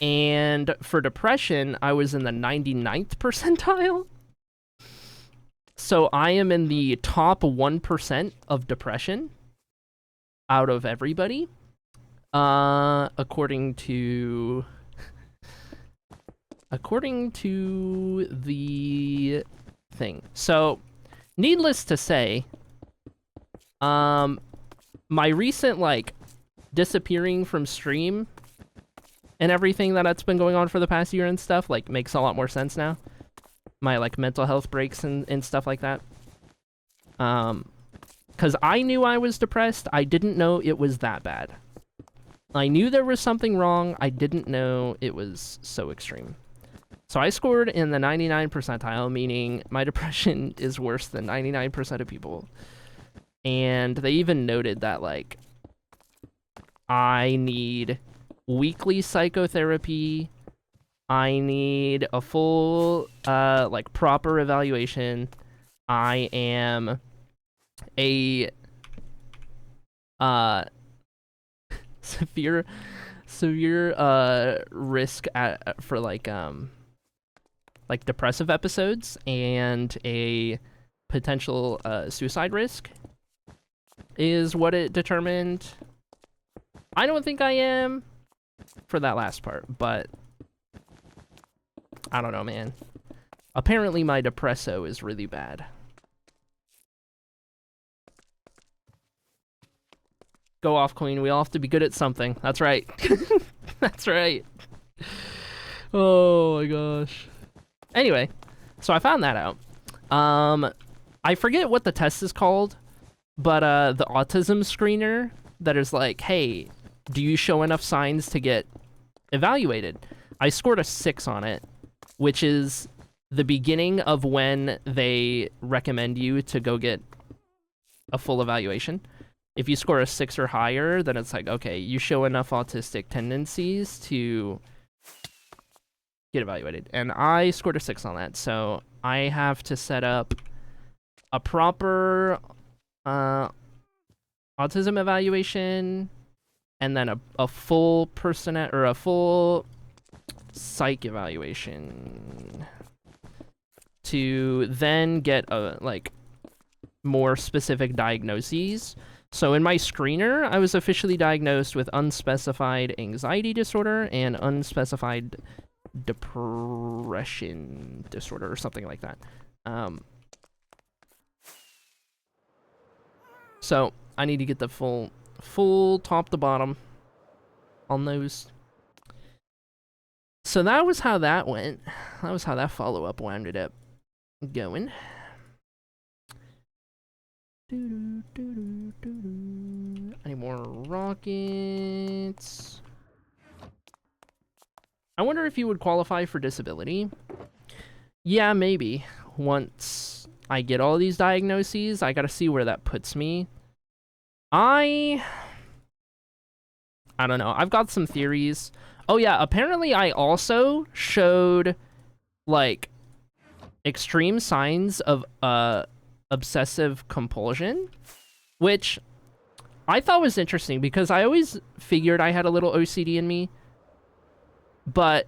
And for depression, I was in the 99th percentile. So I am in the top 1% of depression out of everybody. According to the thing. So, needless to say, my recent, like, disappearing from stream and everything that's been going on for the past year and stuff, like, makes a lot more sense now. My, like, mental health breaks and stuff like that. Because I knew I was depressed, I didn't know it was that bad. I knew there was something wrong, I didn't know it was so extreme. So I scored in the 99 percentile, meaning my depression is worse than 99% of people. And they even noted that, like, I need weekly psychotherapy, I need a full, like, proper evaluation, I am a, severe risk for like depressive episodes and a potential suicide risk is what it determined. I don't think I am for that last part, but I don't know, man. Apparently my depresso is really bad. Go off, Queen. We all have to be good at something. That's right. That's right. Oh my gosh. Anyway, so I found that out. I forget what the test is called, but the autism screener that is like, hey, do you show enough signs to get evaluated? I scored a 6 on it, which is the beginning of when they recommend you to go get a full evaluation. If you score a 6 or higher, then it's like, okay, you show enough autistic tendencies to get evaluated. And I scored a 6 on that, so I have to set up a proper autism evaluation and then a full a full psych evaluation to then get a like more specific diagnoses. So in my screener, I was officially diagnosed with unspecified anxiety disorder and unspecified depression disorder or something like that. So I need to get the full top to bottom on those. So that was how that went. That was how that follow-up wound up going. Any more rockets? I wonder if you would qualify for disability. Yeah, maybe. Once I get all these diagnoses, I gotta see where that puts me. I don't know. I've got some theories. Oh yeah, apparently I also showed, like, extreme signs of, obsessive compulsion, which I thought was interesting because I always figured I had a little OCD in me, but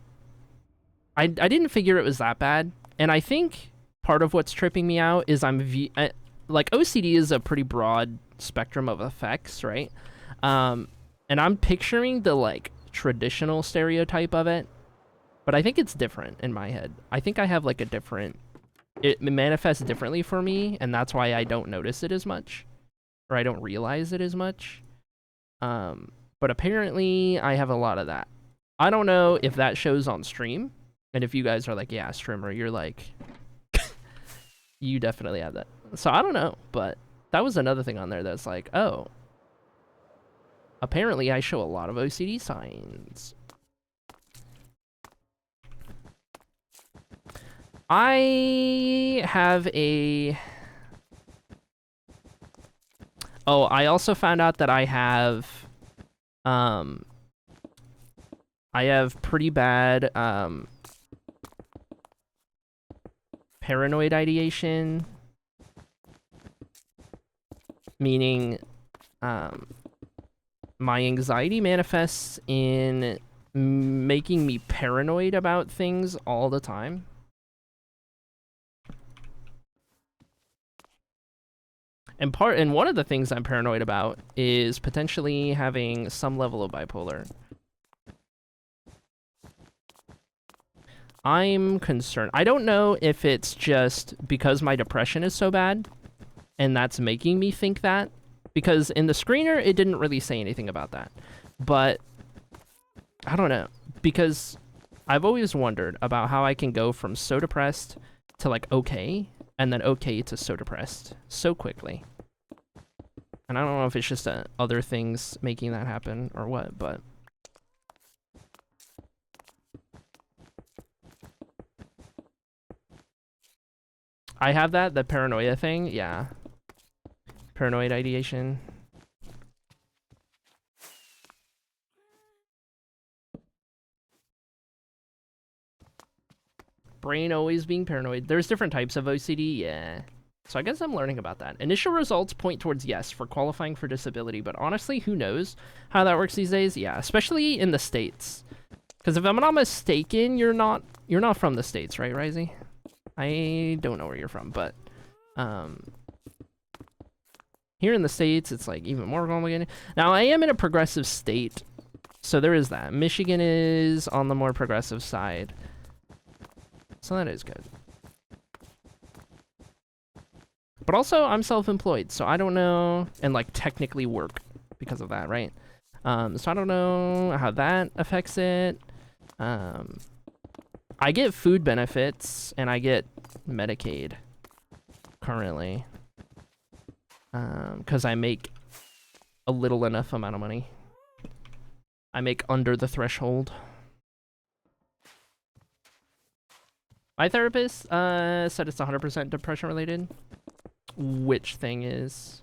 I didn't figure it was that bad. And I think part of what's tripping me out is like, OCD is a pretty broad spectrum of effects, right? And I'm picturing the, like, traditional stereotype of it, but I think it's different in my head. I think I have, like, a different... It manifests differently for me, and that's why I don't notice it as much, or I don't realize it as much. But apparently, I have a lot of that. I don't know if that shows on stream, and if you guys are like, yeah, streamer, you're like, you definitely have that. So I don't know, but that was another thing on there that's like, oh, apparently I show a lot of OCD signs. I have a... Oh, I also found out that I have I have pretty bad paranoid ideation, meaning my anxiety manifests in making me paranoid about things all the time. And one of the things I'm paranoid about is potentially having some level of bipolar. I'm concerned. I don't know if it's just because my depression is so bad and that's making me think that, because in the screener it didn't really say anything about that. But I don't know, because I've always wondered about how I can go from so depressed to like okay, and then okay to so depressed so quickly. And I don't know if it's just other things making that happen or what, but I have the paranoia thing, yeah. Paranoid ideation. Brain always being paranoid. There's different types of OCD, yeah. So I guess I'm learning about that. Initial results point towards yes for qualifying for disability, but honestly, who knows how that works these days? Yeah, especially in the States. Because if I'm not mistaken, you're not from the States, right, Risey? I don't know where you're from, but here in the States, it's like even more complicated. Now, I am in a progressive state, so there is that. Michigan is on the more progressive side, so that is good. But also, I'm self-employed, so I don't know, and like technically work because of that, right? So I don't know how that affects it. I get food benefits, and I get Medicaid currently. Because I make a little enough amount of money. I make under the threshold. My therapist said it's 100% depression related. Which thing is?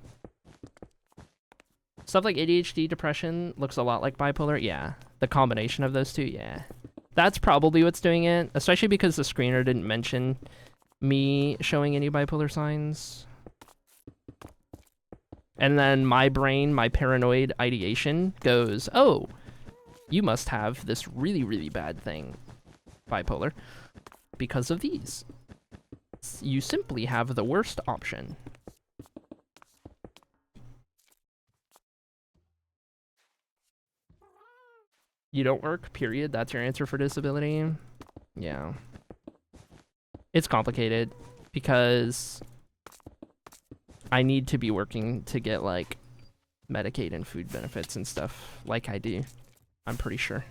Stuff like ADHD, depression looks a lot like bipolar. Yeah, the combination of those two, yeah. That's probably what's doing it, especially because the screener didn't mention me showing any bipolar signs. And then my brain, my paranoid ideation goes, oh, you must have this really, really bad thing, bipolar, because of these. You simply have the worst option. You don't work, period. That's your answer for disability. Yeah. It's complicated because I need to be working to get like Medicaid and food benefits and stuff like I do. I'm pretty sure.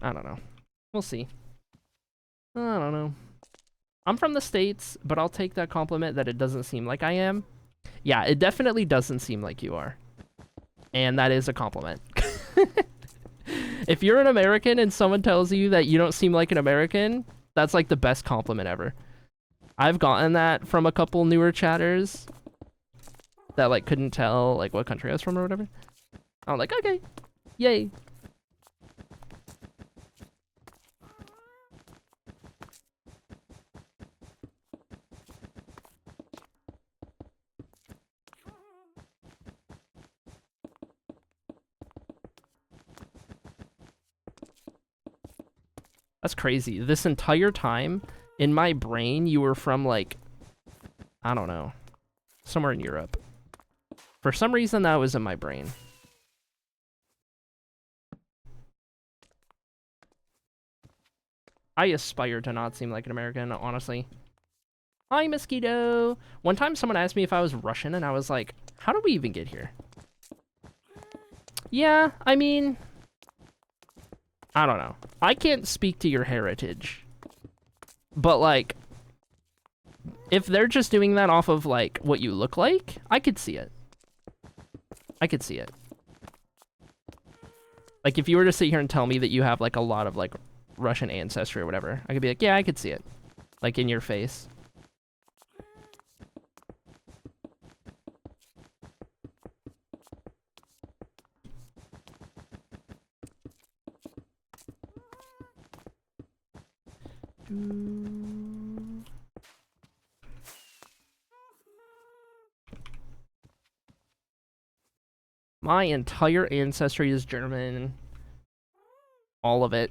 I don't know. We'll see. I don't know. I'm from the States, but I'll take that compliment that it doesn't seem like I am. Yeah, it definitely doesn't seem like you are. And that is a compliment. If you're an American and someone tells you that you don't seem like an American, that's like the best compliment ever. I've gotten that from a couple newer chatters that like couldn't tell like what country I was from or whatever. I'm like, okay, yay. That's crazy. This entire time, in my brain, you were from, like, I don't know, somewhere in Europe. For some reason, that was in my brain. I aspire to not seem like an American, honestly. Hi, Mosquito! One time, someone asked me if I was Russian, and I was like, how did we even get here? Yeah, I mean, I don't know. I can't speak to your heritage. But, like, if they're just doing that off of, like, what you look like, I could see it. I could see it. Like, if you were to sit here and tell me that you have, like, a lot of, like, Russian ancestry or whatever, I could be like, yeah, I could see it. Like, in your face. My entire ancestry is German. All of it.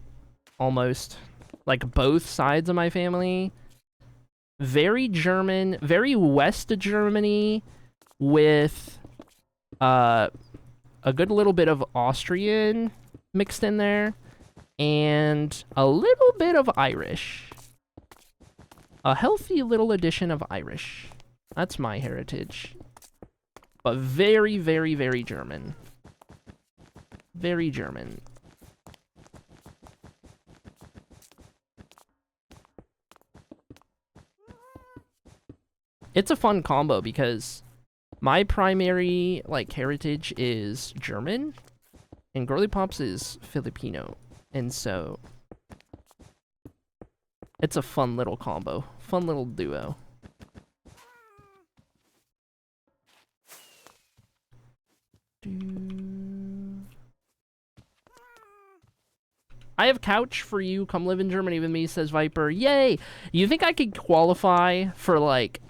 Almost. Like, both sides of my family. Very German. Very West Germany. With, a good little bit of Austrian mixed in there. And a little bit of Irish. A healthy little addition of Irish. That's my heritage. But very, very, very German. Very German. It's a fun combo because my primary, like, heritage is German, and Girly Pops is Filipino. And so, it's a fun little combo. Fun little duo. I have couch for you. Come live in Germany with me, says Viper. Yay! You think I could qualify for, like,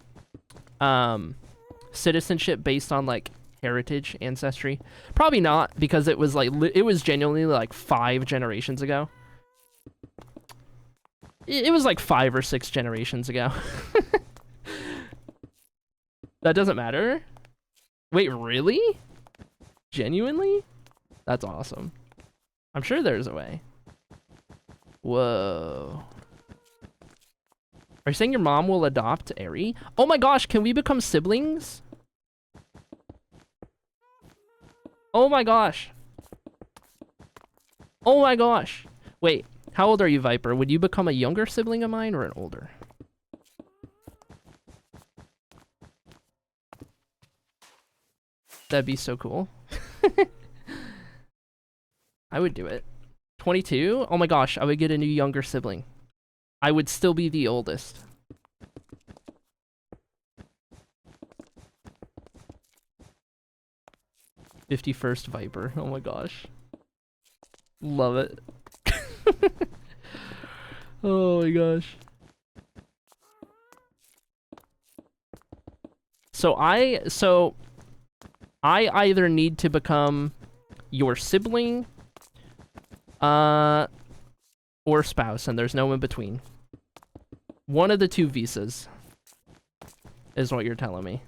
citizenship based on, like, heritage, ancestry? Probably not, because it was, like, it was genuinely, like, 5 generations ago. It was, like, 5 or 6 generations ago. That doesn't matter? Wait, really? Genuinely? That's awesome. I'm sure there's a way. Whoa. Are you saying your mom will adopt Eri? Oh my gosh, can we become siblings? Oh my gosh. Oh my gosh. Wait, how old are you, Viper? Would you become a younger sibling of mine or an older? That'd be so cool. I would do it. 22? Oh my gosh, I would get a new younger sibling. I would still be the oldest. '51st Viper. Oh my gosh. Love it. Oh my gosh. So I either need to become your sibling, or spouse, and there's no in between. One of the 2 visas is what you're telling me.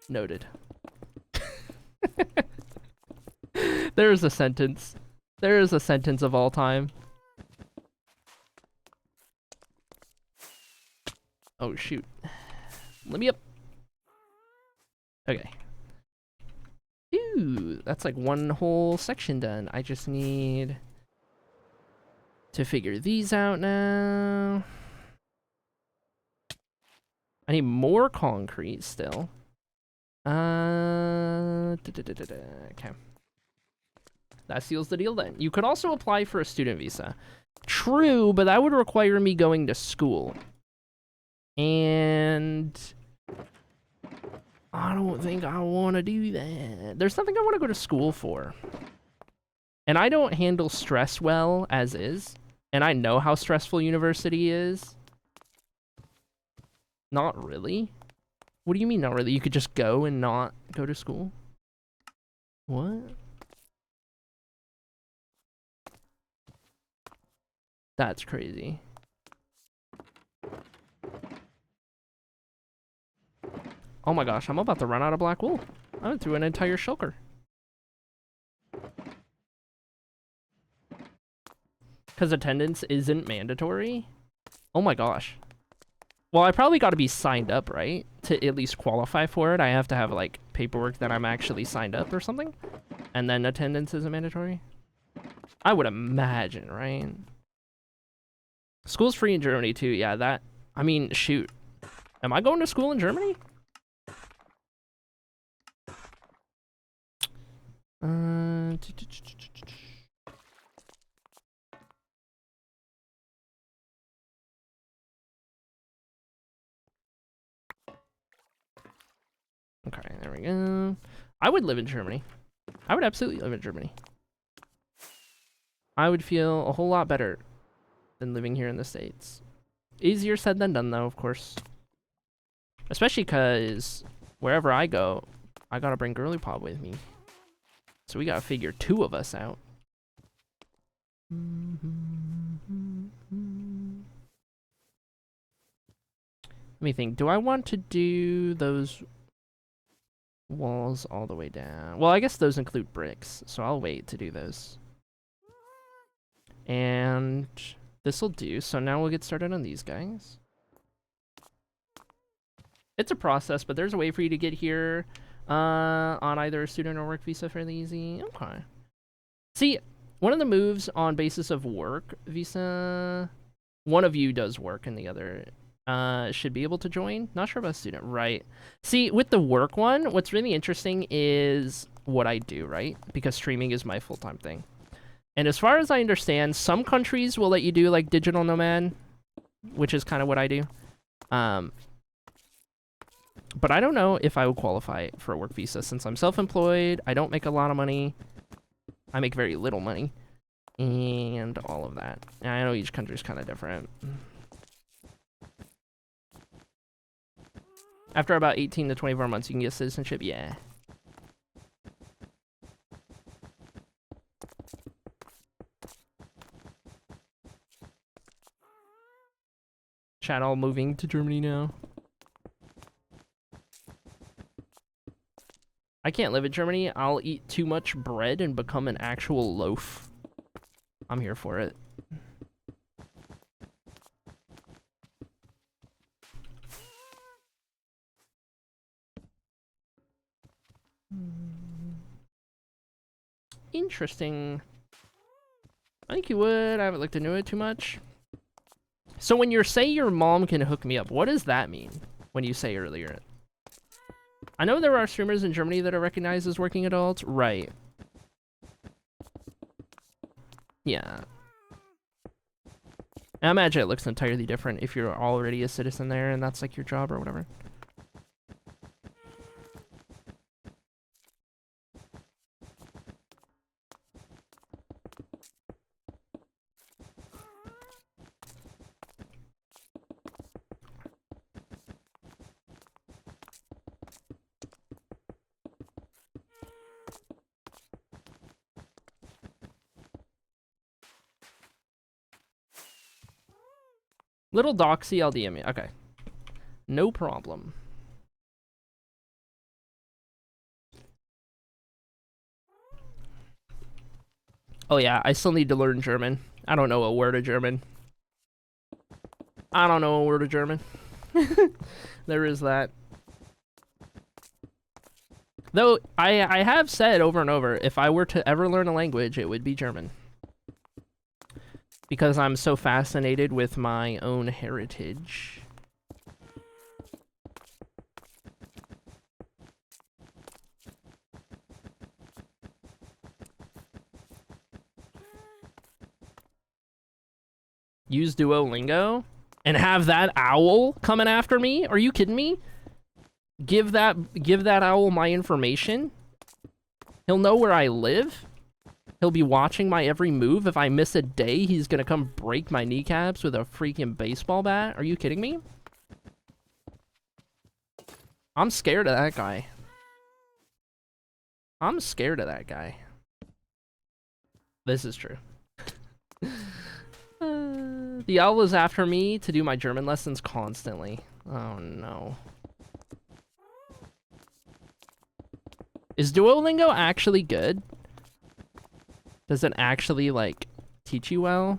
Noted. There's a sentence. There is a sentence of all time. Oh, shoot. Let me up. Okay. Ooh, that's like one whole section done. I just need to figure these out now. I need more concrete still. Okay. That seals the deal then. You could also apply for a student visa. True, but that would require me going to school. And I don't think I want to do that. There's nothing I want to go to school for. And I don't handle stress well as is. And I know how stressful university is. Not really. What do you mean not really? You could just go and not go to school? What? That's crazy. Oh my gosh, I'm about to run out of black wool. I went through an entire shulker. Because attendance isn't mandatory? Oh my gosh. Well, I probably got to be signed up, right? To at least qualify for it. I have to have, like, paperwork that I'm actually signed up or something. And then attendance isn't mandatory. I would imagine, right? School's free in Germany, too. Yeah, that... I mean, shoot. Am I going to school in Germany? Okay, there we go. I would live in Germany. I would absolutely live in Germany. I would feel a whole lot better than living here in the States. Easier said than done, though, of course. Especially because wherever I go, I gotta bring Girly Pop with me. So we gotta figure 2 of us out. Let me think. Do I want to do those walls all the way down? Well, I guess those include bricks, so I'll wait to do those. And this'll do. So now we'll get started on these guys. It's a process, but there's a way for you to get here on either a student or work visa fairly easy. Okay. See, one of the moves on basis of work visa, one of you does work and the other should be able to join. Not sure about student, right? See, with the work one, what's really interesting is what I do, right? Because streaming is my full-time thing. And as far as I understand, some countries will let you do like digital nomad, which is kind of what I do. But I don't know if I would qualify for a work visa since I'm self-employed. I don't make a lot of money. I make very little money. And all of that. And I know each country's kind of different. After about 18 to 24 months, you can get citizenship. Yeah. Chat all moving to Germany now. I can't live in Germany. I'll eat too much bread and become an actual loaf. I'm here for it. Interesting. I think you would. I haven't looked into it too much. So when you say your mom can hook me up, what does that mean when you say earlier? I know there are streamers in Germany that are recognized as working adults. Right. Yeah. I imagine it looks entirely different if you're already a citizen there and that's like your job or whatever. Little Doxy, I'll DM you. Okay. No problem. Oh yeah, I still need to learn German. I don't know a word of German. I don't know a word of German. There is that. Though, I have said over and over, if I were to ever learn a language, it would be German. Because I'm so fascinated with my own heritage. Use Duolingo? And have that owl coming after me? Are you kidding me? Give that owl my information? He'll know where I live? He'll be watching my every move. If I miss a day, he's gonna come break my kneecaps with a freaking baseball bat? Are you kidding me? I'm scared of that guy. I'm scared of that guy. This is true. The owl is after me to do my German lessons constantly. Oh no. Is Duolingo actually good? Does it actually, like, teach you well?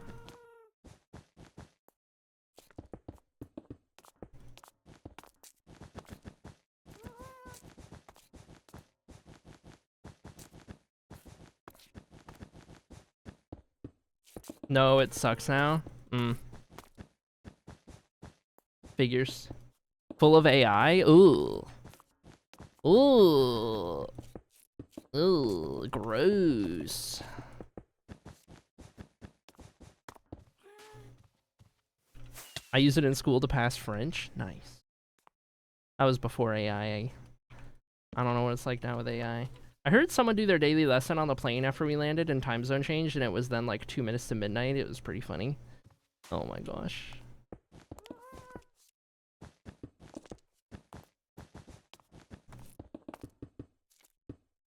No, it sucks now. Figures. Full of AI? Ooh. Ooh. Ooh, gross. I use it in school to pass French. Nice. That was before AI. I don't know what it's like now with AI. I heard someone do their daily lesson on the plane after we landed and time zone changed, and it was then like 2 minutes to midnight. It was pretty funny. Oh my gosh.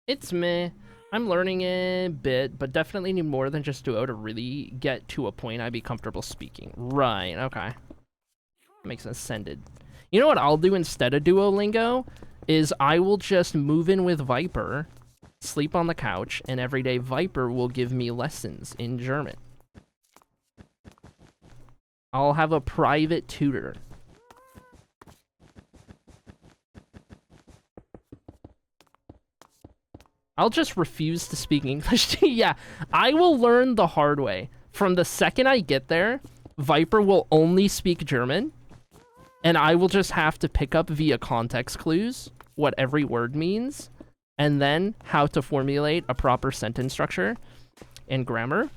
It's meh. I'm learning a bit, but definitely need more than just Duo to really get to a point I'd be comfortable speaking. Right, okay. Makes sense. Sended. You know what I'll do instead of Duolingo? Is I will just move in with Viper, sleep on the couch, and every day Viper will give me lessons in German. I'll have a private tutor. I'll just refuse to speak English. Yeah, I will learn the hard way. From the second I get there, Viper will only speak German, and I will just have to pick up via context clues what every word means, and then how to formulate a proper sentence structure and grammar,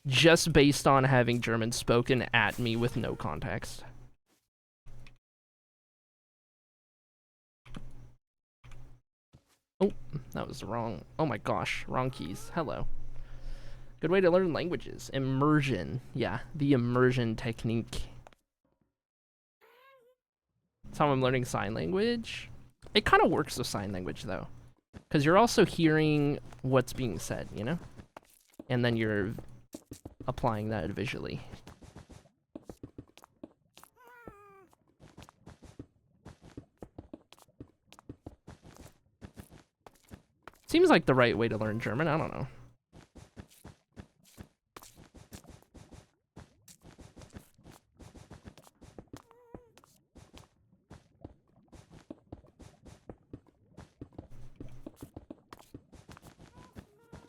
just based on having German spoken at me with no context. Oh, that was wrong. Oh my gosh, wrong keys. Hello. Good way to learn languages. Immersion. Yeah, the immersion technique. That's how I'm learning sign language. It kind of works with sign language, though. Because you're also hearing what's being said, you know? And then you're applying that visually. Seems like the right way to learn German. I don't know.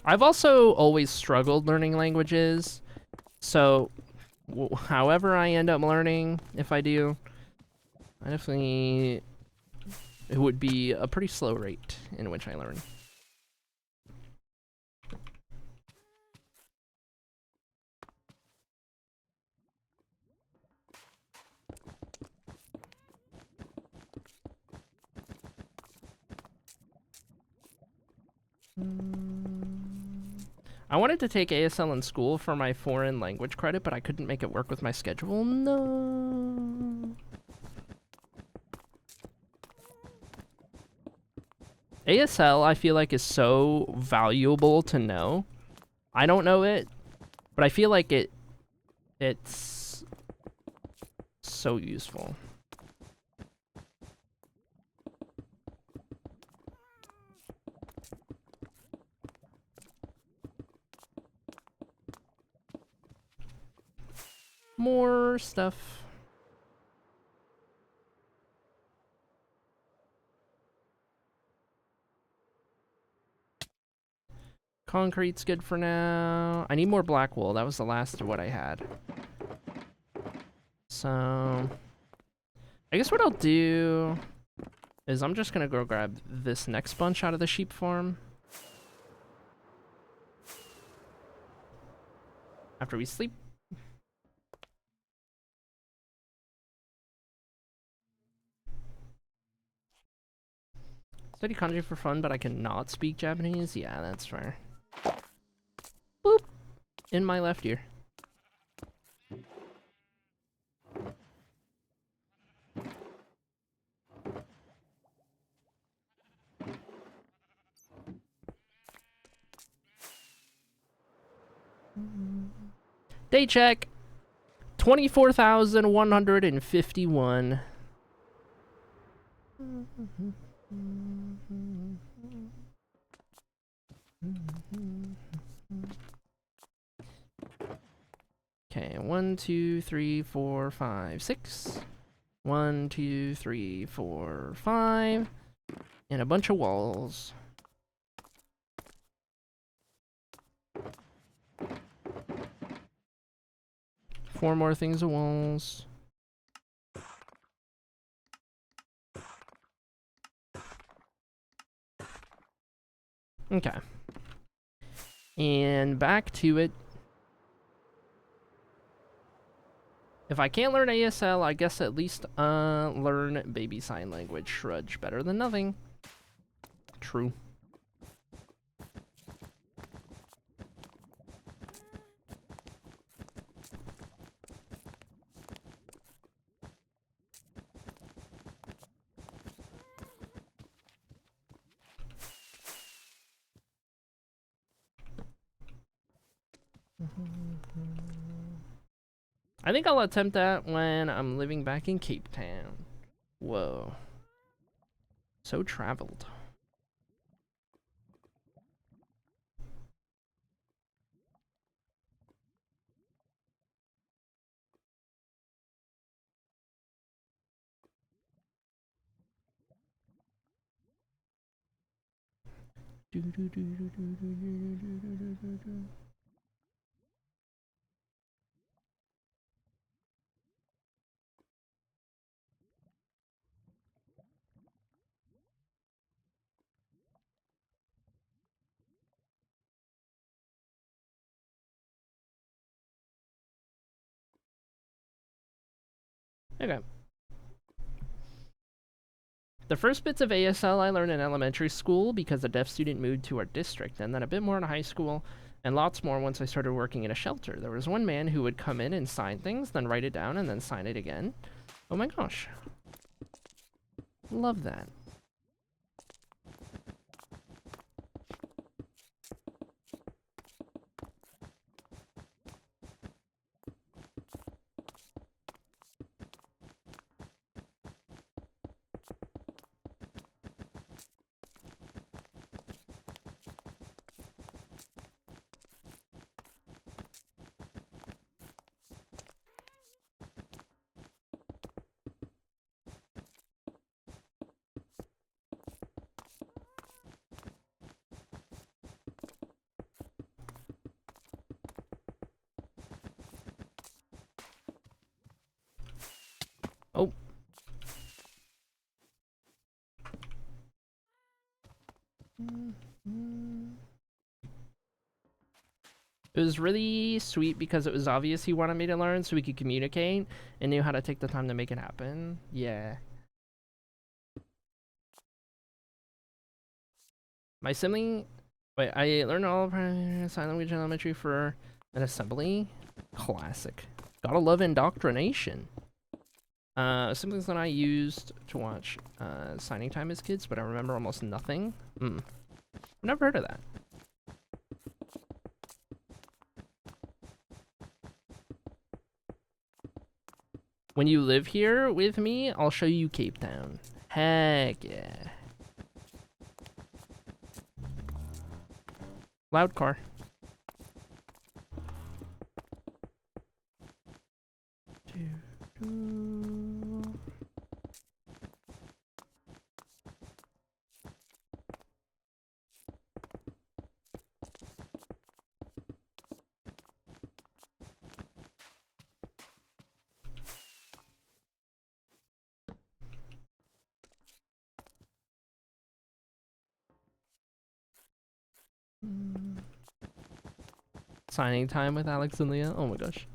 I've also always struggled learning languages, so however I end up learning, if I do, I definitely, it would be a pretty slow rate in which I learn. I wanted to take ASL in school for my foreign language credit, but I couldn't make it work with my schedule. No. ASL, I feel like, is so valuable to know. I don't know it, but I feel like it's so useful. More stuff. Concrete's good for now. I need more black wool. That was the last of what I had. So I guess what I'll do is I'm just gonna go grab this next bunch out of the sheep farm. After we sleep. Study kanji for fun, but I cannot speak Japanese? Yeah, that's fair. Boop! In my left ear. Day check! 24,151. Okay, 1, 2, 3, 4, 5, 6. 1, 2, 3, 4, 5. And a bunch of walls. Four more things of walls. Okay. And back to it. If I can't learn ASL, I guess at least learn baby sign language. Shrudge. Better than nothing. True. I think I'll attempt that when I'm living back in Cape Town. Whoa. So traveled. Okay. The first bits of ASL I learned in elementary school because a deaf student moved to our district, and then a bit more in high school, and lots more once I started working in a shelter. There was one man who would come in and sign things, then write it down, and then sign it again. Oh my gosh. Love that. Oh. It was really sweet because it was obvious he wanted me to learn so we could communicate and knew how to take the time to make it happen. Yeah. My sibling... Wait, I learned all of sign language in elementary for an assembly. Classic. Gotta love indoctrination. Siblings and I used to watch signing time as kids, but I remember almost nothing. Never heard of that. When you live here with me, I'll show you Cape Town. Heck yeah. Loud car. Signing time with Alex and Leah. Oh my gosh.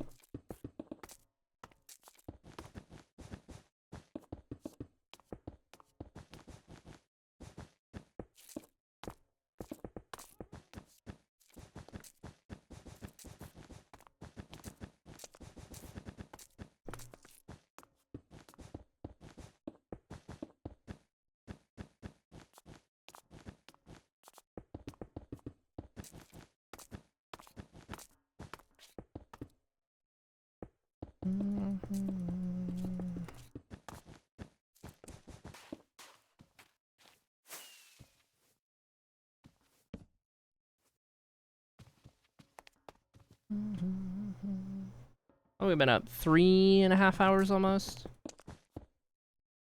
Oh, we've been up 3.5 hours almost.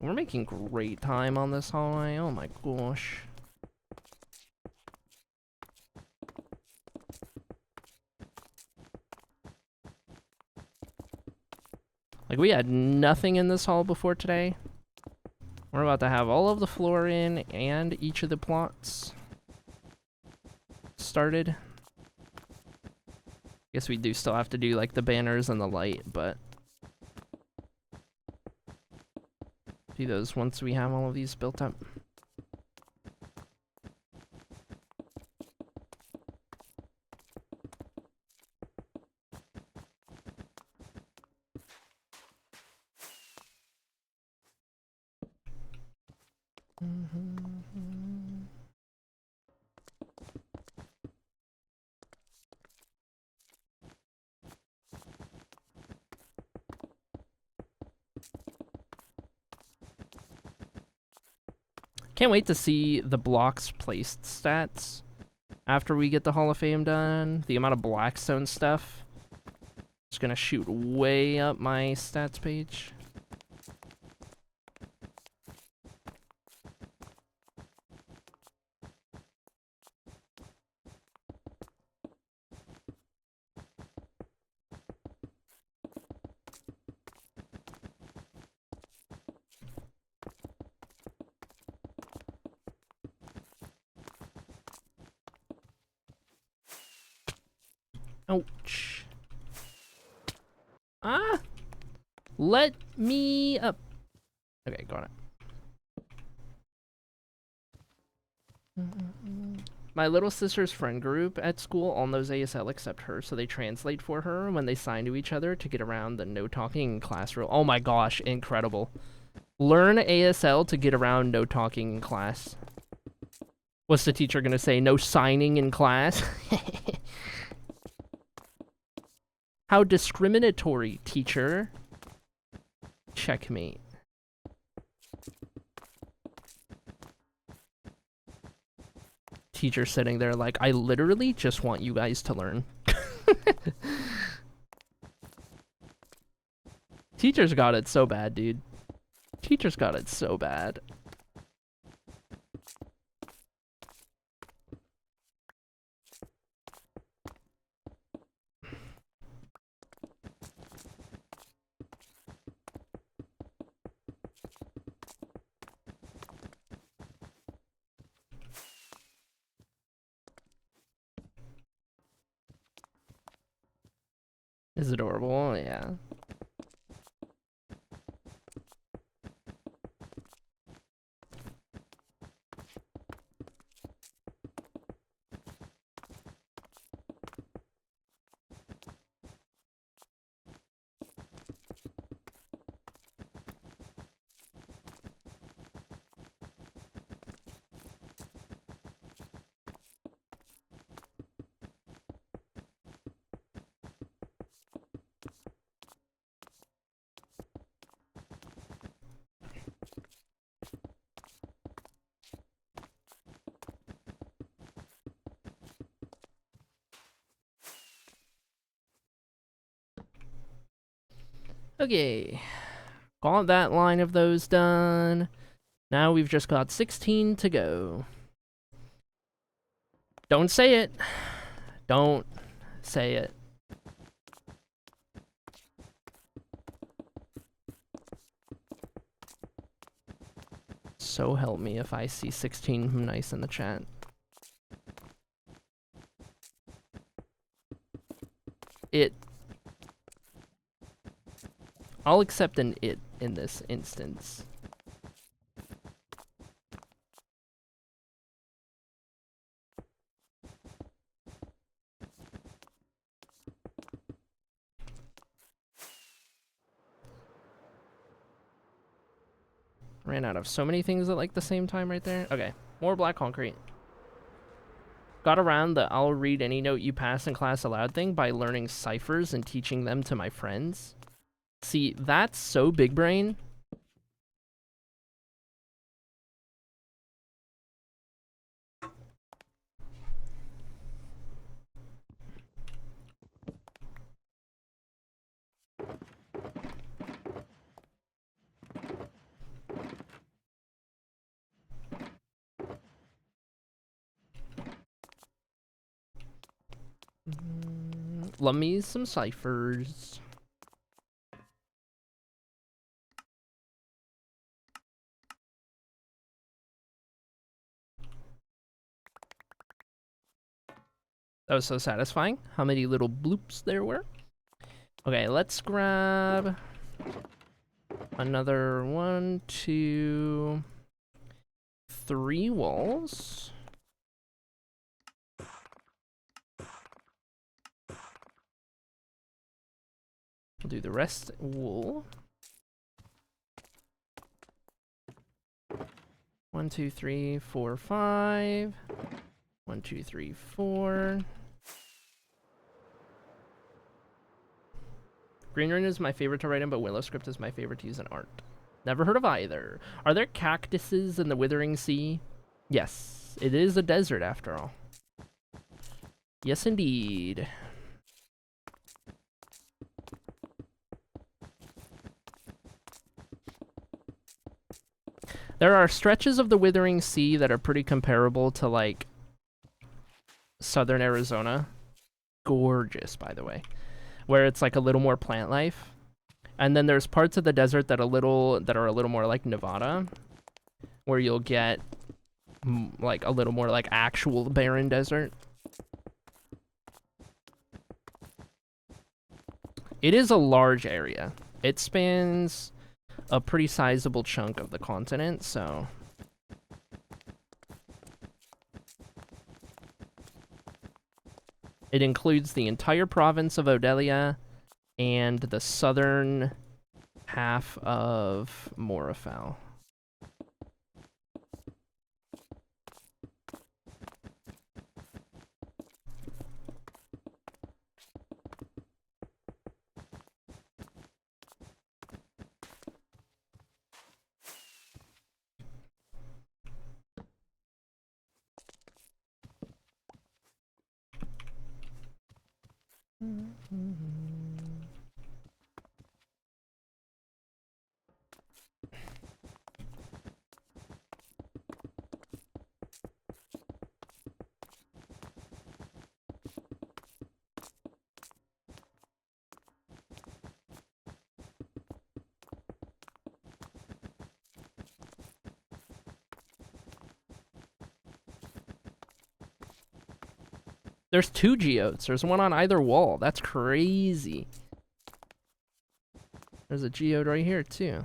We're making great time on this hallway. Oh my gosh. Like, we had nothing in this hall before today. We're about to have all of the floor in and each of the plots started. Guess we do still have to do, like, the banners and the light, but... do those once we have all of these built up. Can't wait to see the blocks placed stats after we get the Hall of Fame done. The amount of Blackstone stuff. It's gonna shoot way up my stats page. Ouch. Ah! Let me up. Okay, got it. My little sister's friend group at school all knows ASL except her, so they translate for her when they sign to each other to get around the no talking in class rule. Oh my gosh, incredible. Learn ASL to get around no talking in class. What's the teacher gonna say? No signing in class? How discriminatory, teacher. Checkmate. Teacher sitting there like, I literally just want you guys to learn. Teachers got it so bad, dude. Teachers got it so bad. Is adorable, yeah. Okay, got that line of those done. Now we've just got 16 to go. Don't say it. Don't say it. So help me if I see 16 nice in the chat. I'll accept an it in this instance. Ran out of so many things at like the same time right there. Okay, more black concrete. Got around the I'll read any note you pass in class aloud thing by learning ciphers and teaching them to my friends. See, that's so big brain. Love me some ciphers. That was so satisfying. How many little bloops there were. Okay, let's grab another 1, 2, 3 walls. We'll do the rest wool. 1, 2, 3, 4, 5. 1, 2, 3, 4. Green Rune is my favorite to write in, but Willow Script is my favorite to use in art. Never heard of either. Are there cactuses in the Withering Sea? Yes, it is a desert after all. Yes, indeed. There are stretches of the Withering Sea that are pretty comparable to, like, southern Arizona. Gorgeous, by the way. Where it's, like, a little more plant life. And then there's parts of the desert that are a little more like Nevada, where you'll get, like, a little more like actual barren desert. It is a large area. It spans a pretty sizable chunk of the continent, so... It includes the entire province of Odelia and the southern half of Morafal. There's 2 geodes. There's one on either wall. That's crazy. There's a geode right here, too.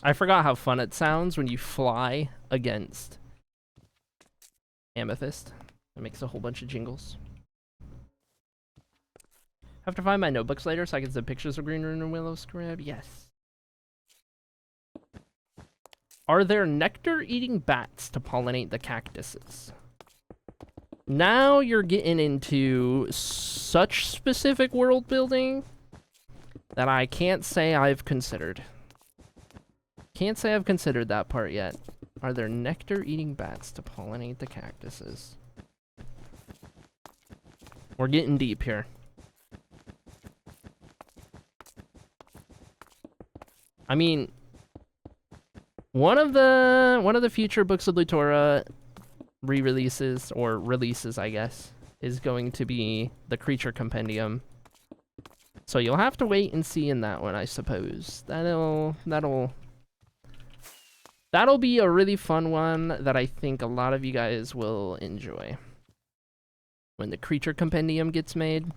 I forgot how fun it sounds when you fly against amethyst. It makes a whole bunch of jingles. Have to find my notebooks later so I can send pictures of green rune and willow scrib. Yes. Are there nectar-eating bats to pollinate the cactuses? Now you're getting into such specific world building that I can't say I've considered. Can't say I've considered that part yet. Are there nectar-eating bats to pollinate the cactuses? We're getting deep here. I mean, one of the future Books of Lutora re-releases, or releases, I guess, is going to be the Creature Compendium. So you'll have to wait and see in that one, I suppose. That'll be a really fun one that I think a lot of you guys will enjoy. When the Creature Compendium gets made.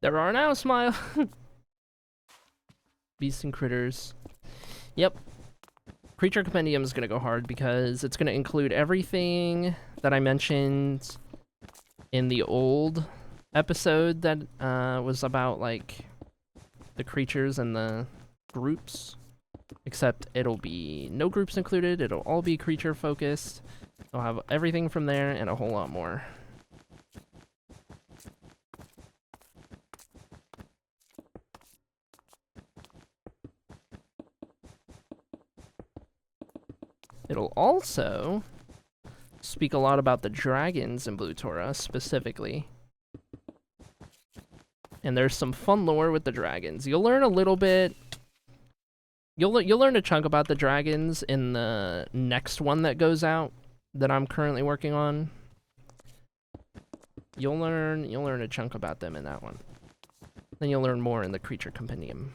There are now, smile. Beasts and critters. Yep. Creature Compendium is going to go hard because it's going to include everything that I mentioned in the old episode that was about, like, the creatures and the groups. Except it'll be no groups included. It'll all be creature focused. It'll have everything from there and a whole lot more. It'll also speak a lot about the dragons in Blutora, specifically. And there's some fun lore with the dragons. You'll learn a little bit. You'll learn a chunk about the dragons in the next one that goes out that I'm currently working on. You'll learn a chunk about them in that one. Then you'll learn more in the creature compendium.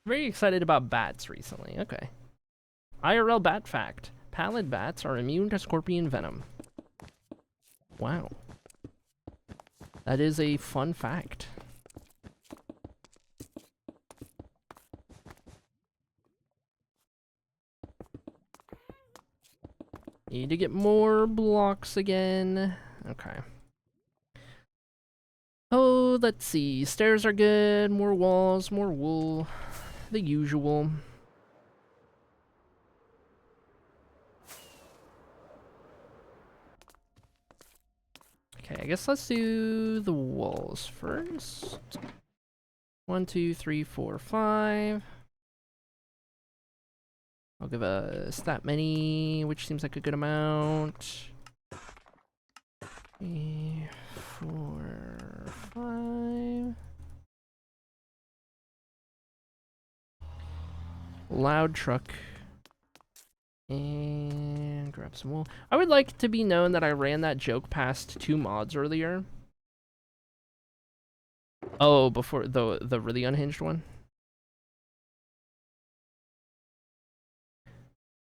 Very excited about bats recently. Okay. IRL bat fact. Pallid bats are immune to scorpion venom. Wow. That is a fun fact. Need to get more blocks again. Okay. Oh, let's see. Stairs are good. More walls, more wool. The usual. Okay, I guess let's do the walls first. 1, 2, 3, 4, 5. I'll give us that many, which seems like a good amount. 3, 4, 5. Loud truck. And grab some wool. I would like to be known that I ran that joke past 2 mods earlier. Oh, before the really unhinged one.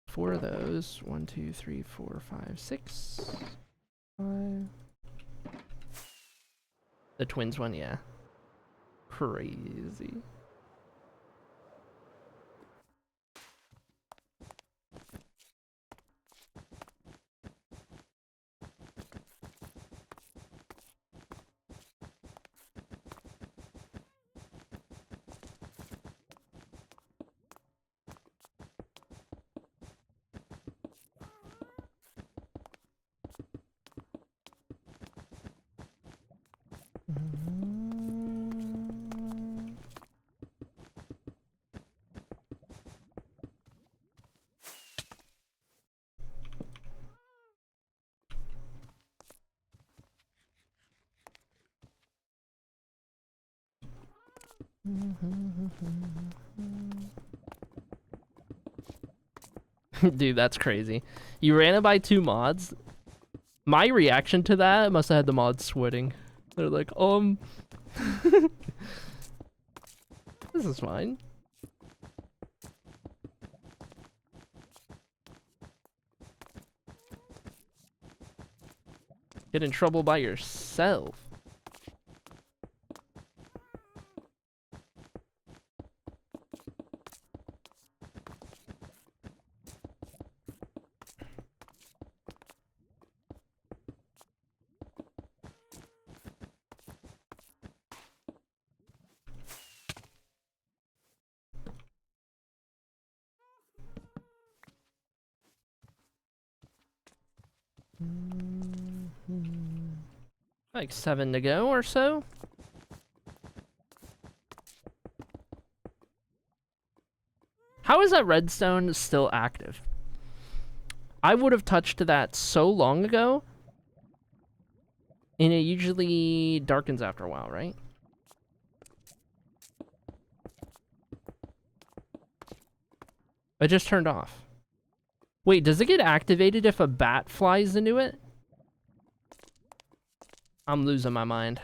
4 of those. 1, 2, 3, 4, 5, 6, 5. The twins one, yeah. Crazy. Dude, that's crazy. You ran it by 2 mods. My reaction to that must have had the mods sweating. They're like, this is fine. Get in trouble by yourself. Like 7 to go or so. How is that redstone still active? I would have touched that so long ago. And it usually darkens after a while, right? It just turned off. Wait, does it get activated if a bat flies into it? I'm losing my mind.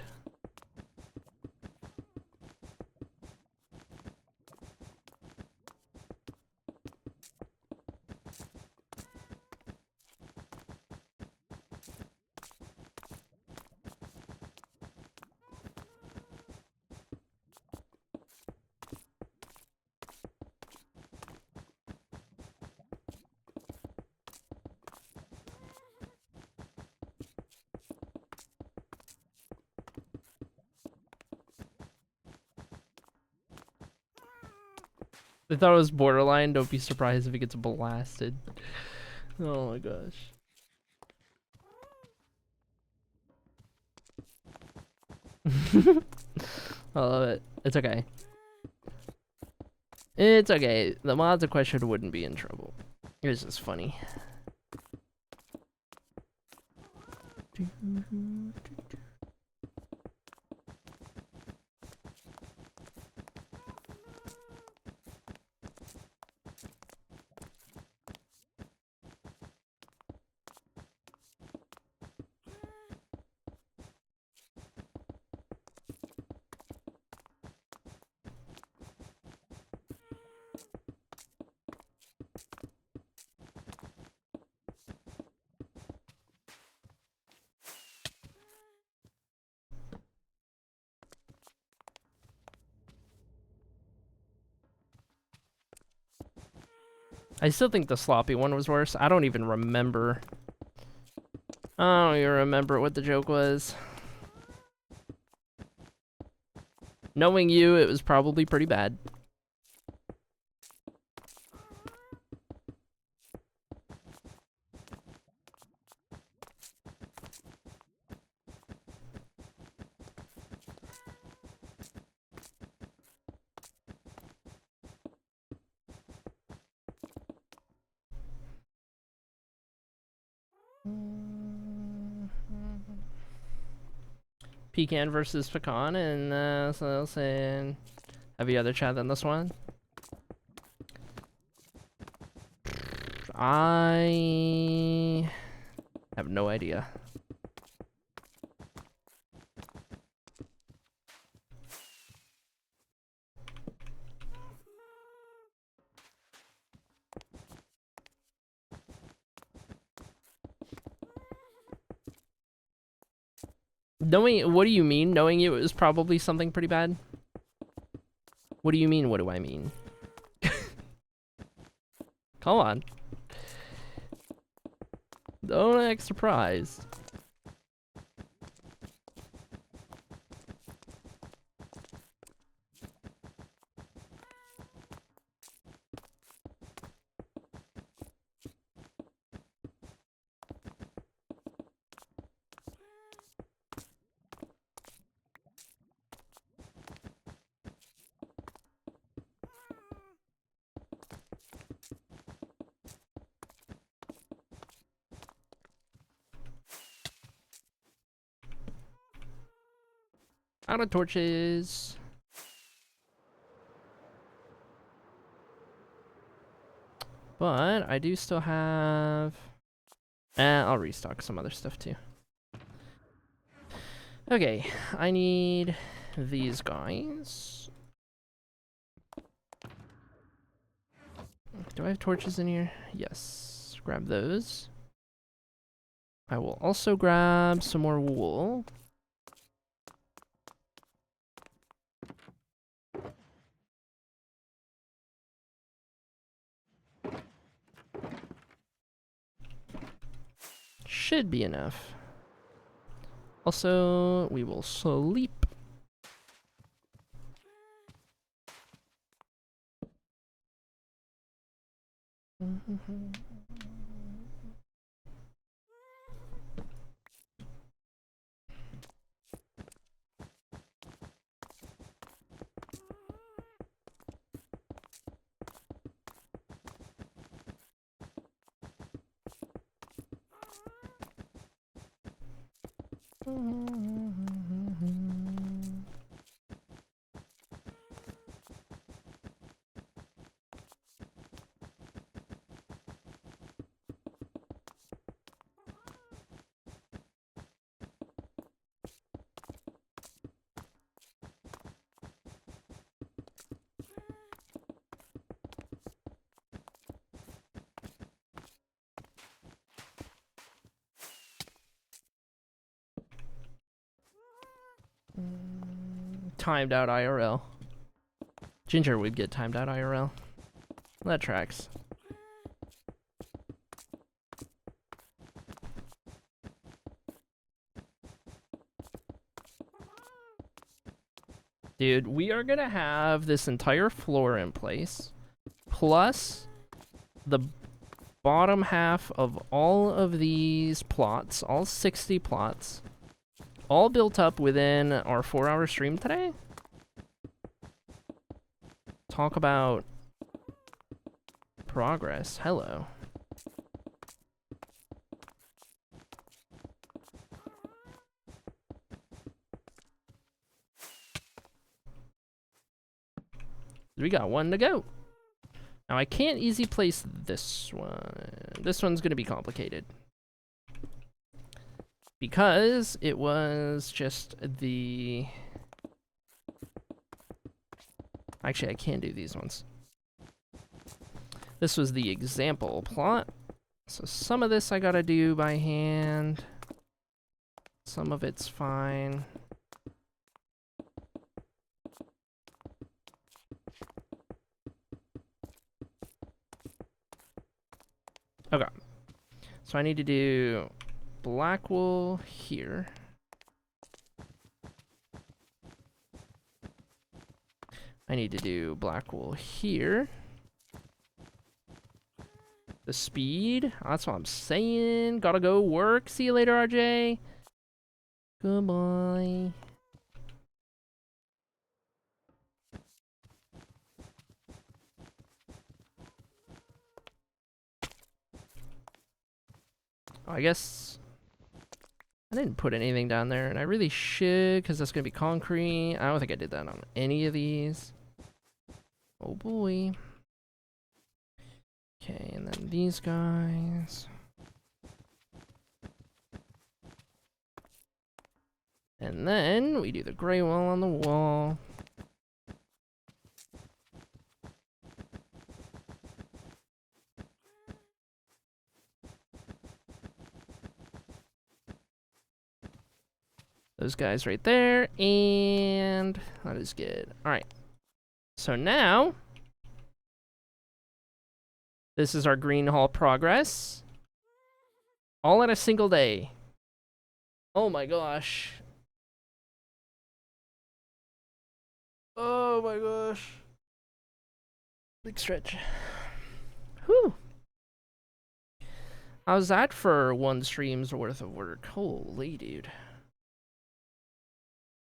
They thought it was borderline. Don't be surprised if it gets blasted. Oh my gosh. I love it. It's okay. It's okay. The mods in question wouldn't be in trouble. It's just funny. I still think the sloppy one was worse. I don't even remember. I don't even remember what the joke was. Knowing you, it was probably pretty bad. Pecan versus pecan, and so I'll say, have you other chat than this one? I have no idea. Knowing, what do you mean? Knowing it was probably something pretty bad? What do you mean, what do I mean? Come on. Don't act surprised. Out of torches. But I do still have... I'll restock some other stuff too. Okay, I need these guys. Do I have torches in here? Yes. Grab those. I will also grab some more wool. Should be enough. Also, we will sleep. Timed out IRL. Ginger would get timed out IRL. That tracks. Dude, we are gonna have this entire floor in place plus the bottom half of all of these plots, all 60 plots, all built up within our 4-hour stream today. Talk about progress. Hello. We got one to go. Now I can't easy place this one. This one's gonna be complicated. Because it was just the... Actually, I can do these ones. This was the example plot. So some of this I gotta do by hand. Some of it's fine. Okay. So I need to do black wool here. I need to do black wool here. The speed. That's what I'm saying. Gotta go work. See you later, RJ. Goodbye. Oh, I guess I didn't put anything down there, and I really should, because that's going to be concrete. I don't think I did that on any of these. Oh boy. Okay, and then these guys. And then we do the gray wall on the wall. Those guys right there, and that is good. All right. So now, this is our green hall progress. All in a single day. Oh my gosh. Oh my gosh. Big stretch. Whew. How's that for one stream's worth of work? Holy dude.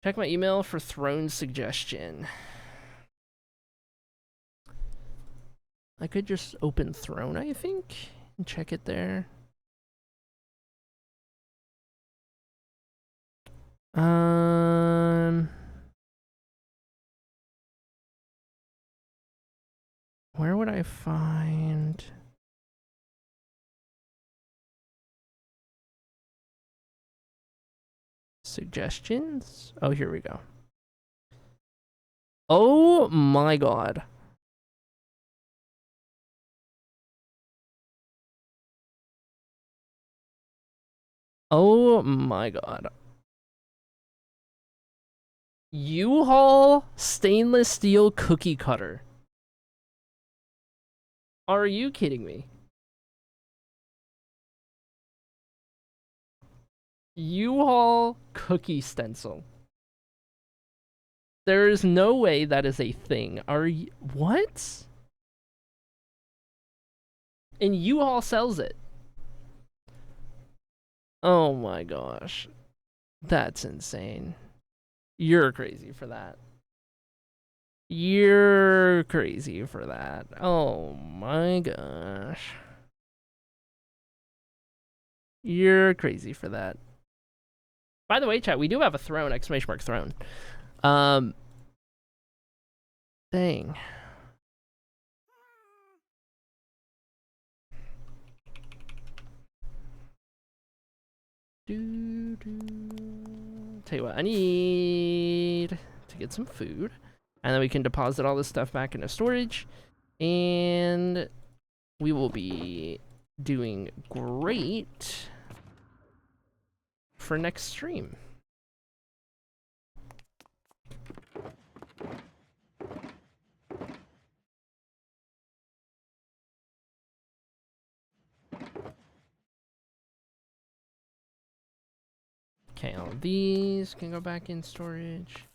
Check my email for throne suggestion. I could just open throne, I think, and check it there. Where would I find... suggestions? Oh, here we go. Oh my god. Oh my god. U-Haul stainless steel cookie cutter. Are you kidding me? U-Haul cookie stencil. There is no way that is a thing. Are you... What? And U-Haul sells it. Oh my gosh. That's insane. You're crazy for that. You're crazy for that. Oh my gosh. You're crazy for that. By the way, chat, we do have a throne, exclamation mark throne. Dang. Tell you what, I need to get some food, and then we can deposit all this stuff back into storage, and we will be doing great for next stream. Okay, all of these can go back in storage.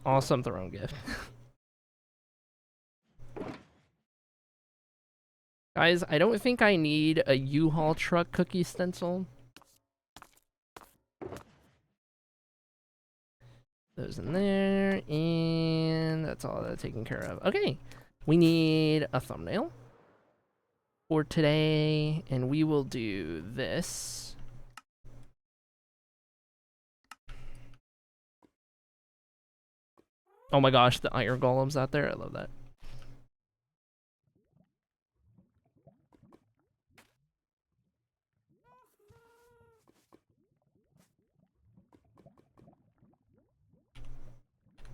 Awesome throne gift. Guys, I don't think I need a U-Haul truck cookie stencil. Those in there, and that's all that's taken care of. Okay, we need a thumbnail for today, and we will do this. Oh my gosh, the iron golems out there, I love that.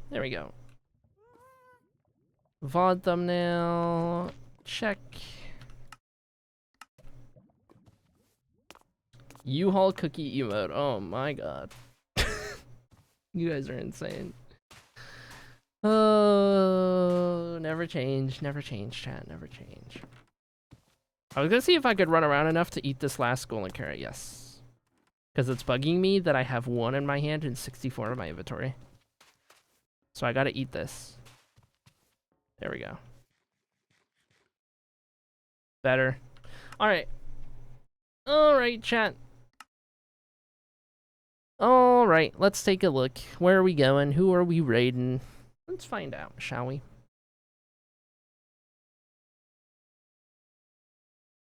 There we go. VOD thumbnail, check. U-Haul cookie emote, oh my god. You guys are insane. Oh, never change, chat, never change. I was gonna see if I could run around enough to eat this last golden carrot, yes. Because it's bugging me that I have 1 in my hand and 64 in my inventory. So I gotta eat this. There we go. Better. Alright. Alright, chat. Alright, let's take a look. Where are we going? Who are we raiding? Let's find out, shall we?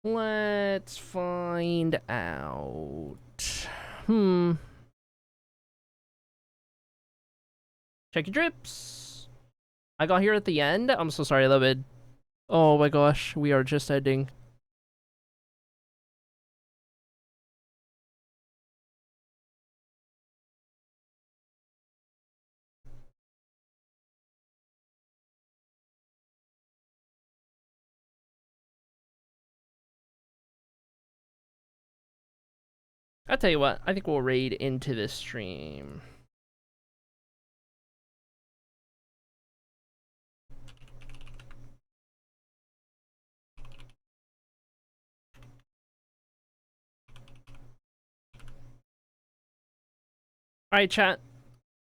Let's find out. Check your drips. I got here at the end. I'm so sorry, Lubid. Oh my gosh, we are just ending. I'll tell you what, I think we'll raid into this stream. Alright, chat.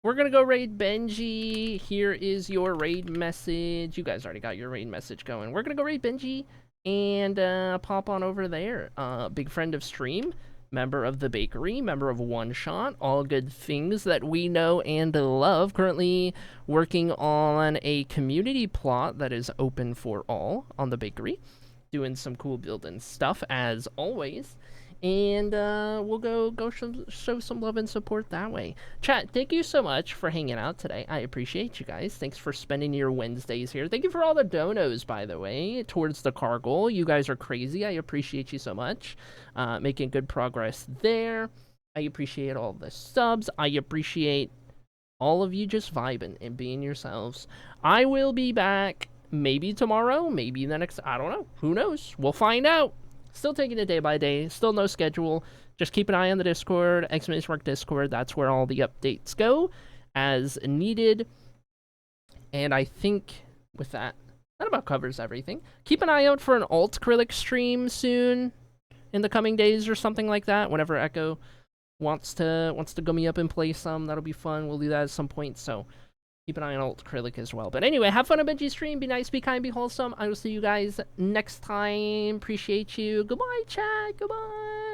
We're gonna go raid Benji. Here is your raid message. You guys already got your raid message going. We're gonna go raid Benji and pop on over there. Big friend of stream, member of the bakery, member of One Shot, all good things that we know and love. Currently working on a community plot that is open for all on the bakery. Doing some cool building stuff as always. And we'll go show some love and support that way. Chat, thank you so much for hanging out today. I appreciate you guys. Thanks for spending your Wednesdays here. Thank you for all the donos, by the way, towards the car goal. You guys are crazy. I appreciate you so much. Making good progress there. I appreciate all the subs. I appreciate all of you just vibing and being yourselves. I will be back maybe tomorrow, maybe the next, I don't know. Who knows? We'll find out. Still taking it day by day, still no schedule. Just keep an eye on the Discord, !Work Discord. That's where all the updates go as needed. And I think with that, that about covers everything. Keep an eye out for an alt acrylic stream soon in the coming days or something like that. Whenever Echo wants to go me up and play some, that'll be fun. We'll do that at some point. So keep an eye on alt acrylic as well. But anyway, have fun on Benji's stream. Be nice, be kind, be wholesome. I will see you guys next time. Appreciate you. Goodbye, chat. Goodbye.